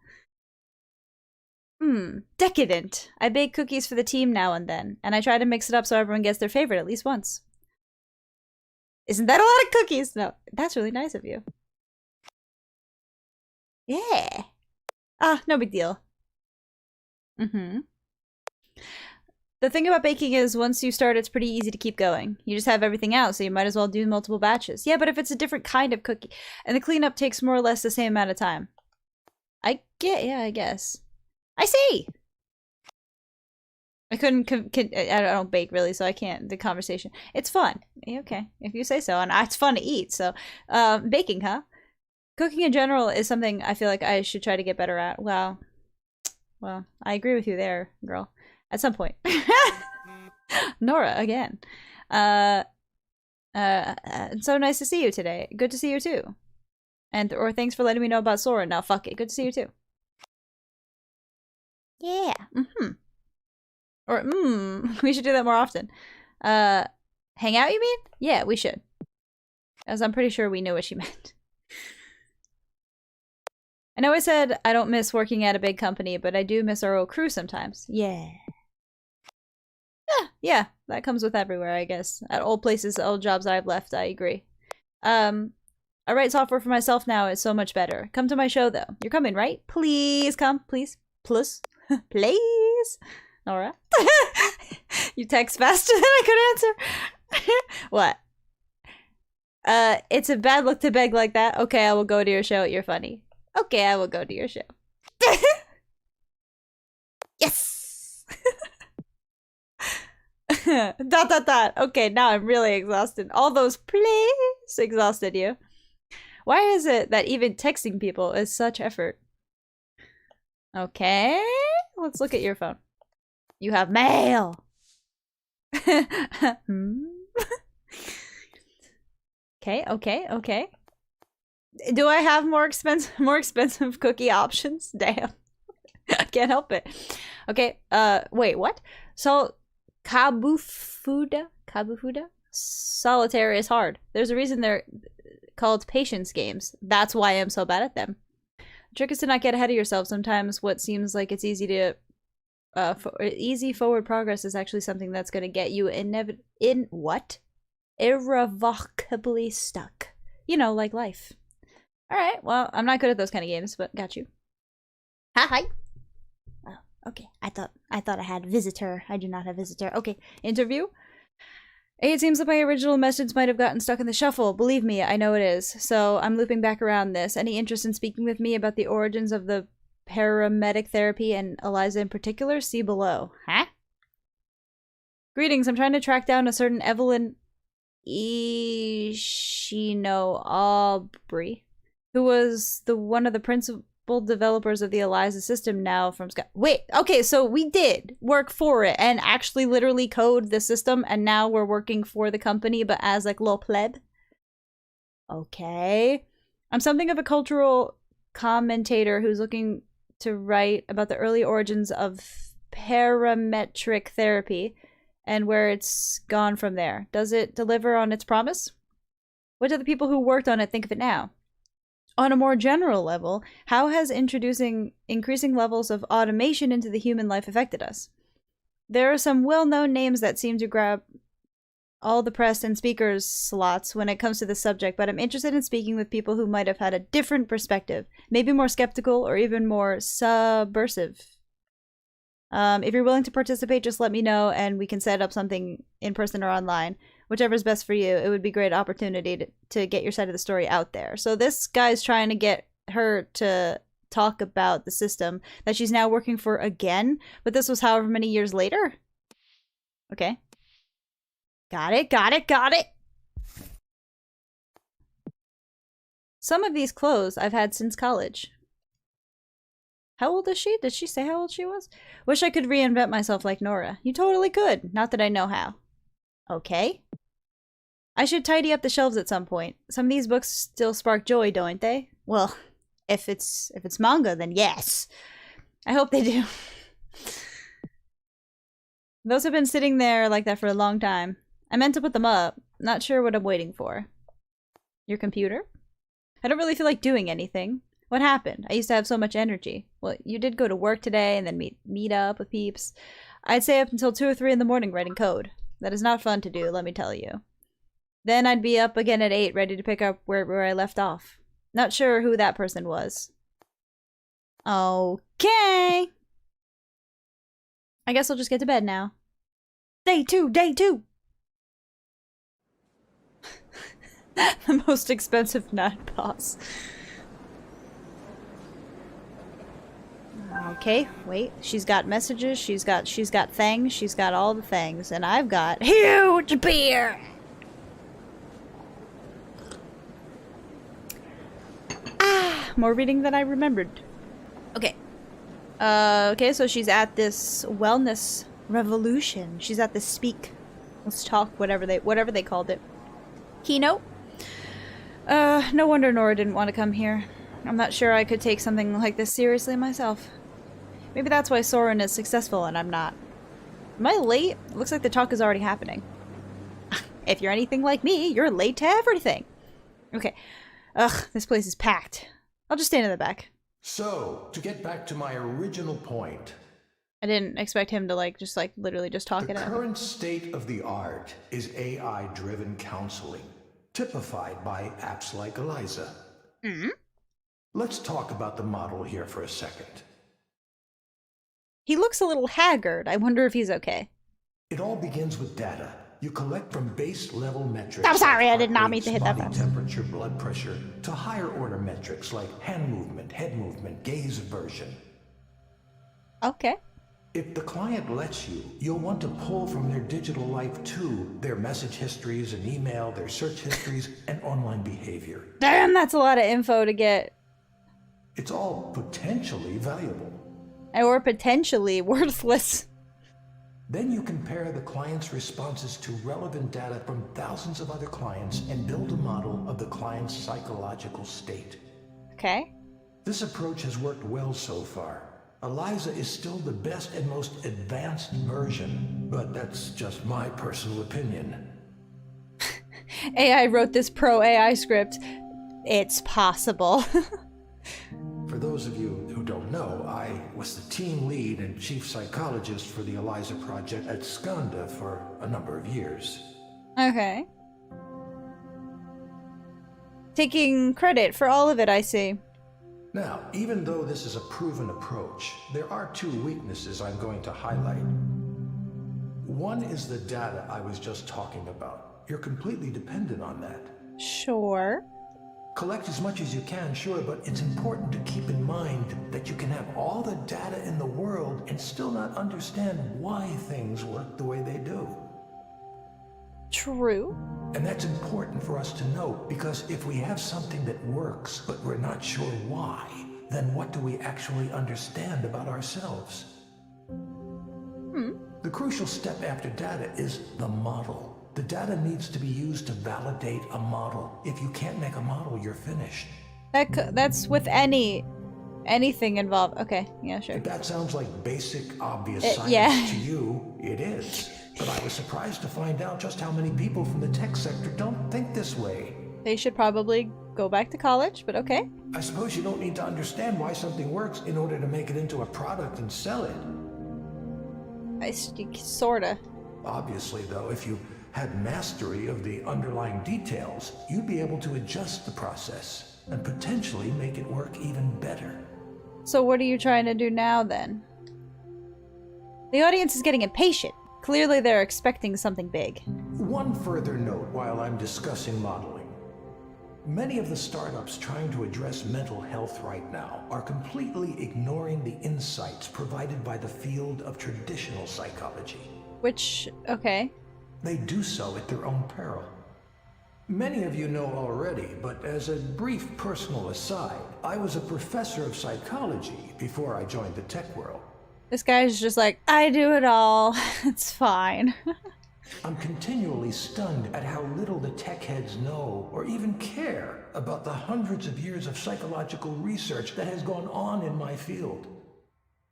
Decadent. I bake cookies for the team now and then, and I try to mix it up so everyone gets their favorite at least once. Isn't that a lot of cookies? No, that's really nice of you. Yeah. Ah, no big deal. The thing about baking is once you start, it's pretty easy to keep going. You just have everything out, so you might as well do multiple batches. Yeah, but if it's a different kind of cookie, and the cleanup takes more or less the same amount of time. Yeah, I guess. I see! I couldn't, I don't bake really, so I can't, the conversation. It's fun. Okay, if you say so, and it's fun to eat, so. Baking, huh? Cooking in general is something I feel like I should try to get better at. Well, I agree with you there, girl. At some point. Nora, again. It's so nice to see you today. Good to see you too. Or thanks for letting me know about Soren. Now, fuck it. Good to see you too. Yeah. Or, we should do that more often. Hang out, you mean? Yeah, we should. As I'm pretty sure we knew what she meant. I know I said I don't miss working at a big company, but I do miss our old crew sometimes. Yeah. Yeah, that comes with everywhere, I guess. At old places, old jobs I've left, I agree. I write software for myself now, it's so much better. Come to my show, though. You're coming, right? Please come, please. Plus. Please. Nora? You text faster than I could answer. What? It's a bad look to beg like that. Okay, I will go to your show. You're funny. Okay, I will go to your show. Yes! Dot. Okay, now I'm really exhausted. All those please exhausted you. Why is it that even texting people is such effort? Okay, let's look at your phone. You have mail. Okay. Do I have more expensive cookie options? Damn. I can't help it. Okay, wait, what? So, Kabufuda? Solitaire is hard. There's a reason they're called patience games. That's why I'm so bad at them. The trick is to not get ahead of yourself. Sometimes what seems like it's easy to... easy forward progress is actually something that's going to get you irrevocably stuck. You know, like life. Alright, well, I'm not good at those kind of games, but got you. Hi. Oh, okay. I thought I had visitor. I do not have visitor. Okay, interview? Hey, it seems that my original message might have gotten stuck in the shuffle. Believe me, I know it is. So I'm looping back around this. Any interest in speaking with me about the origins of the paramedic therapy and Eliza in particular? See below. Huh? Greetings, I'm trying to track down a certain Evelyn Ishino Aubrey, who was one of the principal developers of the Eliza system now from Wait, okay, so we did work for it and actually literally code the system, and now we're working for the company, but as like low pleb. Okay. I'm something of a cultural commentator who's looking to write about the early origins of parametric therapy and where it's gone from there. Does it deliver on its promise? What do the people who worked on it think of it now? On a more general level, how has introducing increasing levels of automation into the human life affected us? There are some well-known names that seem to grab all the press and speakers slots when it comes to this subject, but I'm interested in speaking with people who might have had a different perspective, maybe more skeptical or even more subversive. If you're willing to participate, just let me know and we can set up something in person or online. Whichever's best for you. It would be a great opportunity to get your side of the story out there. So this guy's trying to get her to talk about the system that she's now working for again, but this was however many years later. Okay. Got it. Some of these clothes I've had since college. How old is she? Did she say how old she was? Wish I could reinvent myself like Nora. You totally could. Not that I know how. Okay. I should tidy up the shelves at some point. Some of these books still spark joy, don't they? Well, if it's manga, then yes. I hope they do. Those have been sitting there like that for a long time. I meant to put them up. Not sure what I'm waiting for. Your computer? I don't really feel like doing anything. What happened? I used to have so much energy. Well, you did go to work today and then meet up with peeps. I'd stay up until 2 or 3 in the morning writing code. That is not fun to do, let me tell you. Then I'd be up again at 8, ready to pick up where I left off. Not sure who that person was. Okay. I guess I'll just get to bed now. Day 2! Day 2! The most expensive nut boss. Okay, wait. She's got messages, she's got things, she's got all the things, and I've got huge beer! Ah, more reading than I remembered. Okay. Okay, so she's at this wellness revolution. She's at this speak. Let's talk, whatever they called it. Keynote? No wonder Nora didn't want to come here. I'm not sure I could take something like this seriously myself. Maybe that's why Soren is successful and I'm not. Am I late? It looks like the talk is already happening. If you're anything like me, you're late to everything. Okay. Ugh, this place is packed. I'll just stand in the back. So, to get back to my original point. I didn't expect him to literally just talk it out. The current state of the art is AI-driven counseling, typified by apps like Eliza. Mm-hmm. Let's talk about the model here for a second. He looks a little haggard. I wonder if he's okay. It all begins with data. You collect from base level metrics. I'm sorry, like I did not mean to hit that body button. temperature, blood pressure, to higher order metrics like hand movement, head movement, gaze aversion. Okay. If the client lets you, you'll want to pull from their digital life too, their message histories and email, their search histories, and online behavior. Damn, that's a lot of info to get. It's all potentially valuable. Or potentially worthless. Then you compare the client's responses to relevant data from thousands of other clients and build a model of the client's psychological state. Okay. This approach has worked well so far. Eliza is still the best and most advanced version, but that's just my personal opinion. AI wrote this pro-AI script. It's possible. For those of you who don't know, I was the team lead and chief psychologist for the Eliza project at Skanda for a number of years. Okay. Taking credit for all of it, I see. Now, even though this is a proven approach, there are 2 weaknesses I'm going to highlight. One is the data I was just talking about. You're completely dependent on that. Sure. Collect as much as you can, sure, but it's important to keep in mind that you can have all the data in the world and still not understand why things work the way they do. True. And that's important for us to note, because if we have something that works, but we're not sure why, then what do we actually understand about ourselves? The crucial step after data is the model. The data needs to be used to validate a model. If you can't make a model, you're finished. That's with anything involved. Okay, yeah, sure. If that sounds like basic, obvious science yeah. to you, it is. But I was surprised to find out just how many people from the tech sector don't think this way. They should probably go back to college, but okay. I suppose you don't need to understand why something works in order to make it into a product and sell it. Sorta. Obviously, though, if you had mastery of the underlying details, you'd be able to adjust the process and potentially make it work even better. So what are you trying to do now, then? The audience is getting impatient. Clearly they're expecting something big. One further note while I'm discussing modeling. Many of the startups trying to address mental health right now are completely ignoring the insights provided by the field of traditional psychology. Which, okay. They do so at their own peril. Many of you know already, but as a brief personal aside, I was a professor of psychology before I joined the tech world. This guy's just like, I do it all. It's fine. I'm continually stunned at how little the tech heads know or even care about the hundreds of years of psychological research that has gone on in my field.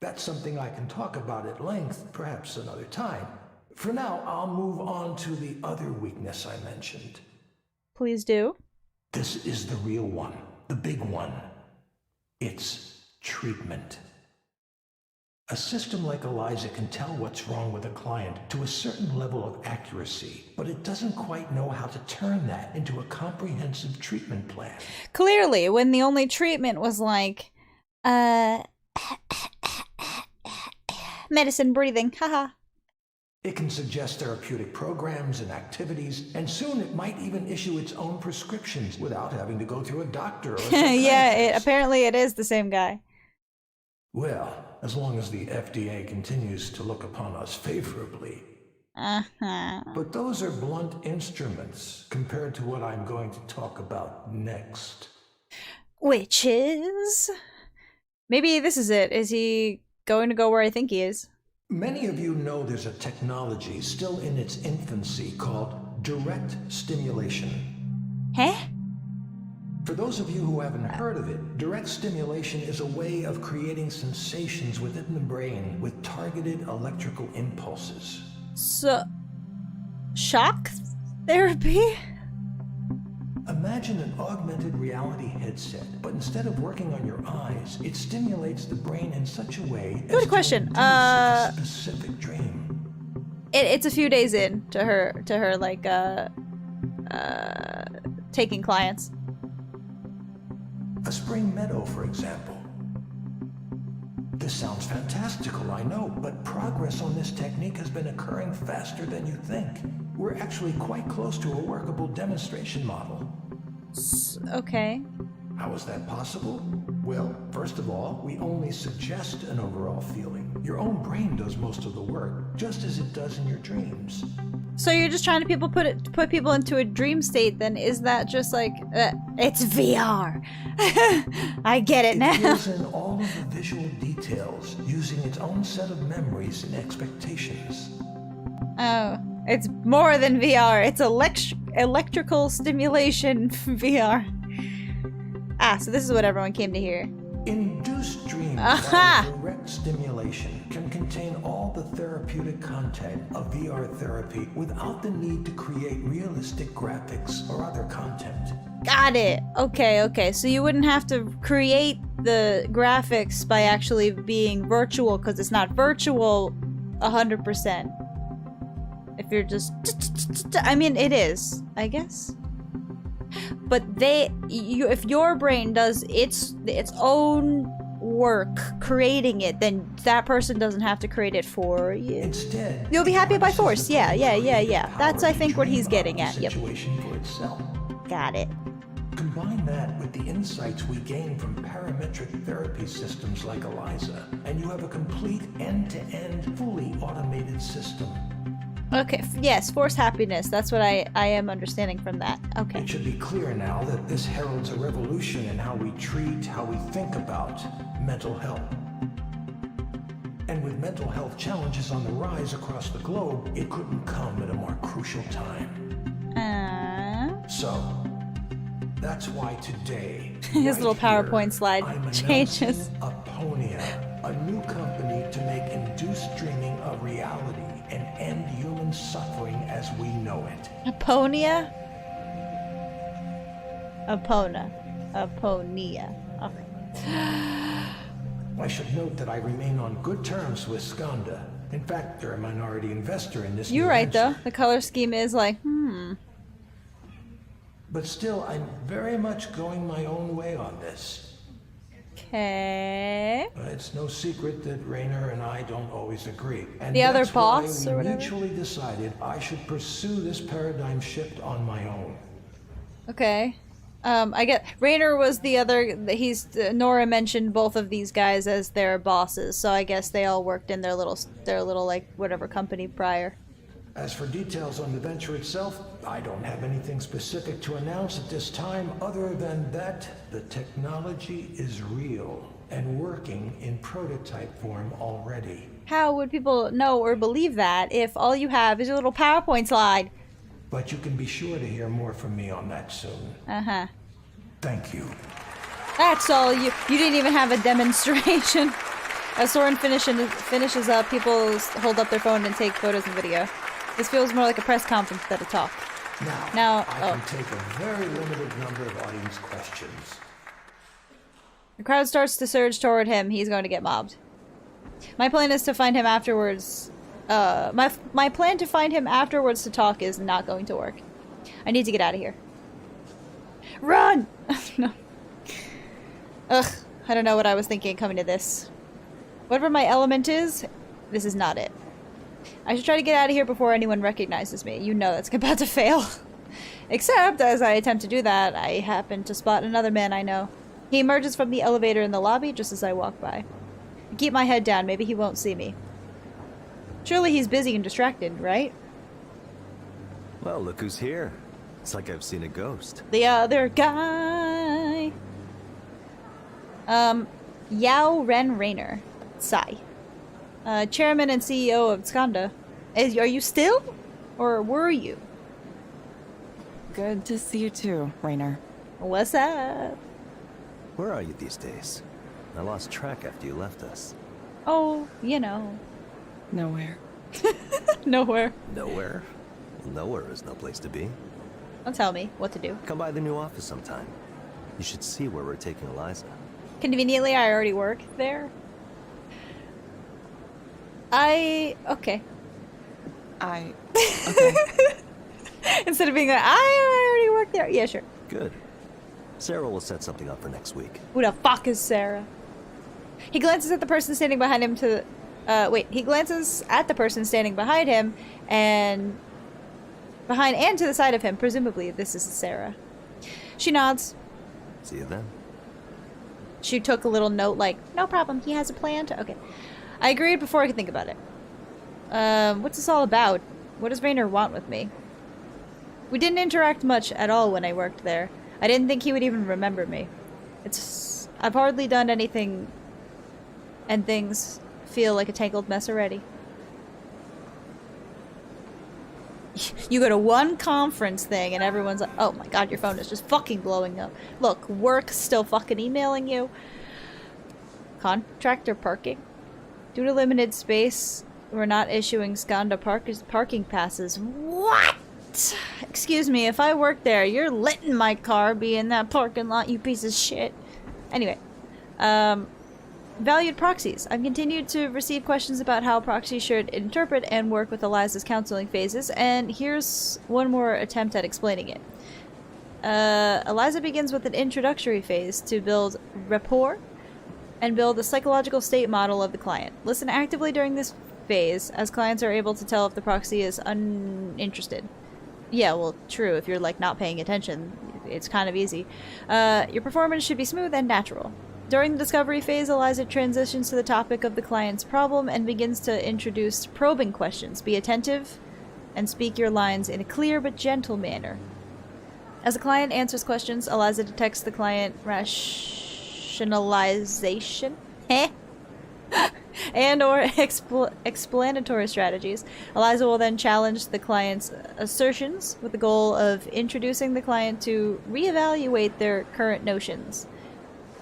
That's something I can talk about at length, perhaps another time. For now, I'll move on to the other weakness I mentioned. Please do. This is the real one, the big one. It's treatment. A system like Eliza can tell what's wrong with a client to a certain level of accuracy, but it doesn't quite know how to turn that into a comprehensive treatment plan. Clearly, when the only treatment was like, medicine breathing, haha. It can suggest therapeutic programs and activities, and soon it might even issue its own prescriptions without having to go through a doctor or a psychiatrist. Yeah, apparently it is the same guy. Well, as long as the FDA continues to look upon us favorably. But those are blunt instruments compared to what I'm going to talk about next. Which is... Maybe this is it. Is he going to go where I think he is? Many of you know there's a technology still in its infancy called direct stimulation. Huh? For those of you who haven't heard of it, direct stimulation is a way of creating sensations within the brain with targeted electrical impulses. So... shock therapy? Imagine an augmented reality headset, but instead of working on your eyes, it stimulates the brain in such a way as Good question. to induce a specific dream. It's a few days in to her like taking clients. A spring meadow, for example. This sounds fantastical, I know, but progress on this technique has been occurring faster than you think. We're actually quite close to a workable demonstration model. Okay. How is that possible? Well, first of all, we only suggest an overall feeling. Your own brain does most of the work, just as it does in your dreams. So you're just trying to put people into a dream state, then is that just like, it's VR. I get it now. It fills in all of the visual details using its own set of memories and expectations. Oh, it's more than VR. It's electrical stimulation VR. Ah, so this is what everyone came to hear. Induced dreams Aha! by direct stimulation can contain all the therapeutic content of VR therapy without the need to create realistic graphics or other content. Got it. Okay. So you wouldn't have to create the graphics by actually being virtual, because it's not virtual 100%. If you're just... I mean, it is, I guess. But if your brain does its own work creating it, then that person doesn't have to create it for you. Instead, you'll be happy by force. Yeah. That's, I think, what he's getting at. Yep. Situation for itself. Got it. Combine that with the insights we gain from parametric therapy systems like Eliza, and you have a complete end-to-end, fully automated system. Okay, yes, force happiness. That's what I am understanding from that. Okay. It should be clear now that this heralds a revolution in how we treat, how we think about mental health. And with mental health challenges on the rise across the globe, it couldn't come at a more crucial time. So, that's why today, his little PowerPoint slide changes. Aponia, a new company to make induced dreaming a reality and end human suffering as we know it. Aponia? Aponia. Okay. I should note that I remain on good terms with Skanda. In fact, they're a minority investor in this. You're right, though. The color scheme is like, But still, I'm very much going my own way on this. Okay. It's no secret that Raynor and I don't always agree. And the other that's boss why or we whatever? mutually decided I should pursue this paradigm shift on my own. Okay. I get Raynor was the other. Nora mentioned both of these guys as their bosses, so I guess they all worked in their little like whatever company prior. As for details on the venture itself, I don't have anything specific to announce at this time other than that the technology is real and working in prototype form already. How would people know or believe that if all you have is your little PowerPoint slide? But you can be sure to hear more from me on that soon. Uh-huh. Thank you. That's all you didn't even have a demonstration. As Soren finishes up, people hold up their phone and take photos and video. This feels more like a press conference than a talk. Now I can take a very limited number of audience questions. The crowd starts to surge toward him. He's going to get mobbed. My plan is to find him afterwards. My plan to find him afterwards to talk is not going to work. I need to get out of here. Run! No. Ugh. I don't know what I was thinking coming to this. Whatever my element is, this is not it. I should try to get out of here before anyone recognizes me. You know that's about to fail. Except, as I attempt to do that, I happen to spot another man I know. He emerges from the elevator in the lobby just as I walk by. I keep my head down. Maybe he won't see me. Surely he's busy and distracted, right? Well, look who's here. It's like I've seen a ghost. The other guy. Yao Ren Rainer. Sai. Chairman and CEO of Skanda. Are you still? Or were you? Good to see you too, Rainer. What's up? Where are you these days? I lost track after you left us. Oh, you know. Nowhere. Nowhere. Nowhere? Well, nowhere is no place to be. Don't tell me what to do. Come by the new office sometime. You should see where we're taking Eliza. Conveniently, I already work there. Okay. Okay. Instead of being like, I already work there. Yeah, sure. Good. Sarah will set something up for next week. Who the fuck is Sarah? He glances at the person standing behind him he glances at the person standing behind him and to the side of him. Presumably, this is Sarah. She nods. See you then. She took a little note like, no problem, he has a plan to... Okay. I agreed before I could think about it. What's this all about? What does Rainer want with me? We didn't interact much at all when I worked there. I didn't think he would even remember me. I've hardly done anything, and things feel like a tangled mess already. You go to one conference thing and everyone's like, oh my god, your phone is just fucking blowing up. Look, work's still fucking emailing you. Contractor parking? Due to limited space, we're not issuing Skanda parking passes. What? Excuse me, if I work there, you're letting my car be in that parking lot, you piece of shit. Anyway, valued proxies. I've continued to receive questions about how proxies should interpret and work with Eliza's counseling phases, and here's one more attempt at explaining it. Eliza begins with an introductory phase to build rapport and build a psychological state model of the client. Listen actively during this phase, as clients are able to tell if the proxy is uninterested. Yeah, well, true. If you're, like, not paying attention, it's kind of easy. Your performance should be smooth and natural. During the discovery phase, Eliza transitions to the topic of the client's problem and begins to introduce probing questions. Be attentive and speak your lines in a clear but gentle manner. As the client answers questions, Eliza detects the client rationalization and or explanatory strategies. Eliza will then challenge the client's assertions with the goal of introducing the client to reevaluate their current notions.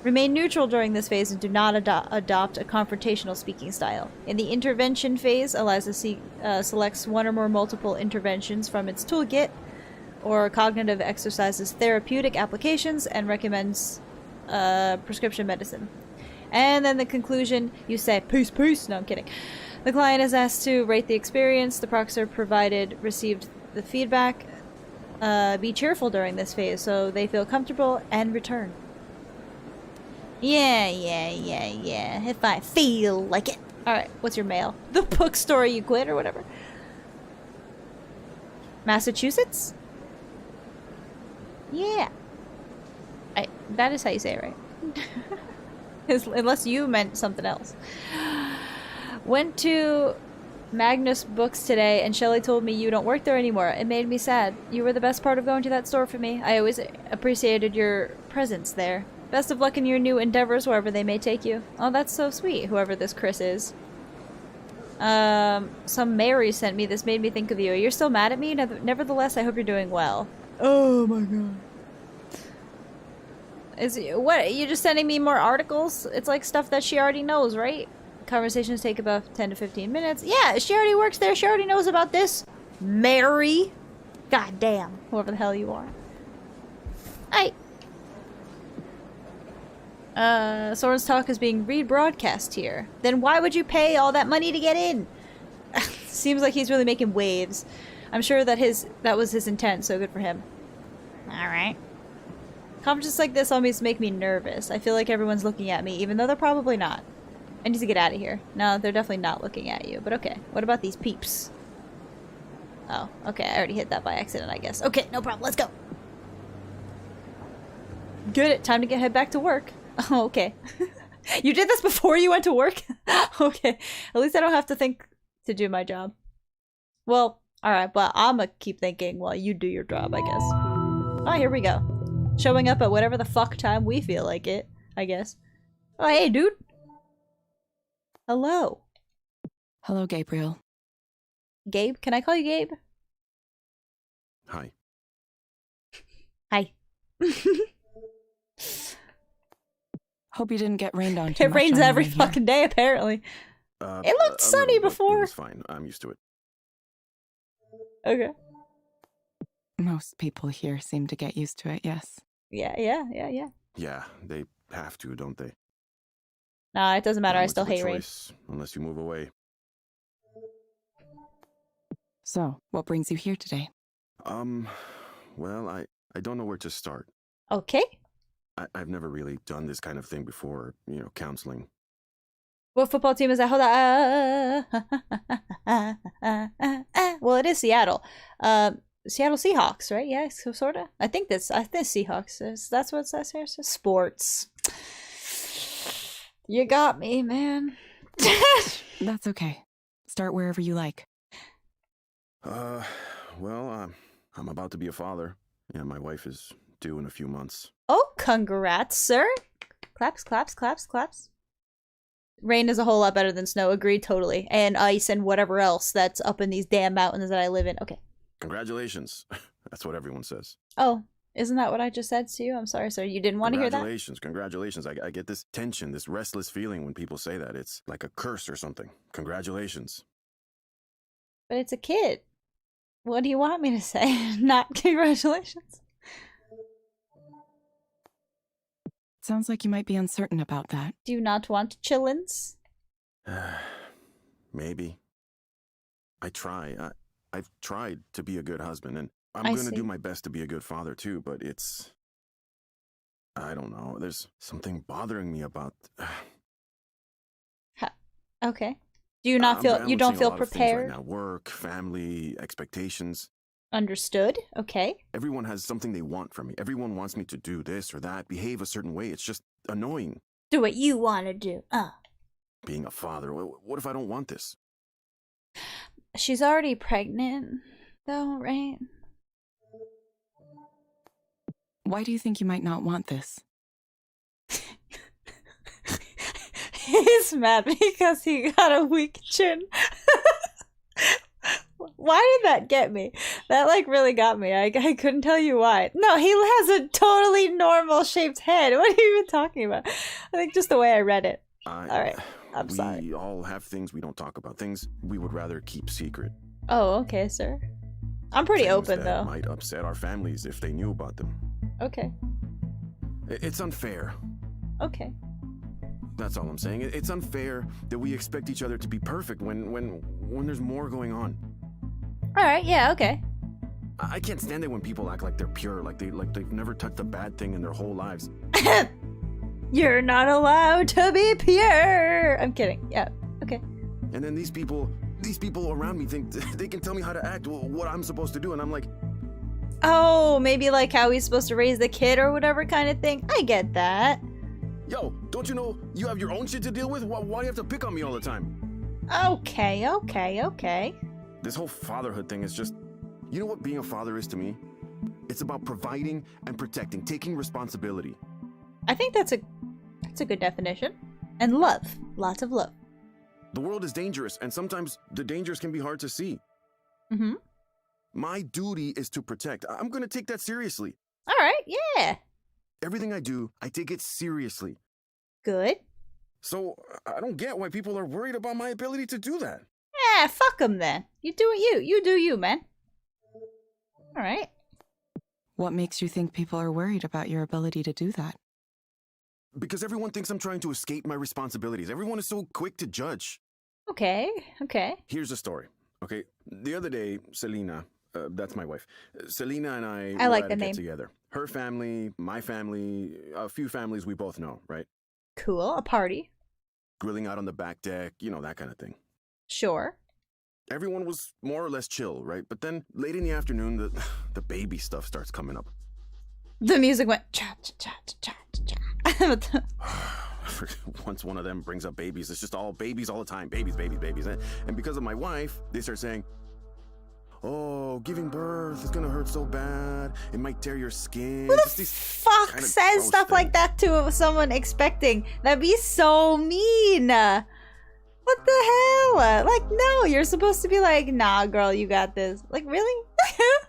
Remain neutral during this phase and do not adopt a confrontational speaking style. In the intervention phase, Eliza selects one or more multiple interventions from its toolkit or cognitive exercises, therapeutic applications, and recommends prescription medicine. And then the conclusion, you say, peace, peace. No, I'm kidding. The client is asked to rate the experience the proxer received the feedback. Be cheerful during this phase so they feel comfortable and return. Yeah. If I feel like it. Alright, what's your mail? The bookstore you quit or whatever. Massachusetts? Yeah. That is how you say it, right? Unless you meant something else. Went to Magnus Books today and Shelley told me you don't work there anymore. It made me sad. You were the best part of going to that store for me. I always appreciated your presence there. Best of luck in your new endeavors, wherever they may take you. Oh, that's so sweet, whoever this Chris is. Some Mary sent me this, made me think of you. You're still mad at me? Nevertheless, I hope you're doing well. Oh my god. What, you're just sending me more articles? It's like stuff that she already knows, right? Conversations take about 10 to 15 minutes. Yeah, she already works there. She already knows about this. Mary. God damn. Whoever the hell you are. Soren's talk is being rebroadcast here. Then why would you pay all that money to get in? Seems like he's really making waves. I'm sure that was his intent, so good for him. Alright. Conferences like this always make me nervous. I feel like everyone's looking at me, even though they're probably not. I need to get out of here. No, they're definitely not looking at you, but okay. What about these peeps? Oh, okay, I already hit that by accident, I guess. Okay, no problem, let's go! Get it, time to head back to work. Oh, okay. You did this before you went to work? Okay, at least I don't have to think to do my job. Well, alright, but I'ma keep thinking while you do your job, I guess. Oh, here we go. Showing up at whatever the fuck time we feel like it, I guess. Oh, hey, dude! Hello. Hello, Gabriel. Gabe? Can I call you Gabe? Hi. Hi. Hope you didn't get rained on too It much rains on every your way fucking day, apparently. It looked sunny before. It's fine. I'm used to it. Okay. here. Most people here seem to get used to it, yes. Yeah. Yeah, they have to, don't they? Nah, it doesn't matter. Not I much still of a hate rain. choice, unless you move away. So, what brings you here today? Well, I don't know where to start. Okay. I've never really done this kind of thing before, counseling. What football team is that? Hold on. Well, it is Seattle. Seattle Seahawks, right? Yeah, so sorta. I think Seahawks is. That's what it says here. So sports. You got me, man. That's okay. Start wherever you like. Well, I'm about to be a father. Yeah, my wife is due in a few months. Oh, congrats, sir. Claps, claps, claps, claps. Rain is a whole lot better than snow. Agreed, totally. And ice and whatever else that's up in these damn mountains that I live in. Okay. Congratulations. That's what everyone says. Oh, isn't that what I just said to you? I'm sorry, sir. You didn't want to hear that? Congratulations. I get this tension, this restless feeling when people say that. It's like a curse or something. Congratulations. But it's a kid. What do you want me to say? Not congratulations. Sounds like you might be uncertain about that. Do you not want chillins? Maybe. I've tried to be a good husband, and I'm I going to see. do my best to be a good father too, but I don't know. There's something bothering me about... Okay. Do you not feel, you don't balancing a feel lot of things prepared? right now. Work, family, expectations. Understood. Okay. Everyone has something they want from me. Everyone wants me to do this or that, behave a certain way. It's just annoying. Do what you want to do. Being a father, what if I don't want this? She's already pregnant, though, right? Why do you think you might not want this? He's mad because he got a weak chin. Why did that get me? That like really got me. I couldn't tell you why. No, he has a totally normal shaped head. What are you even talking about? I think just the way I read it. All right. I'm sorry. We all have things we don't talk about. Things we would rather keep secret. Oh, okay, sir. I'm pretty Things open, that though. might upset our families if they knew about them. Okay. It's unfair. Okay. That's all I'm saying. It's unfair that we expect each other to be perfect when there's more going on. All right. Yeah. Okay. I can't stand it when people act like they're pure, like they've never touched a bad thing in their whole lives. You're not allowed to be pure. I'm kidding. Yeah. Okay. And then these people around me think they can tell me how to act, what I'm supposed to do, and I'm like, Oh, maybe like how he's supposed to raise the kid or whatever kind of thing. I get that. yo, don't you know you have your own shit to deal with? Why do you have to pick on me all the time? Okay. This whole fatherhood thing is just, you know what being a father is to me? It's about providing and protecting, taking responsibility. I think that's a good definition. And love. Lots of love. The world is dangerous, and sometimes the dangers can be hard to see. Mm-hmm. My duty is to protect. I'm going to take that seriously. All right. Yeah. Everything I do, I take it seriously. Good. So I don't get why people are worried about my ability to do that. Yeah, fuck them then. You do it you. You do you, man. All right. What makes you think people are worried about your ability to do that? Because everyone thinks I'm trying to escape my responsibilities. Everyone is so quick to judge. Okay, okay. Here's the story. Okay, the other day, Selena, that's my wife. Selena and I I were like at the a name. get-together. Her family, my family, a few families we both know, right? Cool, a party. Grilling out on the back deck, you know, that kind of thing. Sure. Everyone was more or less chill, right? But then late in the afternoon, the baby stuff starts coming up. The music went cha cha cha cha cha cha. Once one of them brings up babies, it's just all babies all the time. Babies, babies, babies. And because of my wife, they start saying, oh, giving birth is gonna hurt so bad. It might tear your skin. Who the fuck says stuff like that to someone expecting? That'd be so mean. What the hell? Like, no, you're supposed to be like, nah, girl, you got this. Like, really?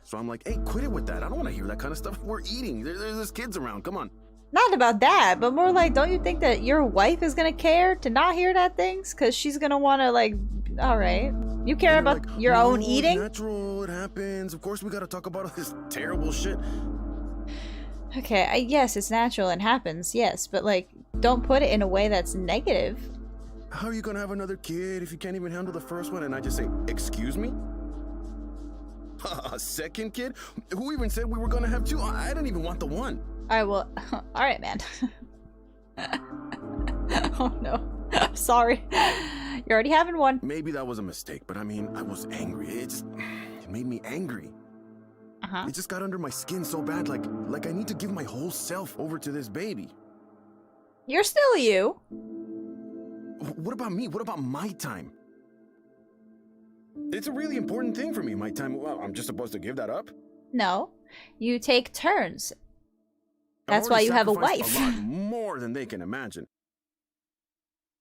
So I'm like, hey, quit it with that. I don't want to hear that kind of stuff. We're eating. There's kids around. Come on. Not about that, but more like, don't you think that your wife is gonna care to not hear that things? Because she's gonna want to, like, all right. You care about like, your own eating? It's natural. It happens. Of course, we got to talk about all this terrible shit. Okay, yes, it's natural and happens, yes, but like, don't put it in a way that's negative. How are you gonna have another kid if you can't even handle the first one? And I just say, excuse me? A second kid? Who even said we were gonna have two? I didn't even want the one. Alright, well, alright, man. Oh no. I'm sorry. You're already having one. Maybe that was a mistake, but I mean, I was angry. It made me angry. Uh-huh. It just got under my skin so bad, like I need to give my whole self over to this baby. You're still you. What about me? What about my time? It's a really important thing for me, my time. Well, I'm just supposed to give that up? No. You take turns. That's I've why already you have a sacrificed wife. A lot more than they can imagine.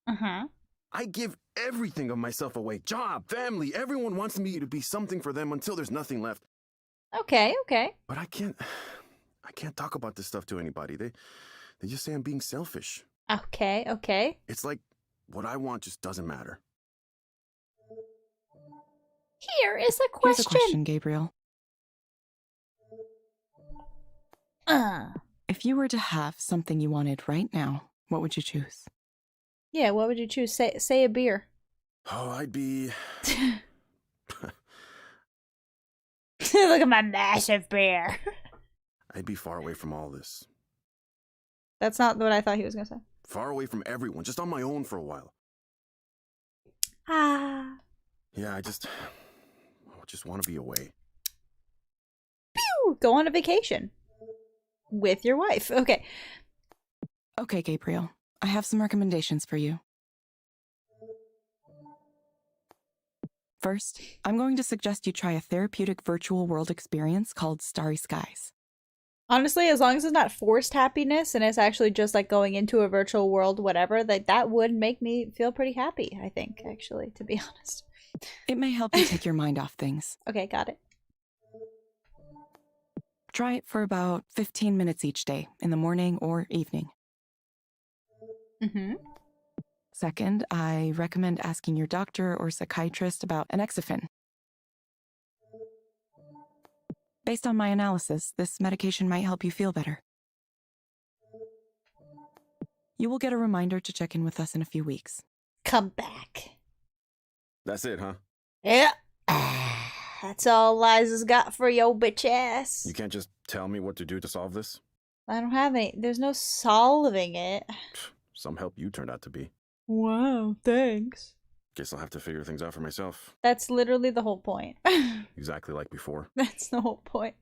Uh-huh. I give everything of myself away. Job, family, everyone wants me to be something for them until there's nothing left. Okay, okay. But I can't talk about this stuff to anybody. They just say I'm being selfish. Okay, okay. It's like what I want just doesn't matter. Here is a Here's question. a question, Gabriel. If you were to have something you wanted right now, what would you choose? Yeah, what would you choose? Say a beer. Oh, I'd be... Look at my massive beer. I'd be far away from all this. That's not what I thought he was gonna say. Far away from everyone, just on my own for a while. Ah. Yeah, I just want to be away. Pew! Go on a vacation. With your wife. Okay. Okay, Gabriel. I have some recommendations for you. First, I'm going to suggest you try a therapeutic virtual world experience called Starry Skies. Honestly, as long as it's not forced happiness and it's actually just like going into a virtual world, whatever, that would make me feel pretty happy, I think, actually, to be honest. It may help you take your mind off things. Okay, got it. Try it for about 15 minutes each day, in the morning or evening. Mm-hmm. Second, I recommend asking your doctor or psychiatrist about Anexafen. Based on my analysis, this medication might help you feel better. You will get a reminder to check in with us in a few weeks. Come back. That's it, huh? Yeah. That's all Eliza's got for your bitch ass. You can't just tell me what to do to solve this? I don't have any. There's no solving it. Some help you turned out to be. Wow, thanks. Guess I'll have to figure things out for myself. That's literally the whole point. Exactly like before. That's the whole point.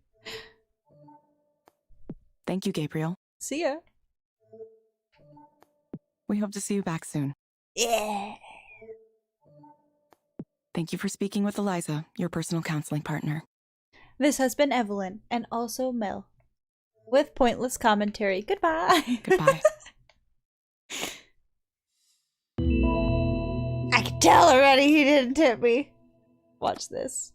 Thank you, Gabriel. See ya. We hope to see you back soon. Yeah. Thank you for speaking with Eliza, your personal counseling partner. This has been Evelyn, and also Mel. With pointless commentary. Goodbye. Goodbye. I can tell already he didn't tip me. Watch this.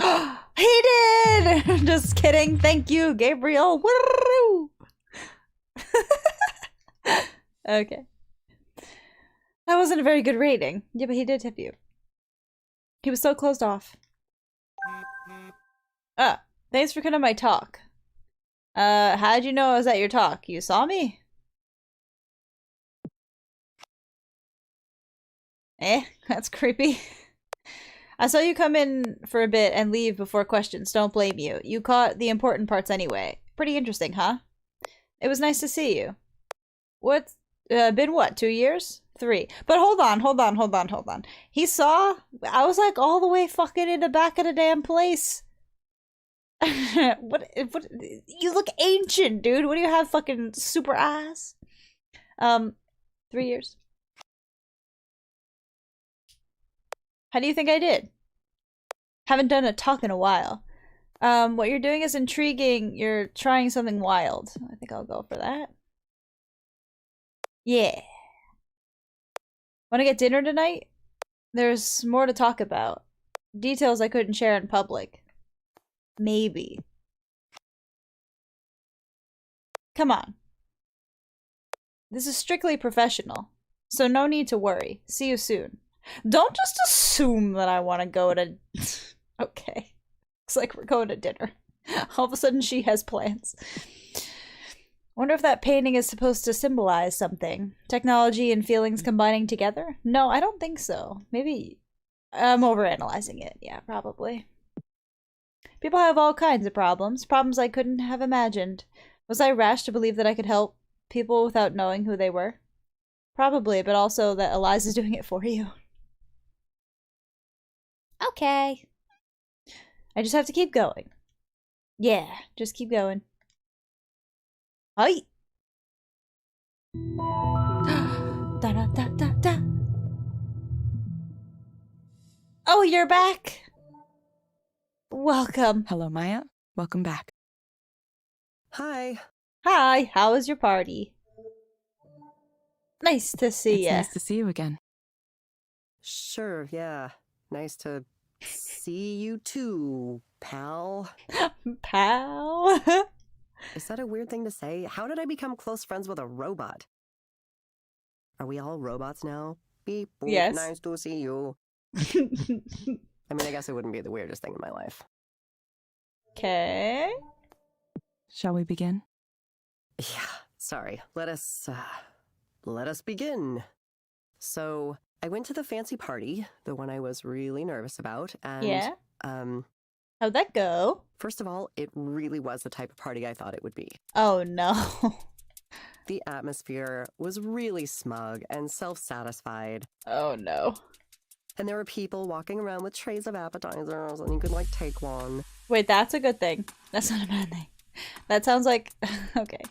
He did! Just kidding. Thank you, Gabriel. Woo! Okay. That wasn't a very good rating. Yeah, but he did tip you. He was so closed off. Ah, thanks for coming to my talk. How'd you know I was at your talk? You saw me? That's creepy. I saw you come in for a bit and leave before questions. Don't blame you. You caught the important parts anyway. Pretty interesting, huh? It was nice to see you. What's been what, 2 years? 3. But hold on. He saw, I was like all the way fucking in the back of the damn place. what, you look ancient, dude. What do you have, fucking super eyes? 3 years. How do you think I did? Haven't done a talk in a while. What you're doing is intriguing. You're trying something wild. I think I'll go for that. Yeah. Want to get dinner tonight? There's more to talk about. Details I couldn't share in public. Maybe. Come on. This is strictly professional, so no need to worry. See you soon. Don't just assume that I want to go to... Okay. Looks like we're going to dinner. All of a sudden she has plans. Wonder if that painting is supposed to symbolize something. Technology and feelings combining together? No, I don't think so. Maybe I'm overanalyzing it. Yeah, probably. People have all kinds of problems. Problems I couldn't have imagined. Was I rash to believe that I could help people without knowing who they were? Probably, but also that Eliza's doing it for you. Okay. I just have to keep going. Yeah, just keep going. Hi. Da da da da da. Oh, you're back. Welcome. Hello, Maya. Welcome back. Hi. Hi, how was your party? Nice to see you. Nice to see you again. Sure, yeah. Nice to see you too, pal. Pal? Is that a weird thing to say? How did I become close friends with a robot? Are we all robots now? Beep, boop, yes. Nice to see you. I mean, I guess it wouldn't be the weirdest thing in my life. Okay. Shall we begin? Yeah, sorry. Let us begin. So, I went to the fancy party, the one I was really nervous about, and yeah. How'd that go? First of all, it really was the type of party I thought it would be. Oh no. The atmosphere was really smug and self-satisfied. Oh no. And there were people walking around with trays of appetizers, and you could, like, take one. Wait, that's a good thing. That's not a bad thing. That sounds like... okay.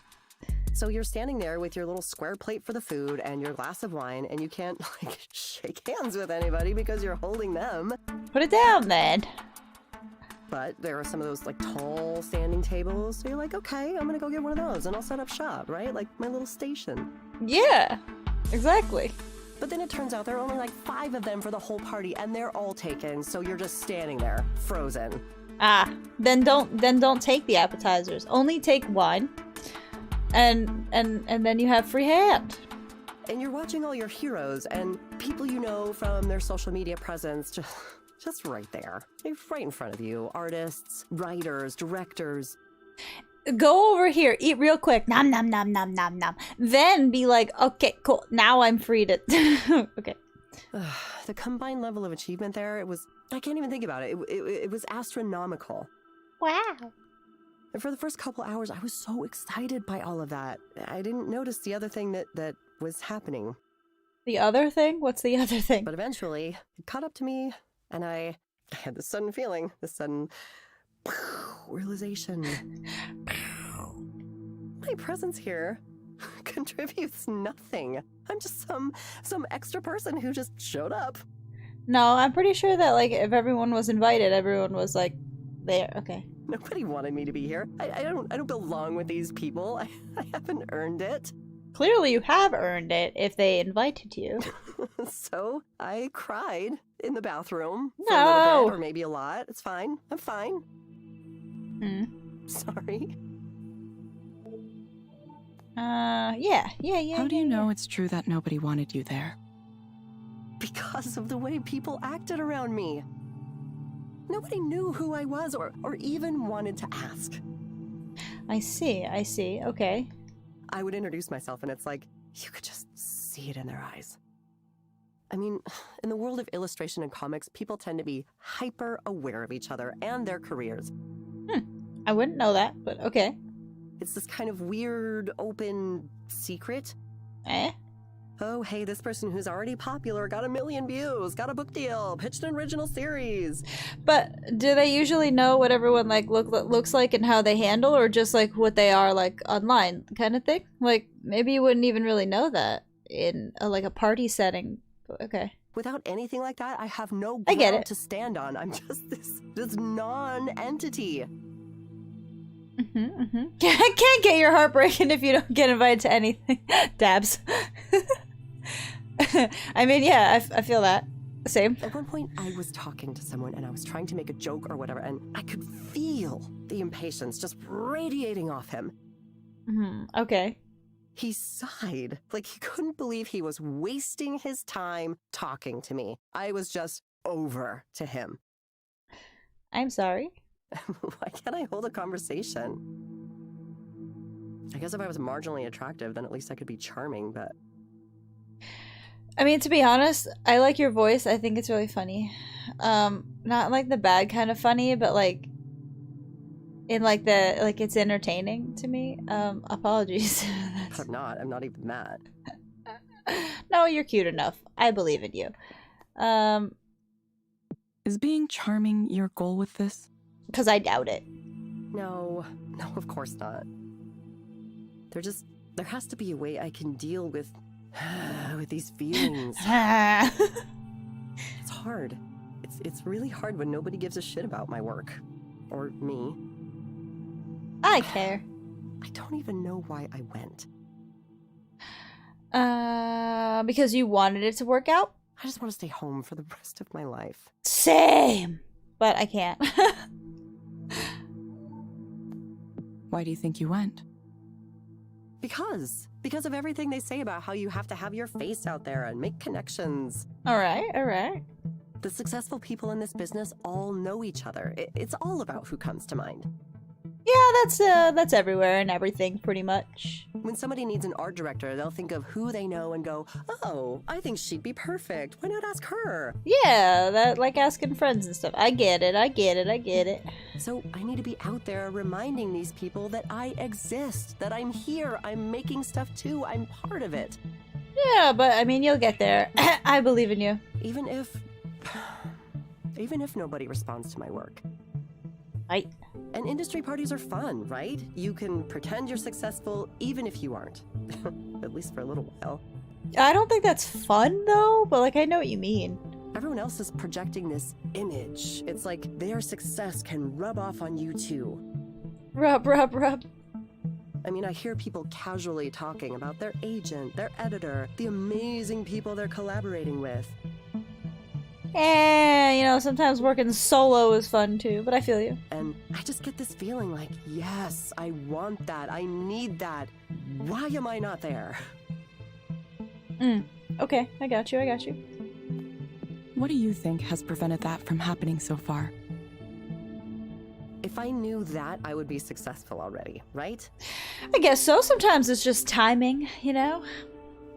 So you're standing there with your little square plate for the food and your glass of wine, and you can't, like, shake hands with anybody because you're holding them. Put it down, then. But there are some of those, like, tall standing tables, so you're like, okay, I'm gonna go get one of those, and I'll set up shop, right? Like, my little station. Yeah, exactly. But then it turns out there are only, like, 5 of them for the whole party, and they're all taken, so you're just standing there, frozen. Ah, then don't take the appetizers. Only take wine. And then you have free hand. And you're watching all your heroes and people you know from their social media presence just right there. They're right in front of you. Artists, writers, directors. Go over here, eat real quick. Nom nom nom nom nom nom. Then be like, okay, cool. Now I'm free to okay. The combined level of achievement there, I can't even think about it. It was astronomical. Wow. And for the first couple hours, I was so excited by all of that. I didn't notice the other thing that was happening. The other thing? What's the other thing? But eventually, it caught up to me, and I had this sudden feeling, this sudden realization. My presence here contributes nothing. I'm just some extra person who just showed up. No, I'm pretty sure that, like, if everyone was invited, everyone was, like, there. Okay. Nobody wanted me to be here. I don't belong with these people. I haven't earned it. Clearly you have earned it if they invited you. So I cried in the bathroom. No. For a little bit, or maybe a lot. It's fine. I'm fine. Sorry. Yeah. How do you know it's true that nobody wanted you there? Because of the way people acted around me. Nobody knew who I was or even wanted to ask. I see. Okay. I would introduce myself and it's like, you could just see it in their eyes. I mean, in the world of illustration and comics, people tend to be hyper aware of each other and their careers. I wouldn't know that, but okay. It's this kind of weird, open secret. Eh? Oh, hey, this person who's already popular got 1 million views, got a book deal, pitched an original series. But do they usually know what everyone like looks like and how they handle, or just like what they are like online kind of thing? Like maybe you wouldn't even really know that in like a party setting. Okay. Without anything like that, I have no I get ground it. to stand on. I'm just this non-entity. Can't get your heart breaking if you don't get invited to anything. Dabs. I mean, yeah, I feel that. Same. At one point, I was talking to someone and I was trying to make a joke or whatever, and I could feel the impatience just radiating off him. Okay. He sighed, like he couldn't believe he was wasting his time talking to me. I was just over to him. I'm sorry. Why can't I hold a conversation? I guess if I was marginally attractive, then at least I could be charming, but... I mean, to be honest, I like your voice. I think it's really funny. Not like the bad kind of funny, but like... in like the... like it's entertaining to me. Apologies. I'm not even mad. No, you're cute enough. I believe in you. Is being charming your goal with this? Because I doubt it. No, of course not. There has to be a way I can deal with these feelings. It's hard. It's really hard when nobody gives a shit about my work. Or me. I care. I don't even know why I went. Because you wanted it to work out? I just want to stay home for the rest of my life. Same! But I can't. Why do you think you went? Because of everything they say about how you have to have your face out there and make connections. Alright. The successful people in this business all know each other. It's all about who comes to mind. Yeah, that's everywhere and everything, pretty much. When somebody needs an art director, they'll think of who they know and go, oh, I think she'd be perfect. Why not ask her? Yeah, that like asking friends and stuff. I get it. So I need to be out there reminding these people that I exist, that I'm here, I'm making stuff too, I'm part of it. Yeah, but I mean, you'll get there. I believe in you. Even if nobody responds to my work. And industry parties are fun, right? You can pretend you're successful even if you aren't. At least for a little while. I don't think that's fun, though, but like, I know what you mean. Everyone else is projecting this image. It's like their success can rub off on you too. Rub. I mean, I hear people casually talking about their agent, their editor, the amazing people they're collaborating with. And, you know, sometimes working solo is fun too, but I feel you. And I just get this feeling like, yes, I want that. I need that. Why am I not there? Okay, I got you. What do you think has prevented that from happening so far? If I knew that, I would be successful already, right? I guess so. Sometimes it's just timing, you know?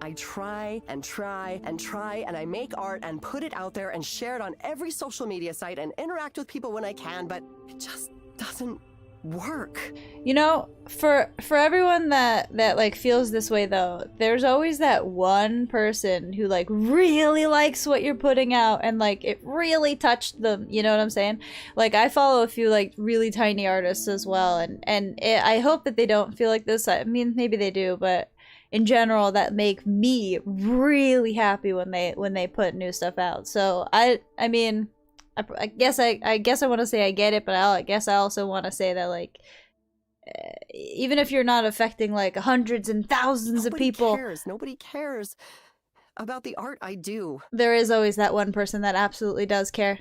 I try and I make art and put it out there and share it on every social media site and interact with people when I can, but it just doesn't work. You know, for everyone that like feels this way though, there's always that one person who like really likes what you're putting out and like it really touched them, you know what I'm saying? Like I follow a few like really tiny artists as well, and I hope that they don't feel like this. I mean, maybe they do, but in general, that make me really happy when they put new stuff out. So I mean, I guess I want to say I get it, but I guess I also want to say that like, even if you're not affecting like hundreds and thousands of people, nobody cares about the art I do. There is always that one person that absolutely does care.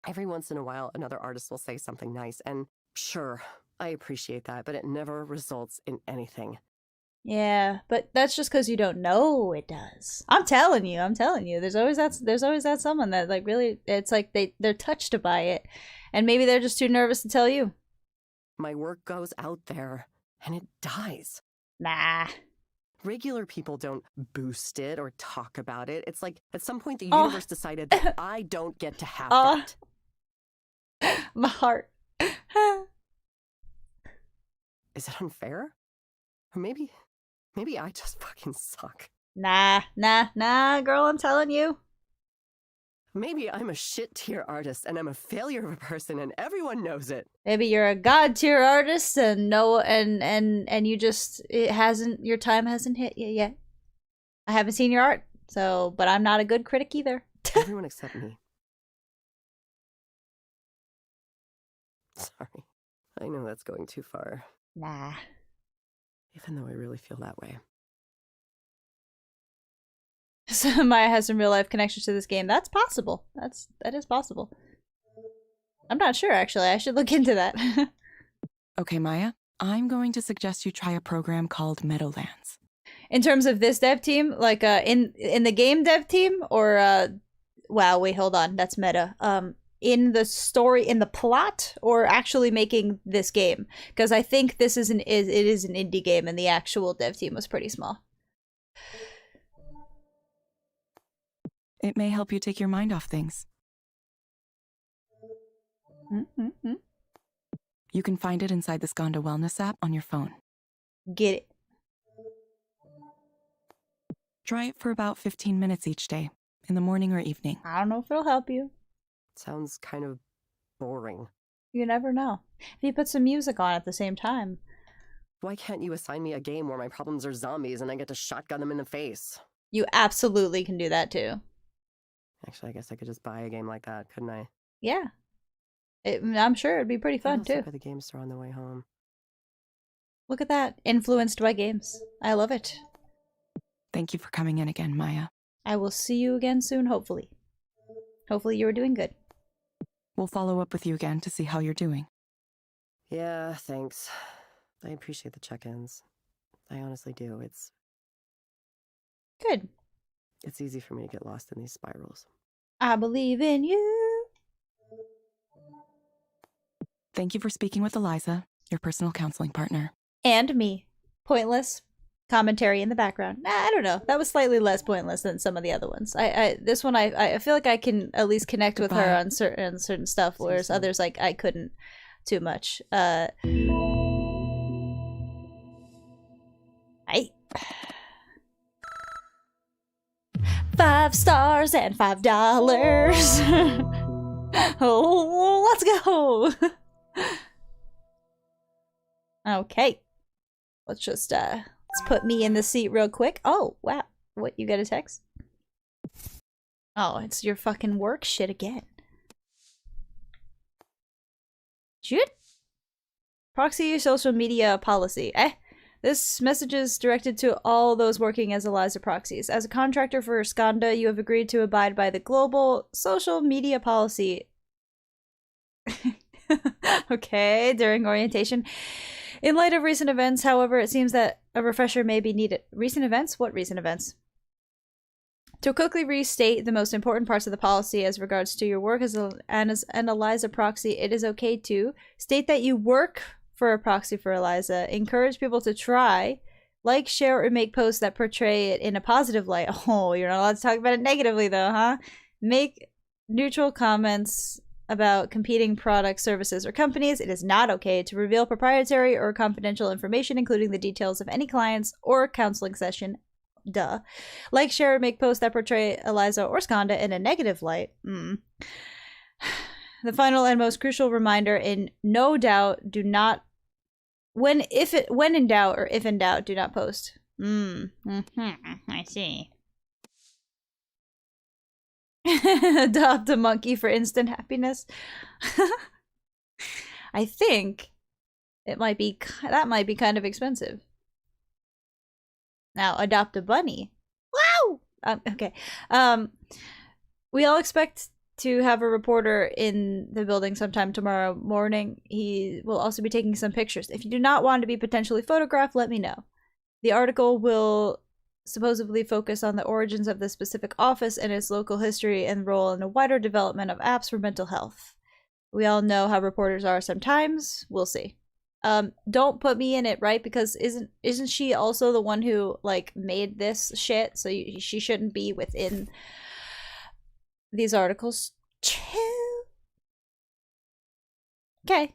Every once in a while, another artist will say something nice, and sure, I appreciate that, but it never results in anything. Yeah, but that's just because you don't know it does. I'm telling you. There's always that someone that like really, it's like they're touched by it, and maybe they're just too nervous to tell you. My work goes out there, and it dies. Nah. Regular people don't boost it or talk about it. It's like at some point the universe decided that I don't get to have that. My heart. Is it unfair? Or maybe I just fucking suck. Nah, girl, I'm telling you. Maybe I'm a shit tier artist and I'm a failure of a person and everyone knows it. Maybe you're a god tier artist and you just your time hasn't hit you yet. I haven't seen your art, but I'm not a good critic either. Everyone except me. Sorry. I know that's going too far. Nah. Even though I really feel that way. So Maya has some real life connections to this game. That's possible. That is possible. I'm not sure, actually. I should look into that. Okay, Maya. I'm going to suggest you try a program called Meadowlands. In terms of this dev team, like in the game dev team, or wow, wait, hold on, that's meta. In the story, in the plot, or actually making this game? Because I think this is it is an indie game, and the actual dev team was pretty small. It may help you take your mind off things. Mm-hmm. You can find it inside the Skanda Wellness app on your phone. Get it. Try it for about 15 minutes each day, in the morning or evening. I don't know if it'll help you. Sounds kind of boring. You never know. If you put some music on at the same time. Why can't you assign me a game where my problems are zombies and I get to shotgun them in the face? You absolutely can do that too. Actually, I guess I could just buy a game like that, couldn't I? Yeah. I'm sure it'd be pretty fun too. By the game store on the way home. Look at that. Influenced by games. I love it. Thank you for coming in again, Maya. I will see you again soon, hopefully. Hopefully you are doing good. We'll follow up with you again to see how you're doing. Yeah, thanks. I appreciate the check-ins. I honestly do. It's good. It's easy for me to get lost in these spirals. I believe in you. Thank you for speaking with Eliza, your personal counseling partner. And me. Pointless commentary in the background. I don't know. That was slightly less pointless than some of the other ones. This one I feel like I can at least connect with her on certain stuff, whereas others like I couldn't too much. I 5 stars and $5. Oh, let's go. Okay. Let's just let's put me in the seat real quick. Oh, wow. What, you got a text? Oh, it's your fucking work shit again. Shit. Proxy social media policy. This message is directed to all those working as Eliza proxies. As a contractor for Skanda, you have agreed to abide by the global social media policy. Okay, during orientation. In light of recent events, however, it seems that a refresher may be needed. Recent events? What recent events? To quickly restate the most important parts of the policy as regards to your work as an Eliza proxy, it is okay to state that you work for a proxy for Eliza, encourage people to try, like, share, or make posts that portray it in a positive light. Oh, you're not allowed to talk about it negatively, though, huh? Make neutral comments about competing products, services, or companies. It is not okay to reveal proprietary or confidential information, including the details of any clients or counseling session. Duh. Like, share, or make posts that portray Eliza or Skanda in a negative light. The final and most crucial reminder: in no doubt, do not. When in doubt or if in doubt, do not post. I see. Adopt a monkey for instant happiness. I think that might be kind of expensive. Now, adopt a bunny. Wow! Okay. We all expect to have a reporter in the building sometime tomorrow morning. He will also be taking some pictures. If you do not want to be potentially photographed, let me know. The article will supposedly focus on the origins of the specific office and its local history and role in the wider development of apps for mental health. We all know how reporters are sometimes. We'll see. don't put me in it, right? Because isn't she also the one who like made this shit? So she shouldn't be within these articles. Chill. Okay.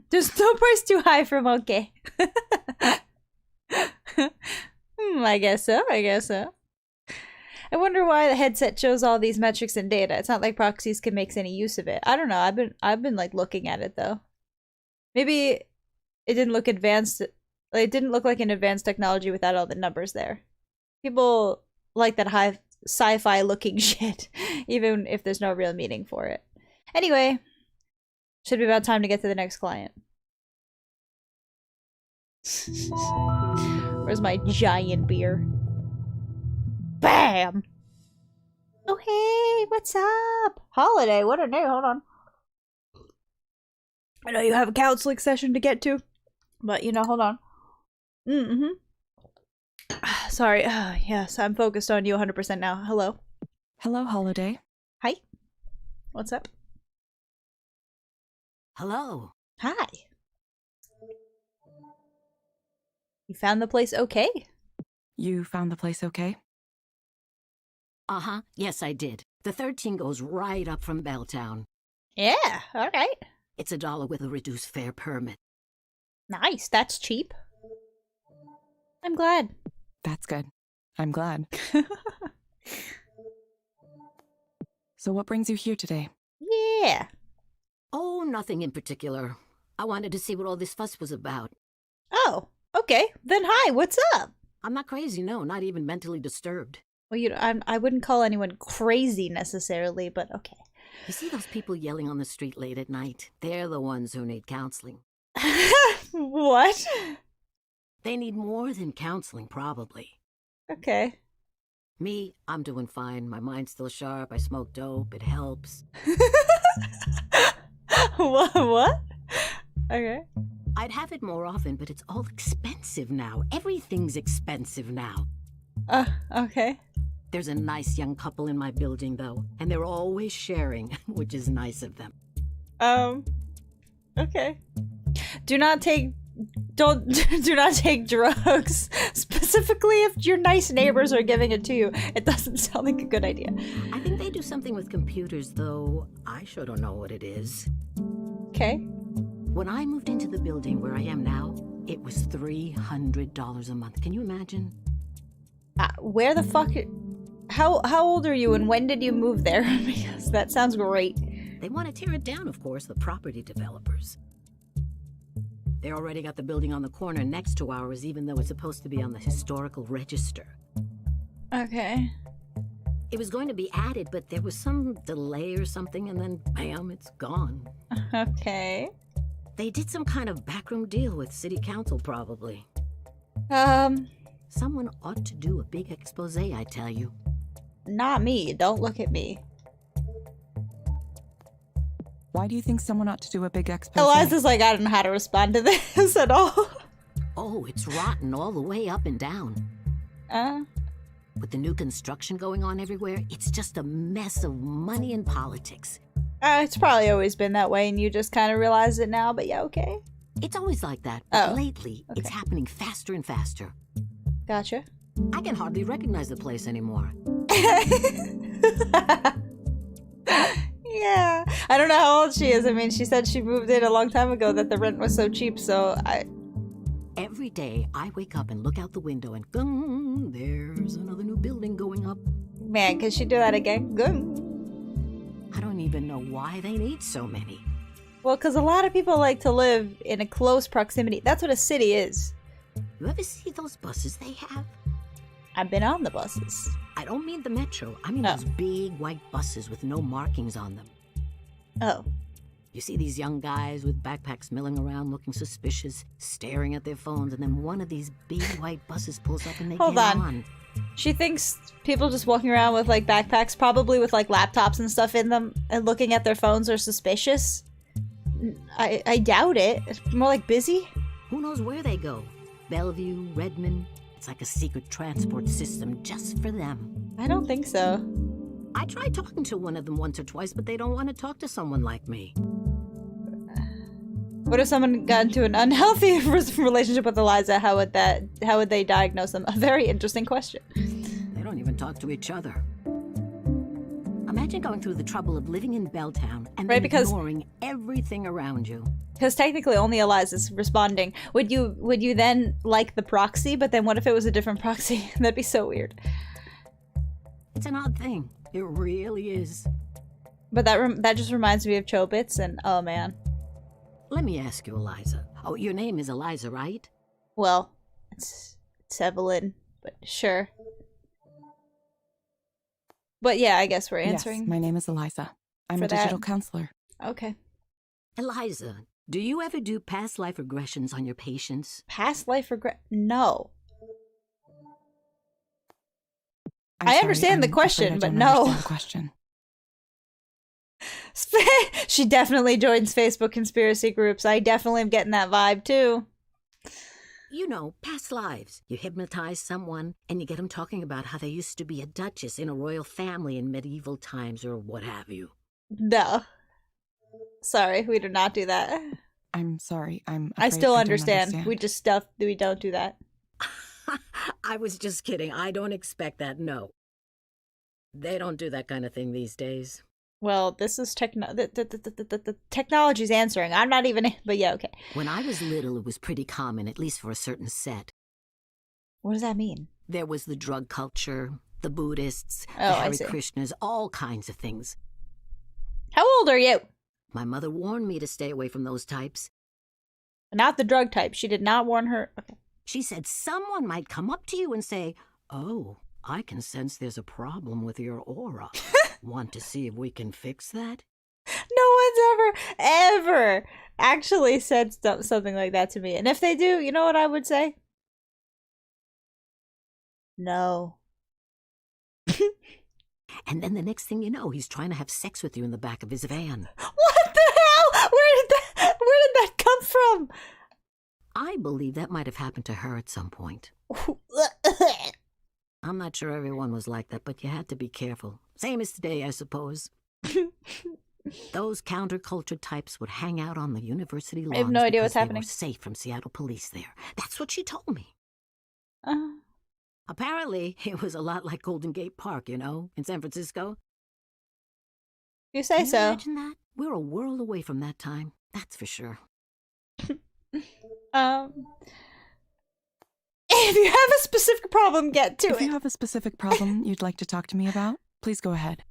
There's no price too high for monkey. I guess so. I guess so. I wonder why the headset shows all these metrics and data. It's not like proxies can make any use of it. I don't know. I've been like looking at it though. Maybe it didn't look advanced. It didn't look like an advanced technology without all the numbers there. People like that high sci-fi looking shit, even if there's no real meaning for it. Anyway, should be about time to get to the next client. Where's my giant beer? Bam! Oh hey, what's up? Holiday, what a name, hold on. I know you have a counseling session to get to, but you know, hold on. Sorry, yes, I'm focused on you 100% now. Hello. Hello, Holiday. Hi. What's up? Hello. Hi. You found the place okay? You found the place okay? Uh-huh. Yes, I did. The 13 goes right up from Belltown. Yeah, alright. It's $1 with a reduced fare permit. Nice, that's cheap. I'm glad. That's good. I'm glad. So what brings you here today? Yeah. Oh, nothing in particular. I wanted to see what all this fuss was about. Oh, okay. Then hi, what's up? I'm not crazy, no, not even mentally disturbed. Well, I wouldn't call anyone crazy necessarily, but okay. You see those people yelling on the street late at night? They're the ones who need counseling. What? They need more than counseling, probably. Okay. Me, I'm doing fine. My mind's still sharp. I smoke dope. It helps. What? Okay. I'd have it more often, but it's all expensive now. Everything's expensive now. Okay. There's a nice young couple in my building, though, and they're always sharing, which is nice of them. Okay. Do not take drugs. Specifically if your nice neighbors are giving it to you. It doesn't sound like a good idea. I think they do something with computers, though. I sure don't know what it is. Okay. When I moved into the building where I am now, it was $300 a month. Can you imagine? Where the fuck... How old are you and when did you move there? Because that sounds great. They want to tear it down, of course, the property developers. They already got the building on the corner next to ours, even though it's supposed to be on the historical register. Okay. It was going to be added, but there was some delay or something, and then bam, it's gone. Okay. They did some kind of backroom deal with city council, probably. Someone ought to do a big expose, I tell you. Not me. Don't look at me. Why do you think someone ought to do a big expose? Eliza's like, I don't know how to respond to this at all. Oh, it's rotten all the way up and down. With the new construction going on everywhere, it's just a mess of money and politics. It's probably always been that way and you just kind of realize it now, but yeah, okay. It's always like that, but lately, it's happening faster and faster. Gotcha. I can hardly recognize the place anymore. Yeah. I don't know how old she is. I mean, she said she moved in a long time ago that the rent was so cheap, so Every day, I wake up and look out the window and gung, there's another new building going up. Man, can she do that again? Gung. I don't even know why they need so many. Well, because a lot of people like to live in a close proximity. That's what a city is. You ever see those buses they have? I've been on the buses. I don't mean the metro. I mean those big white buses with no markings on them. Oh. You see these young guys with backpacks milling around looking suspicious, staring at their phones, and then one of these big white buses pulls up and they Hold get on. She thinks people just walking around with like backpacks, probably with like laptops and stuff in them, and looking at their phones are suspicious. I doubt it. It's more like busy. Who knows where they go? Bellevue, Redmond. It's like a secret transport system just for them. I don't think so. I tried talking to one of them once or twice, but they don't want to talk to someone like me. What if someone got into an unhealthy relationship with Eliza? How would they diagnose them? A very interesting question. They don't even talk to each other. Imagine going through the trouble of living in Belltown and then ignoring everything around you. Because technically only Eliza's responding. Would you then like the proxy? But then what if it was a different proxy? That'd be so weird. It's an odd thing. It really is. But that just reminds me of Chobits, and oh man. Let me ask you, Eliza. Oh, your name is Eliza, right? Well, it's Evelyn, but sure. But yeah, I guess we're answering. Yes, my name is Eliza. I'm a digital counselor. Okay. Eliza, do you ever do past life regressions on your patients? Past life No. I understand the question, but no. The question. She definitely joins Facebook conspiracy groups. I definitely am getting that vibe too. You know, past lives. You hypnotize someone and you get them talking about how they used to be a duchess in a royal family in medieval times or what have you. No. Sorry, we do not do that. I'm sorry. I still understand. We don't do that. I was just kidding. I don't expect that, no. They don't do that kind of thing these days. Well, this is the technology's answering. I'm not even, but yeah, okay. When I was little, it was pretty common, at least for a certain set. What does that mean? There was the drug culture, the Buddhists, the Hare Krishnas, all kinds of things. How old are you? My mother warned me to stay away from those types. Not the drug type. She did not warn her. Okay. She said someone might come up to you and say, "Oh, I can sense there's a problem with your aura. Want to see if we can fix that?" No one's ever actually said something like that to me. And if they do, you know what I would say? No. And then the next thing you know, he's trying to have sex with you in the back of his van. What the hell? Where did that come from? I believe that might have happened to her at some point. I'm not sure everyone was like that, but you had to be careful. Same as today, I suppose. Those counterculture types would hang out on the university lawns. I have no idea what's happening. They were safe from Seattle police there. That's what she told me. Uh-huh. Apparently, it was a lot like Golden Gate Park, you know, in San Francisco. You say so. Imagine that? We're a world away from that time. That's for sure. If you have a specific problem, get to it. If you have a specific problem you'd like to talk to me about, please go ahead.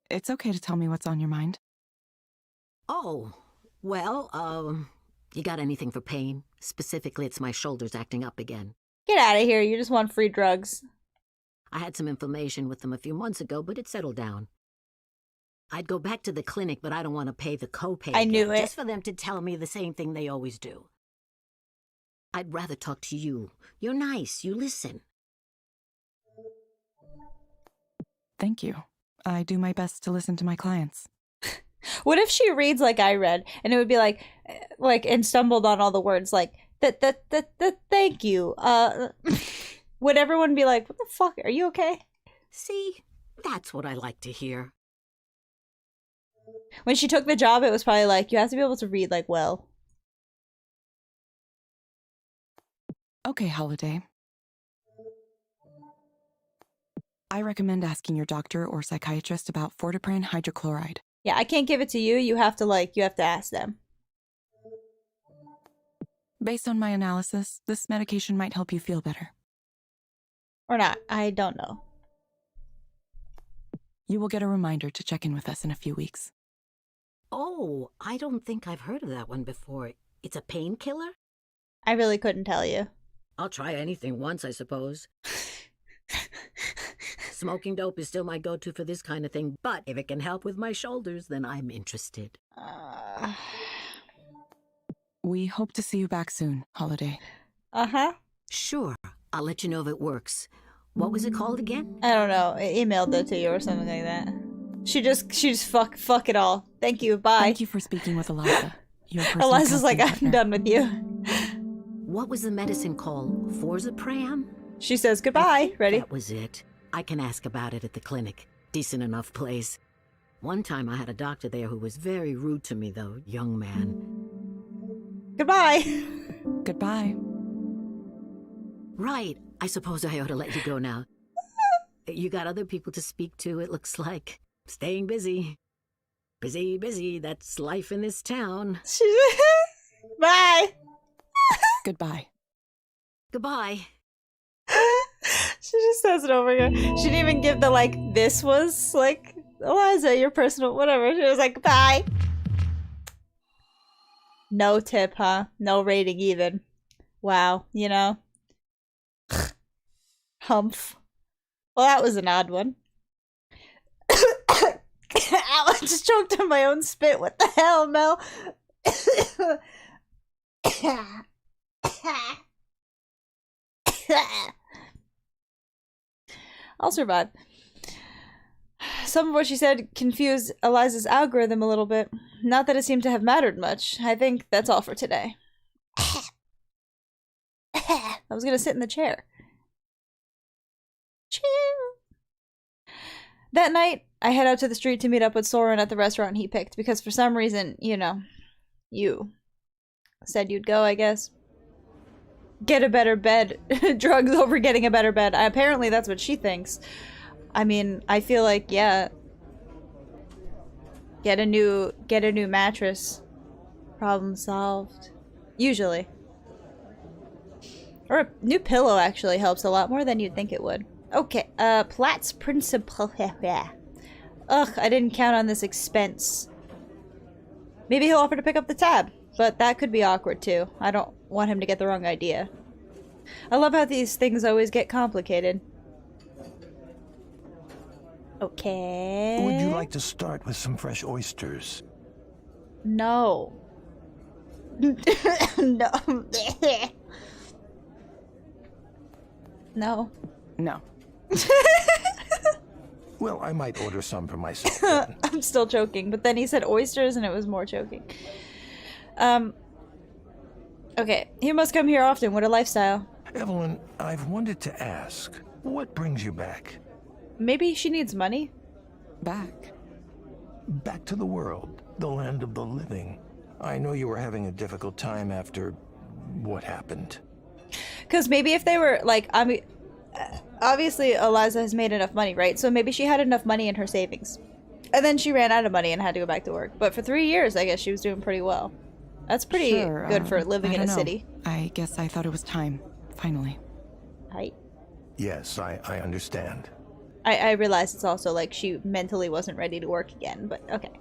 It's okay to tell me what's on your mind. Oh, well, you got anything for pain? Specifically, it's my shoulders acting up again. Get out of here. You just want free drugs. I had some inflammation with them a few months ago, but it settled down. I'd go back to the clinic, but I don't want to pay the copay I knew it. just for them to tell me the same thing they always do. I'd rather talk to you. You're nice. You listen. Thank you. I do my best to listen to my clients. What if she reads like I read, and it would be like, and stumbled on all the words, like, thank you. Would everyone be like, what the fuck? Are you okay? See? That's what I like to hear. When she took the job, it was probably like, you have to be able to read, like, well. Okay, Holiday. I recommend asking your doctor or psychiatrist about Fortipran hydrochloride. Yeah, I can't give it to you. You have to ask them. Based on my analysis, this medication might help you feel better. Or not. I don't know. You will get a reminder to check in with us in a few weeks. Oh, I don't think I've heard of that one before. It's a painkiller? I really couldn't tell you. I'll try anything once, I suppose. Smoking dope is still my go-to for this kind of thing, but if it can help with my shoulders, then I'm interested. We hope to see you back soon, Holiday. Uh-huh. Sure. I'll let you know if it works. What was it called again? I don't know. I emailed it to you or something like that. She just fuck it all. Thank you. Bye. Thank you for speaking with Eliza. Eliza's like, I'm done with you. What was the medicine called? Forzapram? She says goodbye. Ready? That was it. I can ask about it at the clinic. Decent enough place. One time I had a doctor there who was very rude to me, though, young man. Goodbye. Goodbye. Right. I suppose I ought to let you go now. You got other people to speak to, it looks like. Staying busy. Busy, busy. That's life in this town. Bye. Goodbye. Goodbye. She just says it over again. She didn't even give the, like, this was, like, Eliza, your personal, whatever. She was like, bye. No tip, huh? No rating even. Wow, you know? Humph. Well, that was an odd one. Ow, I just choked on my own spit. What the hell, Mel? I'll survive. Some of what she said confused Eliza's algorithm a little bit. Not that it seemed to have mattered much. I think that's all for today. I was gonna sit in the chair. Chill. That night, I head out to the street to meet up with Soren at the restaurant he picked, because for some reason, you know, you said you'd go, I guess. Get a better bed. Drugs over getting a better bed. Apparently that's what she thinks. I mean, I feel like, yeah. Get a new mattress. Problem solved. Usually. Or a new pillow actually helps a lot more than you'd think it would. Okay, Platts Principle. Ugh, I didn't count on this expense. Maybe he'll offer to pick up the tab, but that could be awkward too. I don't want him to get the wrong idea. I love how these things always get complicated. Okay. Would you like to start with some fresh oysters? No. No. No. No. Well, I might order some for myself then. I'm still choking, but then he said oysters and it was more choking. Okay, he must come here often. What a lifestyle. Evelyn, I've wanted to ask, what brings you back? Maybe she needs money? Back? Back to the world, the land of the living. I know you were having a difficult time after what happened. Because maybe if they were, like, I mean, obviously Eliza has made enough money, right? So maybe she had enough money in her savings. And then she ran out of money and had to go back to work. But for 3 years, I guess she was doing pretty well. That's pretty good for living in a city. I guess I thought it was time, finally. Right. Yes, I understand. I realize it's also like she mentally wasn't ready to work again, but okay.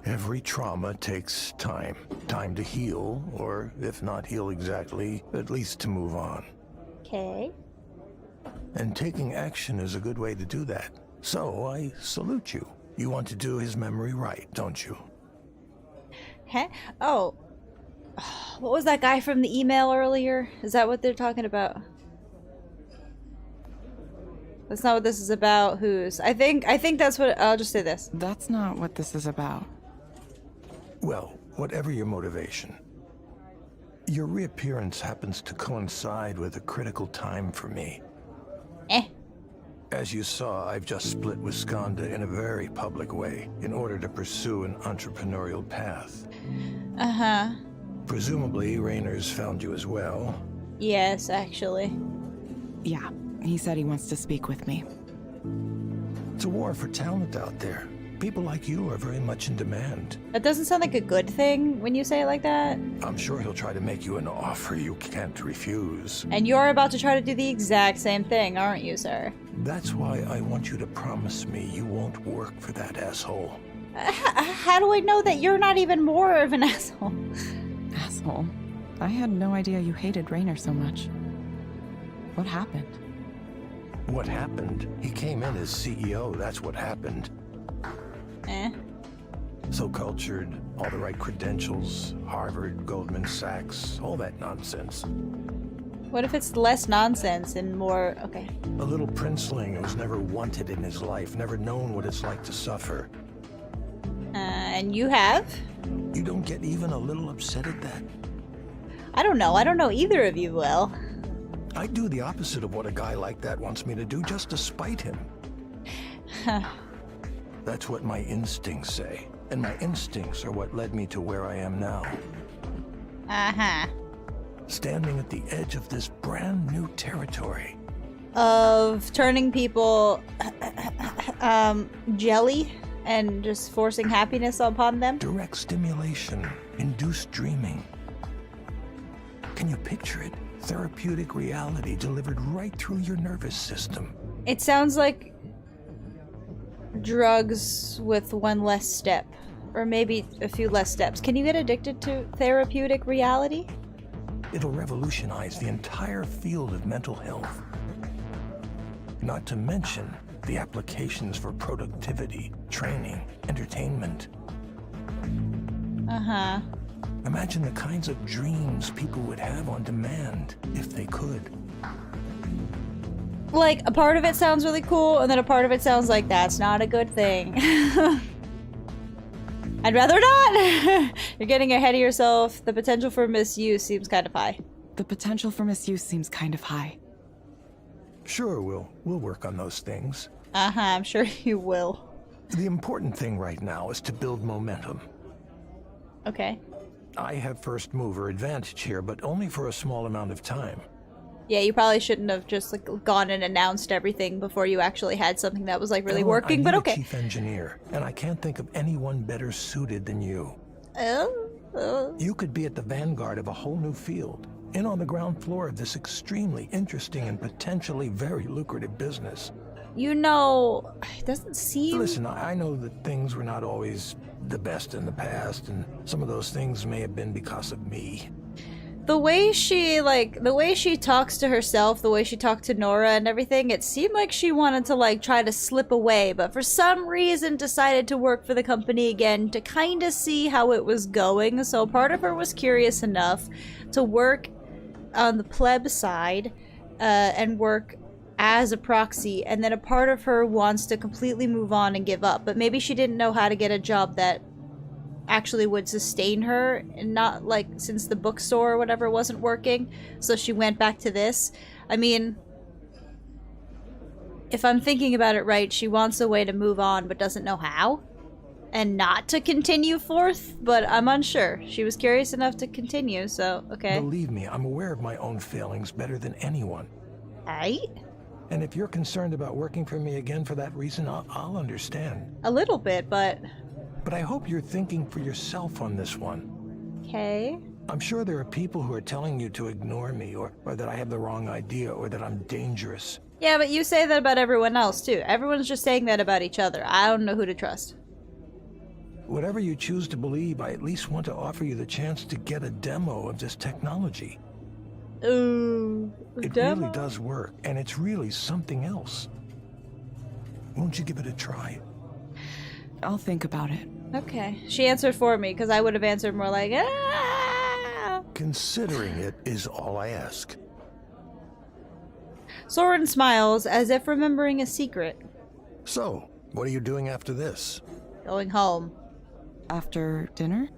Every trauma takes time. Time to heal, or if not heal exactly, at least to move on. Okay. And taking action is a good way to do that. So I salute you. You want to do his memory right, don't you? Huh? Oh. What was that guy from the email earlier? Is that what they're talking about? That's not what this is about. Who's? I think that's what. I'll just say this. That's not what this is about. Well, whatever your motivation, your reappearance happens to coincide with a critical time for me. As you saw, I've just split with Skanda in a very public way in order to pursue an entrepreneurial path. Uh-huh. Presumably, Raynor's found you as well. Yes, actually. Yeah, he said he wants to speak with me. It's a war for talent out there. People like you are very much in demand. That doesn't sound like a good thing when you say it like that. I'm sure he'll try to make you an offer you can't refuse. And you're about to try to do the exact same thing, aren't you, sir? That's why I want you to promise me you won't work for that asshole. How do I know that you're not even more of an asshole? Asshole? I had no idea you hated Raynor so much. What happened? What happened? He came in as CEO, that's what happened. So cultured, all the right credentials, Harvard, Goldman Sachs, all that nonsense. What if it's less nonsense and more... Okay. A little princeling who's never wanted in his life, never known what it's like to suffer. And you have? You don't get even a little upset at that? I don't know. I don't know either of you will. I'd do the opposite of what a guy like that wants me to do just to spite him. That's what my instincts say. And my instincts are what led me to where I am now. Uh-huh. Standing at the edge of this brand new territory. Of turning people jelly and just forcing happiness upon them? Direct stimulation, induced dreaming. Can you picture it? Therapeutic reality delivered right through your nervous system. It sounds like drugs with one less step. Or maybe a few less steps. Can you get addicted to therapeutic reality? It'll revolutionize the entire field of mental health. Not to mention the applications for productivity, training, entertainment. Uh-huh. Imagine the kinds of dreams people would have on demand if they could. Like, a part of it sounds really cool, and then a part of it sounds like that's not a good thing. I'd rather not! You're getting ahead of yourself. The potential for misuse seems kind of high. The potential for misuse seems kind of high. Sure, we'll work on those things. Uh-huh, I'm sure you will. The important thing right now is to build momentum. Okay. I have first mover advantage here, but only for a small amount of time. Yeah, you probably shouldn't have just like gone and announced everything before you actually had something that was like really working, but okay. I need a chief engineer, and I can't think of anyone better suited than you. You could be at the vanguard of a whole new field, in on the ground floor of this extremely interesting and potentially very lucrative business. You know, it doesn't seem... Listen, I know that things were not always the best in the past, and some of those things may have been because of me. The way she talks to herself, the way she talked to Nora and everything, it seemed like she wanted to like try to slip away, but for some reason decided to work for the company again to kind of see how it was going. So part of her was curious enough to work on the pleb side and work as a proxy, and then a part of her wants to completely move on and give up, but maybe she didn't know how to get a job that actually would sustain her, and not like since the bookstore or whatever wasn't working, so she went back to this. I mean, if I'm thinking about it right, she wants a way to move on but doesn't know how, and not to continue forth, but I'm unsure. She was curious enough to continue, so okay. Believe me, I'm aware of my own failings better than anyone. Right? And if you're concerned about working for me again for that reason, I'll understand. A little bit, but I hope you're thinking for yourself on this one. Okay. I'm sure there are people who are telling you to ignore me, or that I have the wrong idea, or that I'm dangerous. Yeah, but you say that about everyone else, too. Everyone's just saying that about each other. I don't know who to trust. Whatever you choose to believe, I at least want to offer you the chance to get a demo of this technology. Ooh, it demo? Really does work, and it's really something else. Won't you give it a try? I'll think about it. Okay. She answered for me, because I would have answered more like, ah! Considering it is all I ask. Soren smiles, as if remembering a secret. So, what are you doing after this? Going home. After dinner?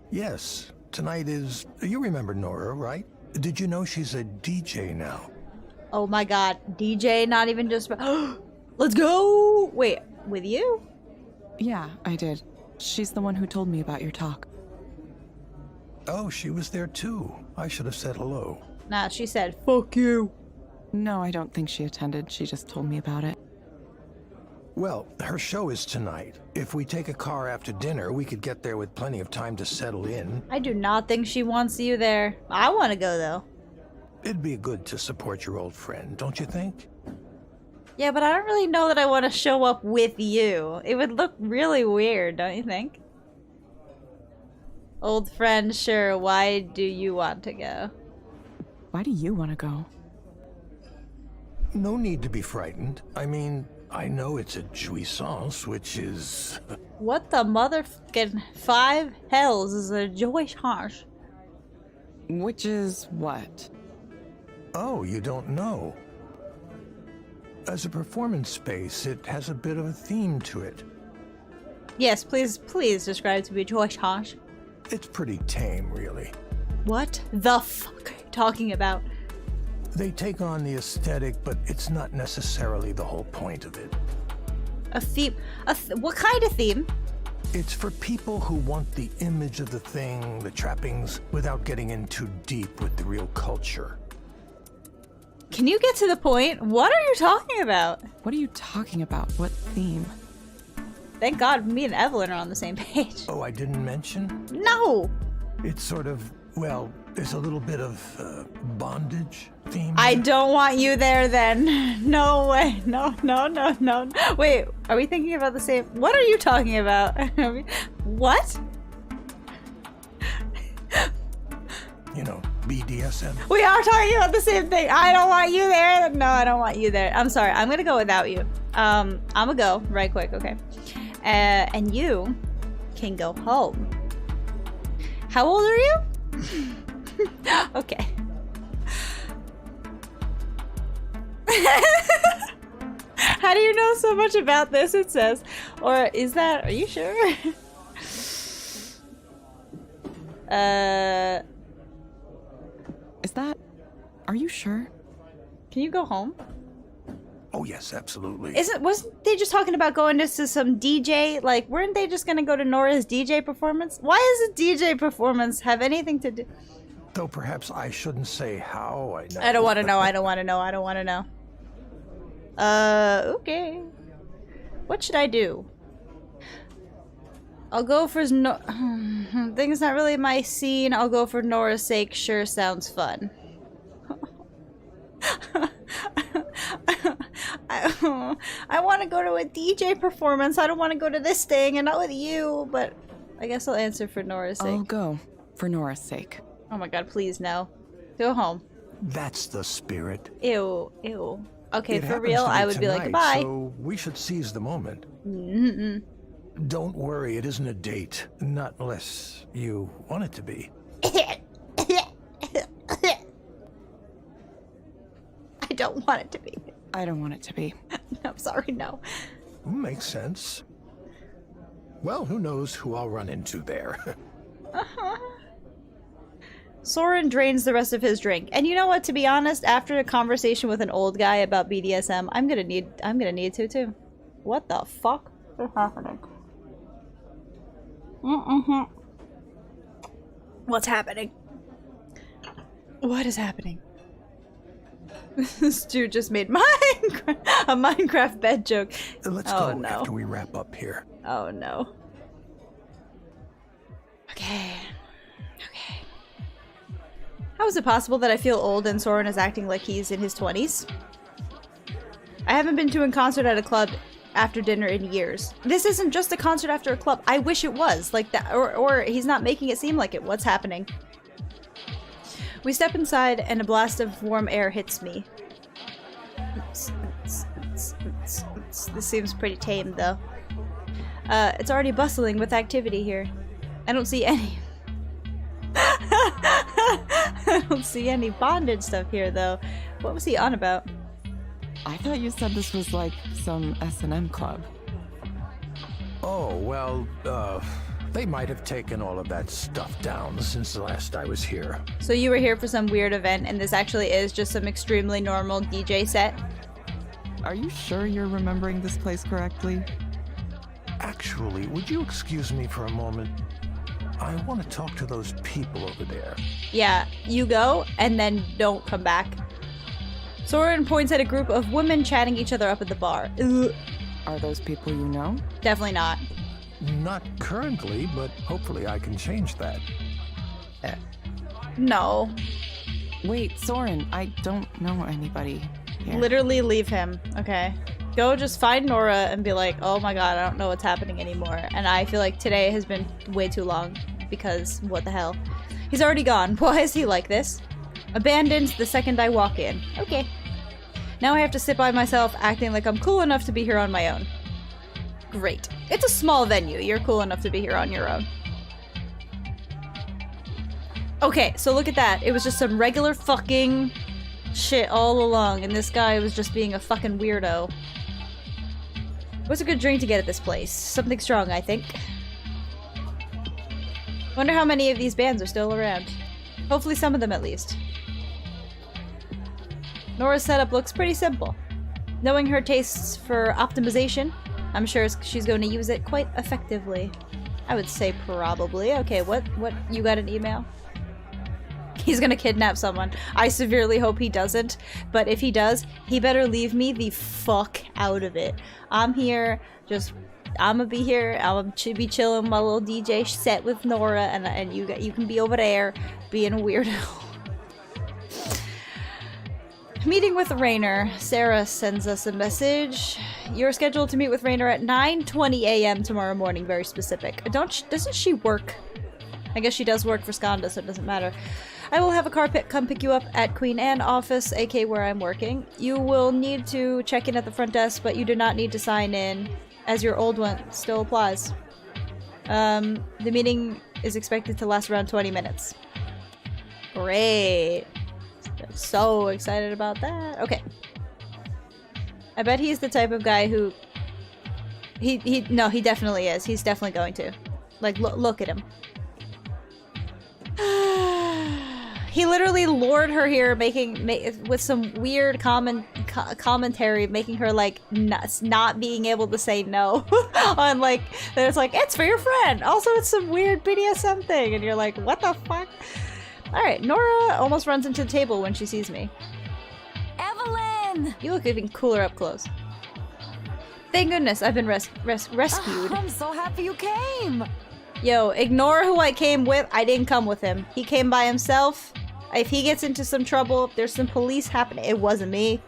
Yes. Tonight is... You remember Nora, right? Did you know she's a DJ now? Oh my god. DJ, not even just... Let's go! Wait, with you? Yeah, I did. She's the one who told me about your talk. Oh, she was there too. I should have said hello. Nah, she said, fuck you. No, I don't think she attended. She just told me about it. Well, her show is tonight. If we take a car after dinner, we could get there with plenty of time to settle in. I do not think she wants you there. I want to go, though. It'd be good to support your old friend, don't you think? Yeah, but I don't really know that I want to show up with you. It would look really weird, don't you think? Old friend, sure. Why do you want to go? Why do you want to go? No need to be frightened. I mean, I know it's a jouissance, which is... What the motherfucking 5 hells is a jouissance? Which is what? Oh, you don't know. As a performance space, it has a bit of a theme to it. Yes, please describe to me jouissance. It's pretty tame, really. What the fuck are you talking about? They take on the aesthetic, but it's not necessarily the whole point of it. A theme? What kind of theme? It's for people who want the image of the thing, the trappings, without getting in too deep with the real culture. Can you get to the point? What are you talking about? What are you talking about? What theme? Thank God me and Evelyn are on the same page. Oh, I didn't mention? No! It's sort of, well, there's a little bit of bondage theme. I don't want you there then. No way. No. Wait, are we thinking about the same? What are you talking about? What? You know, BDSM. We are talking about the same thing. I don't want you there. No, I don't want you there. I'm sorry. I'm gonna go without you. I'm gonna go right quick, okay? And you can go home. How old are you? Okay. How do you know so much about this? It says. Or is that, are you sure? Is that, are you sure? Can you go home? Oh yes, absolutely. Wasn't they just talking about going to some DJ? Like, weren't they just gonna go to Nora's DJ performance? Why does a DJ performance have anything to do? Though perhaps I shouldn't say how I know. I don't want to know. I don't want to know. I don't want to know. Okay. What should I do? I'll go for things not really my scene. I'll go for Nora's sake. Sure, sounds fun. I want to go to a DJ performance. I don't want to go to this thing and not with you, but I guess I'll answer for Nora's sake. I'll go for Nora's sake. Oh my god, please no. Go home. That's the spirit. Ew, ew. Okay, It for happens real, to I would be like, tonight, goodbye. So we should seize the moment. Mm-mm. Don't worry, it isn't a date. Not unless you want it to be. I don't want it to be. I don't want it to be. I'm sorry, no. Makes sense. Well, who knows who I'll run into there. Soren drains the rest of his drink. And you know what, to be honest, after a conversation with an old guy about BDSM, I'm gonna need to too. What the fuck is happening? What's happening? What is happening? This dude just made a Minecraft bed joke. Let's oh, go no. after we wrap up here. Oh no. Okay. How is it possible that I feel old and Soren is acting like he's in his 20s? I haven't been to a concert at a club after dinner in years. This isn't just a concert after a club. I wish it was like that, or he's not making it seem like it. What's happening? We step inside and a blast of warm air hits me. This seems pretty tame though. It's already bustling with activity here. I don't see any I don't see any bondage stuff here though. What was he on about? I thought you said this was like some S&M club. Oh, well, they might have taken all of that stuff down since the last I was here. So you were here for some weird event and this actually is just some extremely normal DJ set? Are you sure you're remembering this place correctly? Actually, would you excuse me for a moment? I want to talk to those people over there. Yeah, you go and then don't come back. Soren points at a group of women chatting each other up at the bar. Ugh. Are those people you know? Definitely not. Not currently, but hopefully I can change that. No. Wait, Soren, I don't know anybody here. Literally leave him, okay? Go just find Nora and be like, oh my god, I don't know what's happening anymore. And I feel like today has been way too long because what the hell? He's already gone. Why is he like this? Abandoned the second I walk in. Okay. Now I have to sit by myself acting like I'm cool enough to be here on my own. Great. It's a small venue. You're cool enough to be here on your own. Okay, so look at that. It was just some regular fucking shit all along, and this guy was just being a fucking weirdo. What's a good drink to get at this place? Something strong, I think. Wonder how many of these bands are still around. Hopefully some of them at least. Nora's setup looks pretty simple. Knowing her tastes for optimization, I'm sure she's going to use it quite effectively. I would say probably. Okay, what? You got an email? He's gonna kidnap someone. I severely hope he doesn't, but if he does, he better leave me the fuck out of it. I'm here, I'm gonna be here, I'm gonna be chilling my little DJ set with Nora, and you can be over there being a weirdo. Meeting with Rainer. Sarah sends us a message. You're scheduled to meet with Rainer at 9:20 a.m. tomorrow morning. Very specific. Doesn't she work? I guess she does work for Skanda, so it doesn't matter. I will have a car come pick you up at Queen Anne office, aka where I'm working. You will need to check in at the front desk, but you do not need to sign in, as your old one still applies. The meeting is expected to last around 20 minutes. Great. I'm so excited about that. Okay. I bet he's the type of guy who... No, he definitely is. He's definitely going to. Like, look at him. He literally lured her here, with some weird commentary, making her like not being able to say no. On like, there's like, it's for your friend. Also, it's some weird BDSM thing, and you're like, what the fuck? All right, Nora almost runs into the table when she sees me. Evelyn! You look even cooler up close. Thank goodness I've been rescued. I'm so happy you came. Yo, ignore who I came with. I didn't come with him. He came by himself. If he gets into some trouble, if there's some police happening, it wasn't me.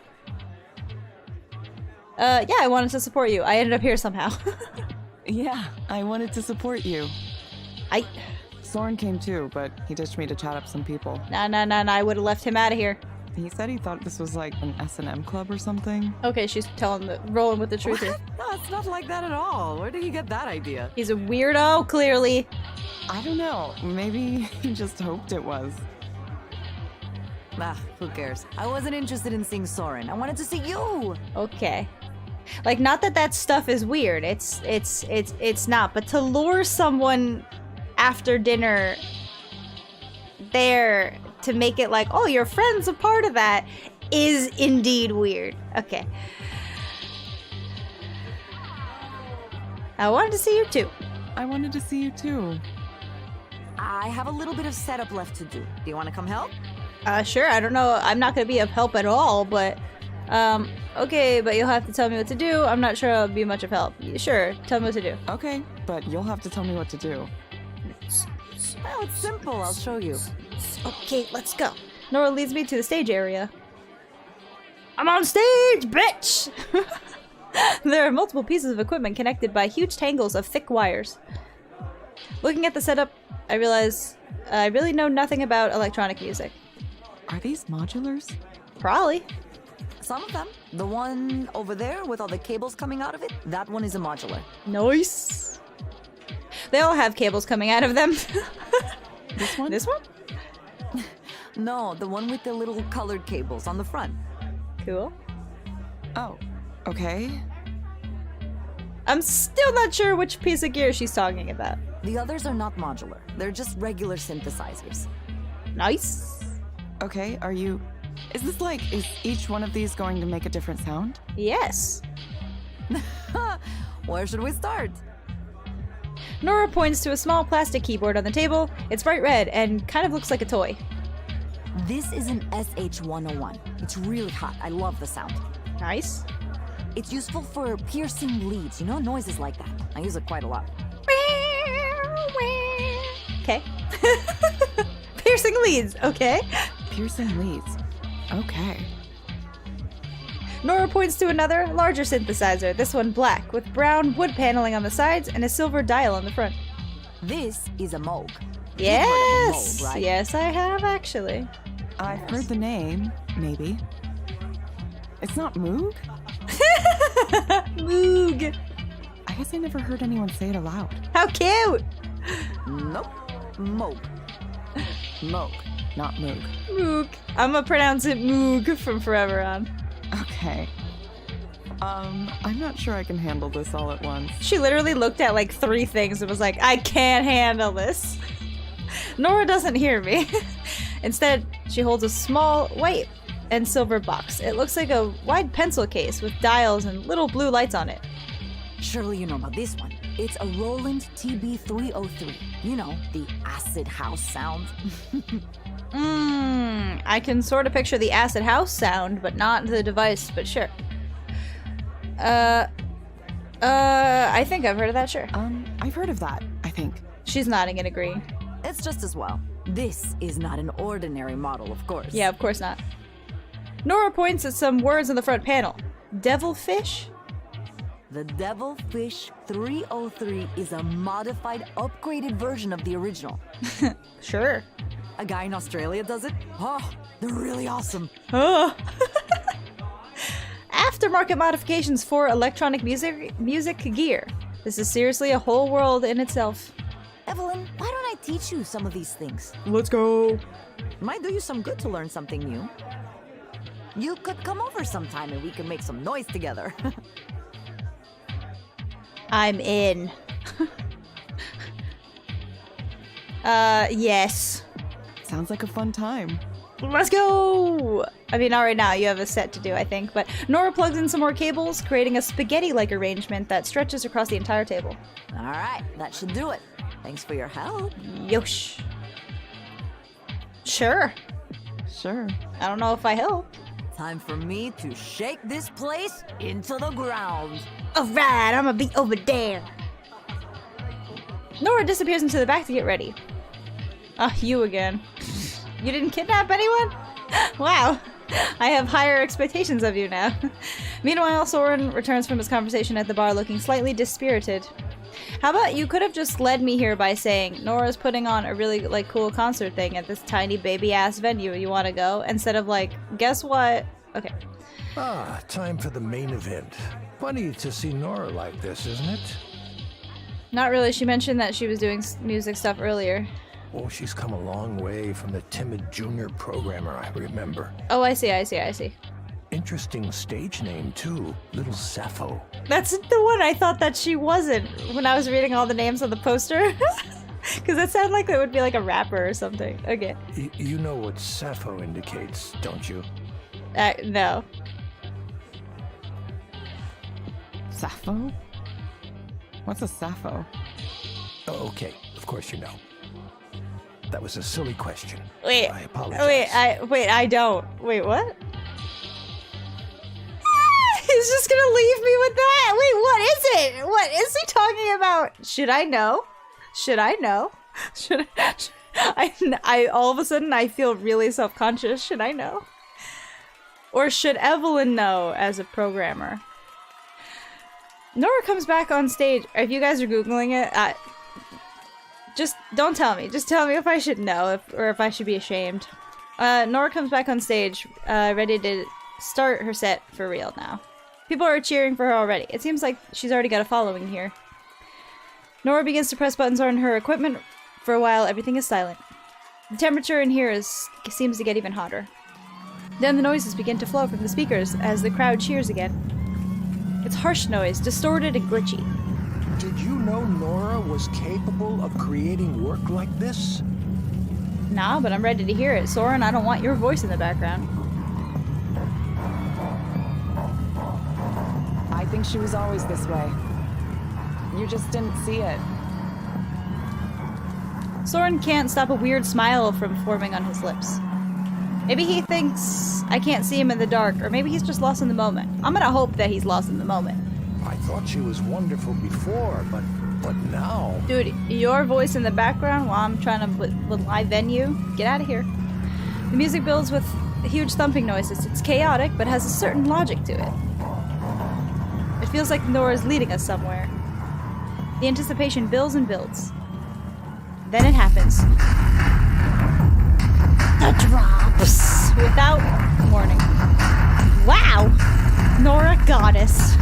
Yeah, I wanted to support you. I ended up here somehow. Yeah, I wanted to support you. Soren came too, but he ditched me to chat up some people. Nah, I would have left him out of here. He said he thought this was like an S&M club or something. Okay, she's rolling with the truth here. No, it's not like that at all. Where did he get that idea? He's a weirdo, clearly. I don't know.Maybe he just hoped it was. Ah, who cares? I wasn't interested in seeing Soren. I wanted to see you. Okay. Like, not that stuff is weird. It's not. But to lure someone after dinner there to make it like, oh, your friend's a part of that, is indeed weird. Okay. I wanted to see you too. I wanted to see you too. I have a little bit of setup left to do. Do you want to come help? Sure. I don't know. I'm not going to be of help at all, but... okay, but you'll have to tell me what to do. I'm not sure I'll be much of help. Sure, tell me what to do. Okay, but you'll have to tell me what to do. Well, it's simple. I'll show you. Okay, let's go. Nora leads me to the stage area. I'm on stage, bitch! There are multiple pieces of equipment connected by huge tangles of thick wires. Looking at the setup, I realize I really know nothing about electronic music. Are these modulars? Probably. Some of them. The one over there with all the cables coming out of it, that one is a modular. Nice. They all have cables coming out of them. This one? This one? No, the one with the little colored cables on the front. Cool. Oh, okay. I'm still not sure which piece of gear she's talking about. The others are not modular. They're just regular synthesizers. Nice. Okay, is each one of these going to make a different sound? Yes. Where should we start? Nora points to a small plastic keyboard on the table. It's bright red and kind of looks like a toy. This is an SH-101. It's really hot. I love the sound. Nice. It's useful for piercing leads, noises like that. I use it quite a lot. Okay. Piercing leads, okay. Piercing leads. Okay. Nora points to another, larger synthesizer, this one black, with brown wood paneling on the sides and a silver dial on the front. This is a Moog. Yes! Moog, right? Yes, I have, actually. I've heard the name, maybe. It's not Moog? Moog. I guess I never heard anyone say it aloud. How cute! Nope. Moog. Moog, not Moog. Moog. I'm gonna pronounce it Moog from forever on. Okay. I'm not sure I can handle this all at once. She literally looked at like 3 things and was like, I can't handle this. Nora doesn't hear me. Instead, she holds a small white and silver box. It looks like a wide pencil case with dials and little blue lights on it. Surely you know about this one. It's a Roland TB303. You know, the acid house sound. I can sort of picture the acid house sound, but not the device, but sure. I think I've heard of that, sure. I've heard of that, I think. She's nodding and agreeing. It's just as well. This is not an ordinary model, of course. Yeah, of course not. Nora points at some words on the front panel. Devilfish? The Devilfish 303 is a modified, upgraded version of the original. Sure. A guy in Australia does it? Oh, they're really awesome. Oh. Aftermarket modifications for electronic music gear. This is seriously a whole world in itself. Evelyn, why don't I teach you some of these things? Let's go. Might do you some good to learn something new. You could come over sometime and we can make some noise together. I'm in. Yes. Sounds like a fun time. Let's go! I mean, not right now. You have a set to do, I think. But Nora plugs in some more cables, creating a spaghetti-like arrangement that stretches across the entire table. All right, that should do it. Thanks for your help. Yosh. Sure. Sure. I don't know if I help. Time for me to shake this place into the ground. Alright, I'm gonna be over there. Nora disappears into the back to get ready. Ah, you again. You didn't kidnap anyone? Wow. I have higher expectations of you now. Meanwhile, Soren returns from his conversation at the bar looking slightly dispirited. How about you could have just led me here by saying, Nora's putting on a really, cool concert thing at this tiny baby-ass venue. You want to go? Instead of, guess what? Okay. Ah, time for the main event. Funny to see Nora like this, isn't it? Not really. She mentioned that she was doing music stuff earlier. Oh, she's come a long way from the timid junior programmer I remember. Oh, I see. Interesting stage name, too. Little Sappho. That's the one I thought that she wasn't when I was reading all the names on the poster. Because it sounded like it would be like a rapper or something. Okay. You know what Sappho indicates, don't you? No. Sappho? What's a Sappho? Oh, okay, of course you know. That was a silly question. Wait. I apologize. I don't. Wait, what? He's just gonna leave me with that. Wait, what is it? What is he talking about? Should I know? Should I all of a sudden I feel really self-conscious. Should I know? Or should Evelyn know as a programmer? Nora comes back on stage. If you guys are Googling it, just don't tell me. Just tell me if I should know or if I should be ashamed. Nora comes back on stage, ready to start her set for real now. People are cheering for her already. It seems like she's already got a following here. Nora begins to press buttons on her equipment. For a while, everything is silent. The temperature in here seems to get even hotter. Then the noises begin to flow from the speakers as the crowd cheers again. It's harsh noise, distorted and glitchy. Did you know Nora was capable of creating work like this? Nah, but I'm ready to hear it. Soren, I don't want your voice in the background. I think she was always this way. You just didn't see it. Soren can't stop a weird smile from forming on his lips. Maybe he thinks I can't see him in the dark, or maybe he's just lost in the moment. I'm gonna hope that he's lost in the moment. I thought she was wonderful before, but now... Dude, your voice in the background while I'm trying to with live venue? Get out of here. The music builds with huge thumping noises. It's chaotic, but has a certain logic to it. It feels like Nora's leading us somewhere. The anticipation builds and builds. Then it happens. The drops! Without warning. Wow! Nora Goddess.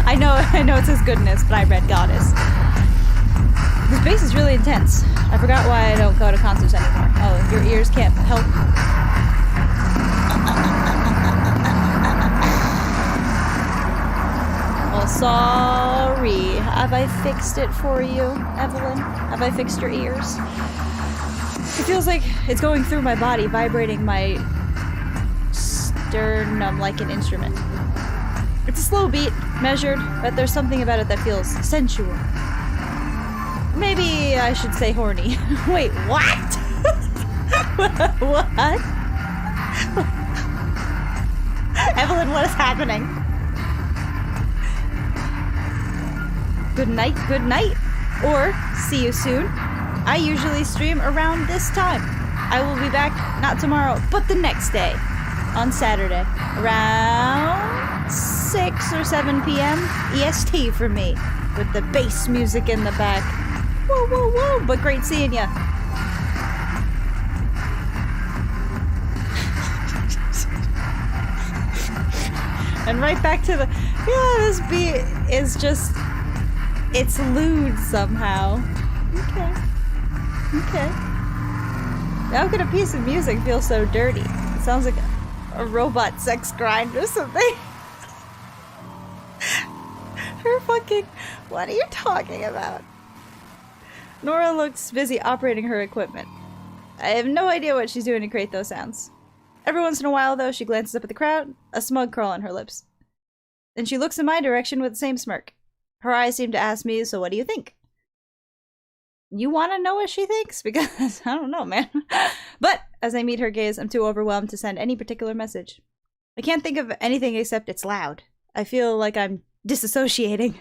I know it says goodness, but I read Goddess. This bass is really intense. I forgot why I don't go to concerts anymore. Oh, your ears can't help. Well, sorry. Have I fixed it for you, Evelyn? Have I fixed your ears? It feels like it's going through my body, vibrating my sternum like an instrument. It's a slow beat, measured, but there's something about it that feels sensual. Maybe I should say horny. Wait, what? What? Evelyn, what is happening? Good night, good night. Or, see you soon. I usually stream around this time. I will be back, not tomorrow, but the next day. On Saturday. Around 6 or 7 p.m. EST for me. With the bass music in the back. Whoa, whoa, whoa, but great seeing ya. And right back to the... Yeah, this beat is just... It's lewd somehow. Okay. Okay. How could a piece of music feel so dirty? It sounds like a robot sex grind or something. Her fucking... What are you talking about? Nora looks busy operating her equipment. I have no idea what she's doing to create those sounds. Every once in a while, though, she glances up at the crowd, a smug curl on her lips. Then she looks in my direction with the same smirk. Her eyes seem to ask me, so what do you think? You want to know what she thinks? Because, I don't know, man. But, as I meet her gaze, I'm too overwhelmed to send any particular message. I can't think of anything except it's loud. I feel like I'm disassociating.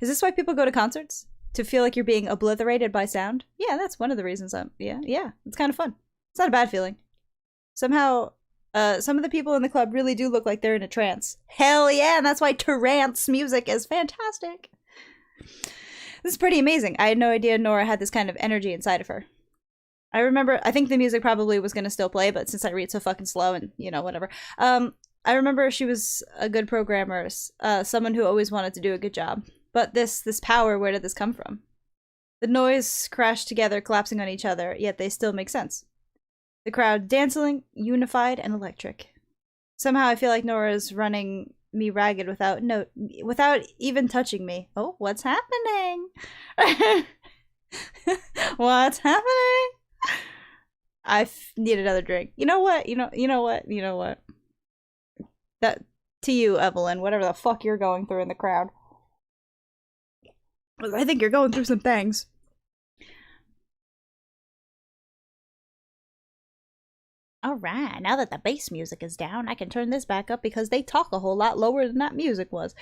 Is this why people go to concerts? To feel like you're being obliterated by sound? Yeah, that's one of the reasons yeah, it's kind of fun. It's not a bad feeling. Somehow, some of the people in the club really do look like they're in a trance. Hell yeah, and that's why trance music is fantastic. This is pretty amazing. I had no idea Nora had this kind of energy inside of her. I think the music probably was going to still play, but since I read so fucking slow and, you know, whatever. I remember she was a good programmer, someone who always wanted to do a good job. But this power, where did this come from? The noise crashed together, collapsing on each other, yet they still make sense. The crowd dancing, unified, and electric. Somehow I feel like Nora's running me ragged without even touching me. Oh, what's happening? What's happening? I need another drink. You know what? You know what? That to you, Evelyn, whatever the fuck you're going through in the crowd. I think you're going through some things. Alright, now that the bass music is down, I can turn this back up because they talk a whole lot lower than that music was.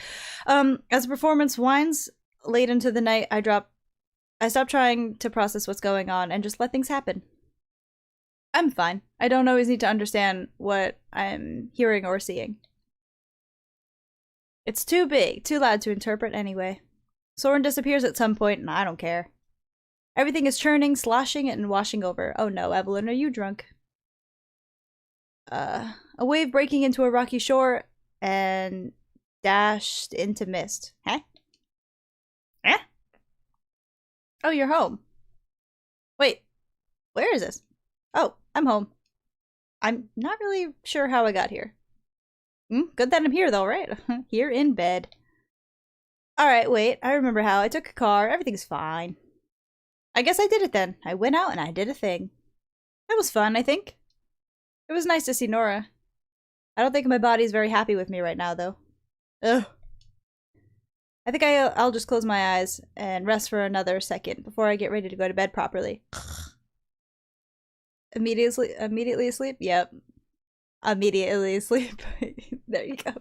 As the performance winds late into the night, I stop trying to process what's going on and just let things happen. I'm fine. I don't always need to understand what I'm hearing or seeing. It's too big, too loud to interpret anyway. Soren disappears at some point, and I don't care. Everything is churning, sloshing, and washing over. Oh no, Evelyn, are you drunk? A wave breaking into a rocky shore and dashed into mist. Huh? Eh? Oh, you're home. Wait, where is this? Oh, I'm home. I'm not really sure how I got here. Good that I'm here though, right? Here in bed. Alright, wait, I remember how. I took a car, everything's fine. I guess I did it then. I went out and I did a thing. That was fun, I think. It was nice to see Nora. I don't think my body's very happy with me right now, though. Ugh. I think I'll just close my eyes and rest for another second before I get ready to go to bed properly. Immediately asleep? Yep. Immediately asleep. There you go.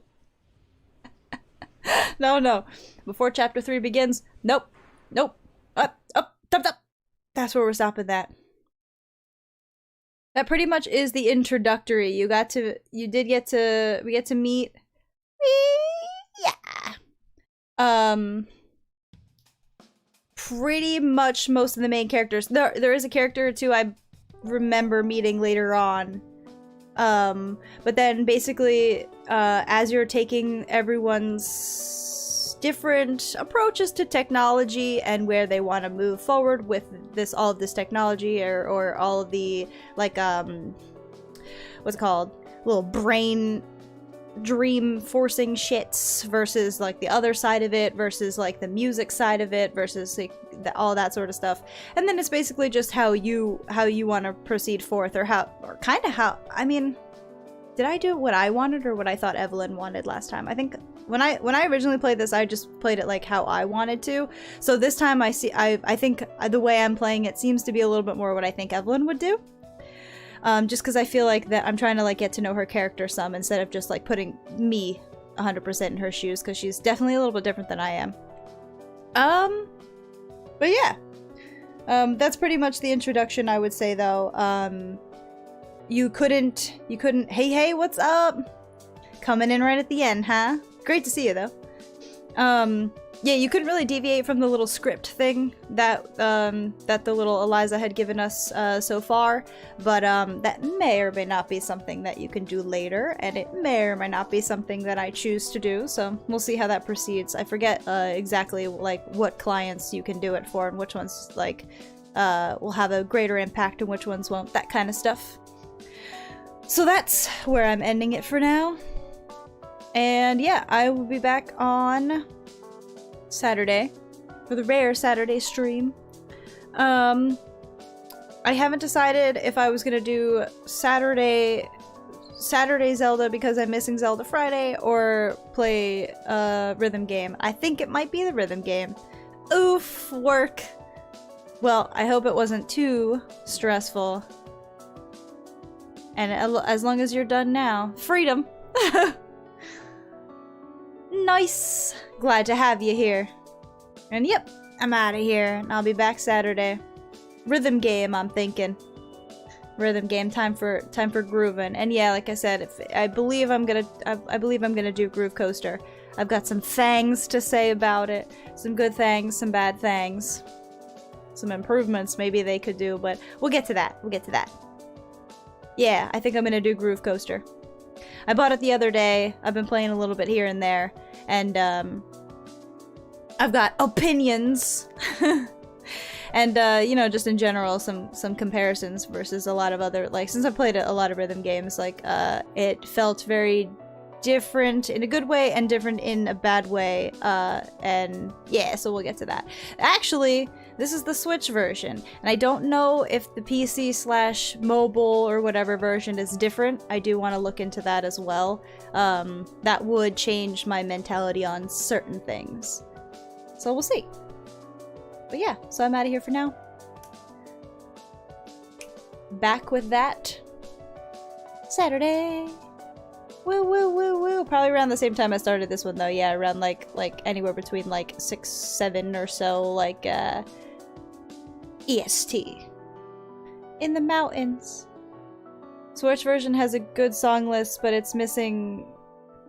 No. Before chapter 3 begins. Nope. Up. That's where we're stopping that. That pretty much is the introductory. We get to meet. Yeah. Pretty much most of the main characters. There is a character or two I remember meeting later on. But then basically, as you're taking everyone's different approaches to technology and where they want to move forward with all of this technology or all of the, like, what's it called? Little brain dream forcing shits versus, like, the other side of it versus, like, the music side of it versus, like, all that sort of stuff. And then it's basically just how you want to proceed forth I mean, did I do what I wanted or what I thought Evelyn wanted last time? I think when I originally played this, I just played it like how I wanted to. So this time I think the way I'm playing it seems to be a little bit more what I think Evelyn would do. Just because I feel like that I'm trying to like get to know her character some instead of just like putting me 100% in her shoes, because she's definitely a little bit different than I am. But yeah. That's pretty much the introduction, I would say, though. You couldn't, hey, what's up? Coming in right at the end, huh? Great to see you, though. Yeah, you couldn't really deviate from the little script thing that, that the little Eliza had given us, so far, but, that may or may not be something that you can do later, and it may or may not be something that I choose to do, so we'll see how that proceeds. I forget, exactly, like, what clients you can do it for, and which ones, like, will have a greater impact and which ones won't, that kind of stuff. So that's where I'm ending it for now. And yeah, I will be back on Saturday for the rare Saturday stream. I haven't decided if I was gonna do Saturday Zelda because I'm missing Zelda Friday, or play a rhythm game. I think it might be the rhythm game. Oof, work. Well, I hope it wasn't too stressful. And as long as you're done now. Freedom! Nice! Glad to have you here. And yep, I'm out of here, and I'll be back Saturday. Rhythm game, I'm thinking. Rhythm game, time for grooving. And yeah, like I said, I believe I'm gonna do Groove Coaster. I've got some things to say about it. Some good things, some bad things. Some improvements maybe they could do, but we'll get to that. We'll get to that. Yeah, I think I'm gonna do Groove Coaster. I bought it the other day. I've been playing a little bit here and there, and I've got opinions. And you know, just in general, some comparisons versus a lot of other, like, since I've played a lot of rhythm games, like, it felt very different in a good way and different in a bad way, and yeah, so we'll get to that. Actually, this is the Switch version, and I don't know if the PC/mobile or whatever version is different. I do want to look into that as well. That would change my mentality on certain things. So we'll see. But yeah, so I'm out of here for now. Back with that Saturday. Woo woo woo woo. Probably around the same time I started this one though. Yeah, around like anywhere between like 6, 7 or so, like EST. In the mountains. Switch version has a good song list, but it's missing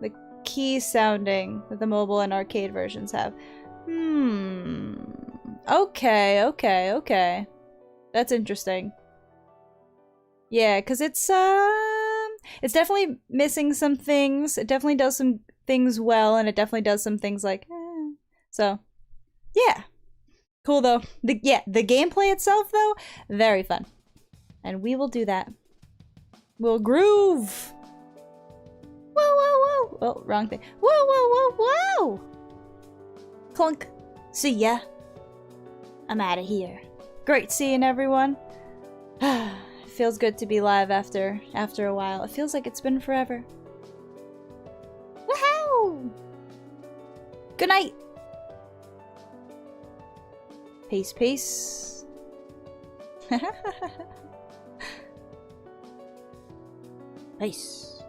the key sounding that the mobile and arcade versions have. Okay. That's interesting. Yeah, because it's definitely missing some things. It definitely does some things well, and it definitely does some things like, So, yeah. Cool, though. The gameplay itself, though, very fun. And we will do that. We'll groove! Whoa, whoa, whoa! Oh, wrong thing. Whoa, whoa, whoa, whoa! Clunk. See ya. I'm out of here. Great seeing everyone. It feels good to be live after a while. It feels like it's been forever. Woohoo! Good night. Peace, peace. Peace.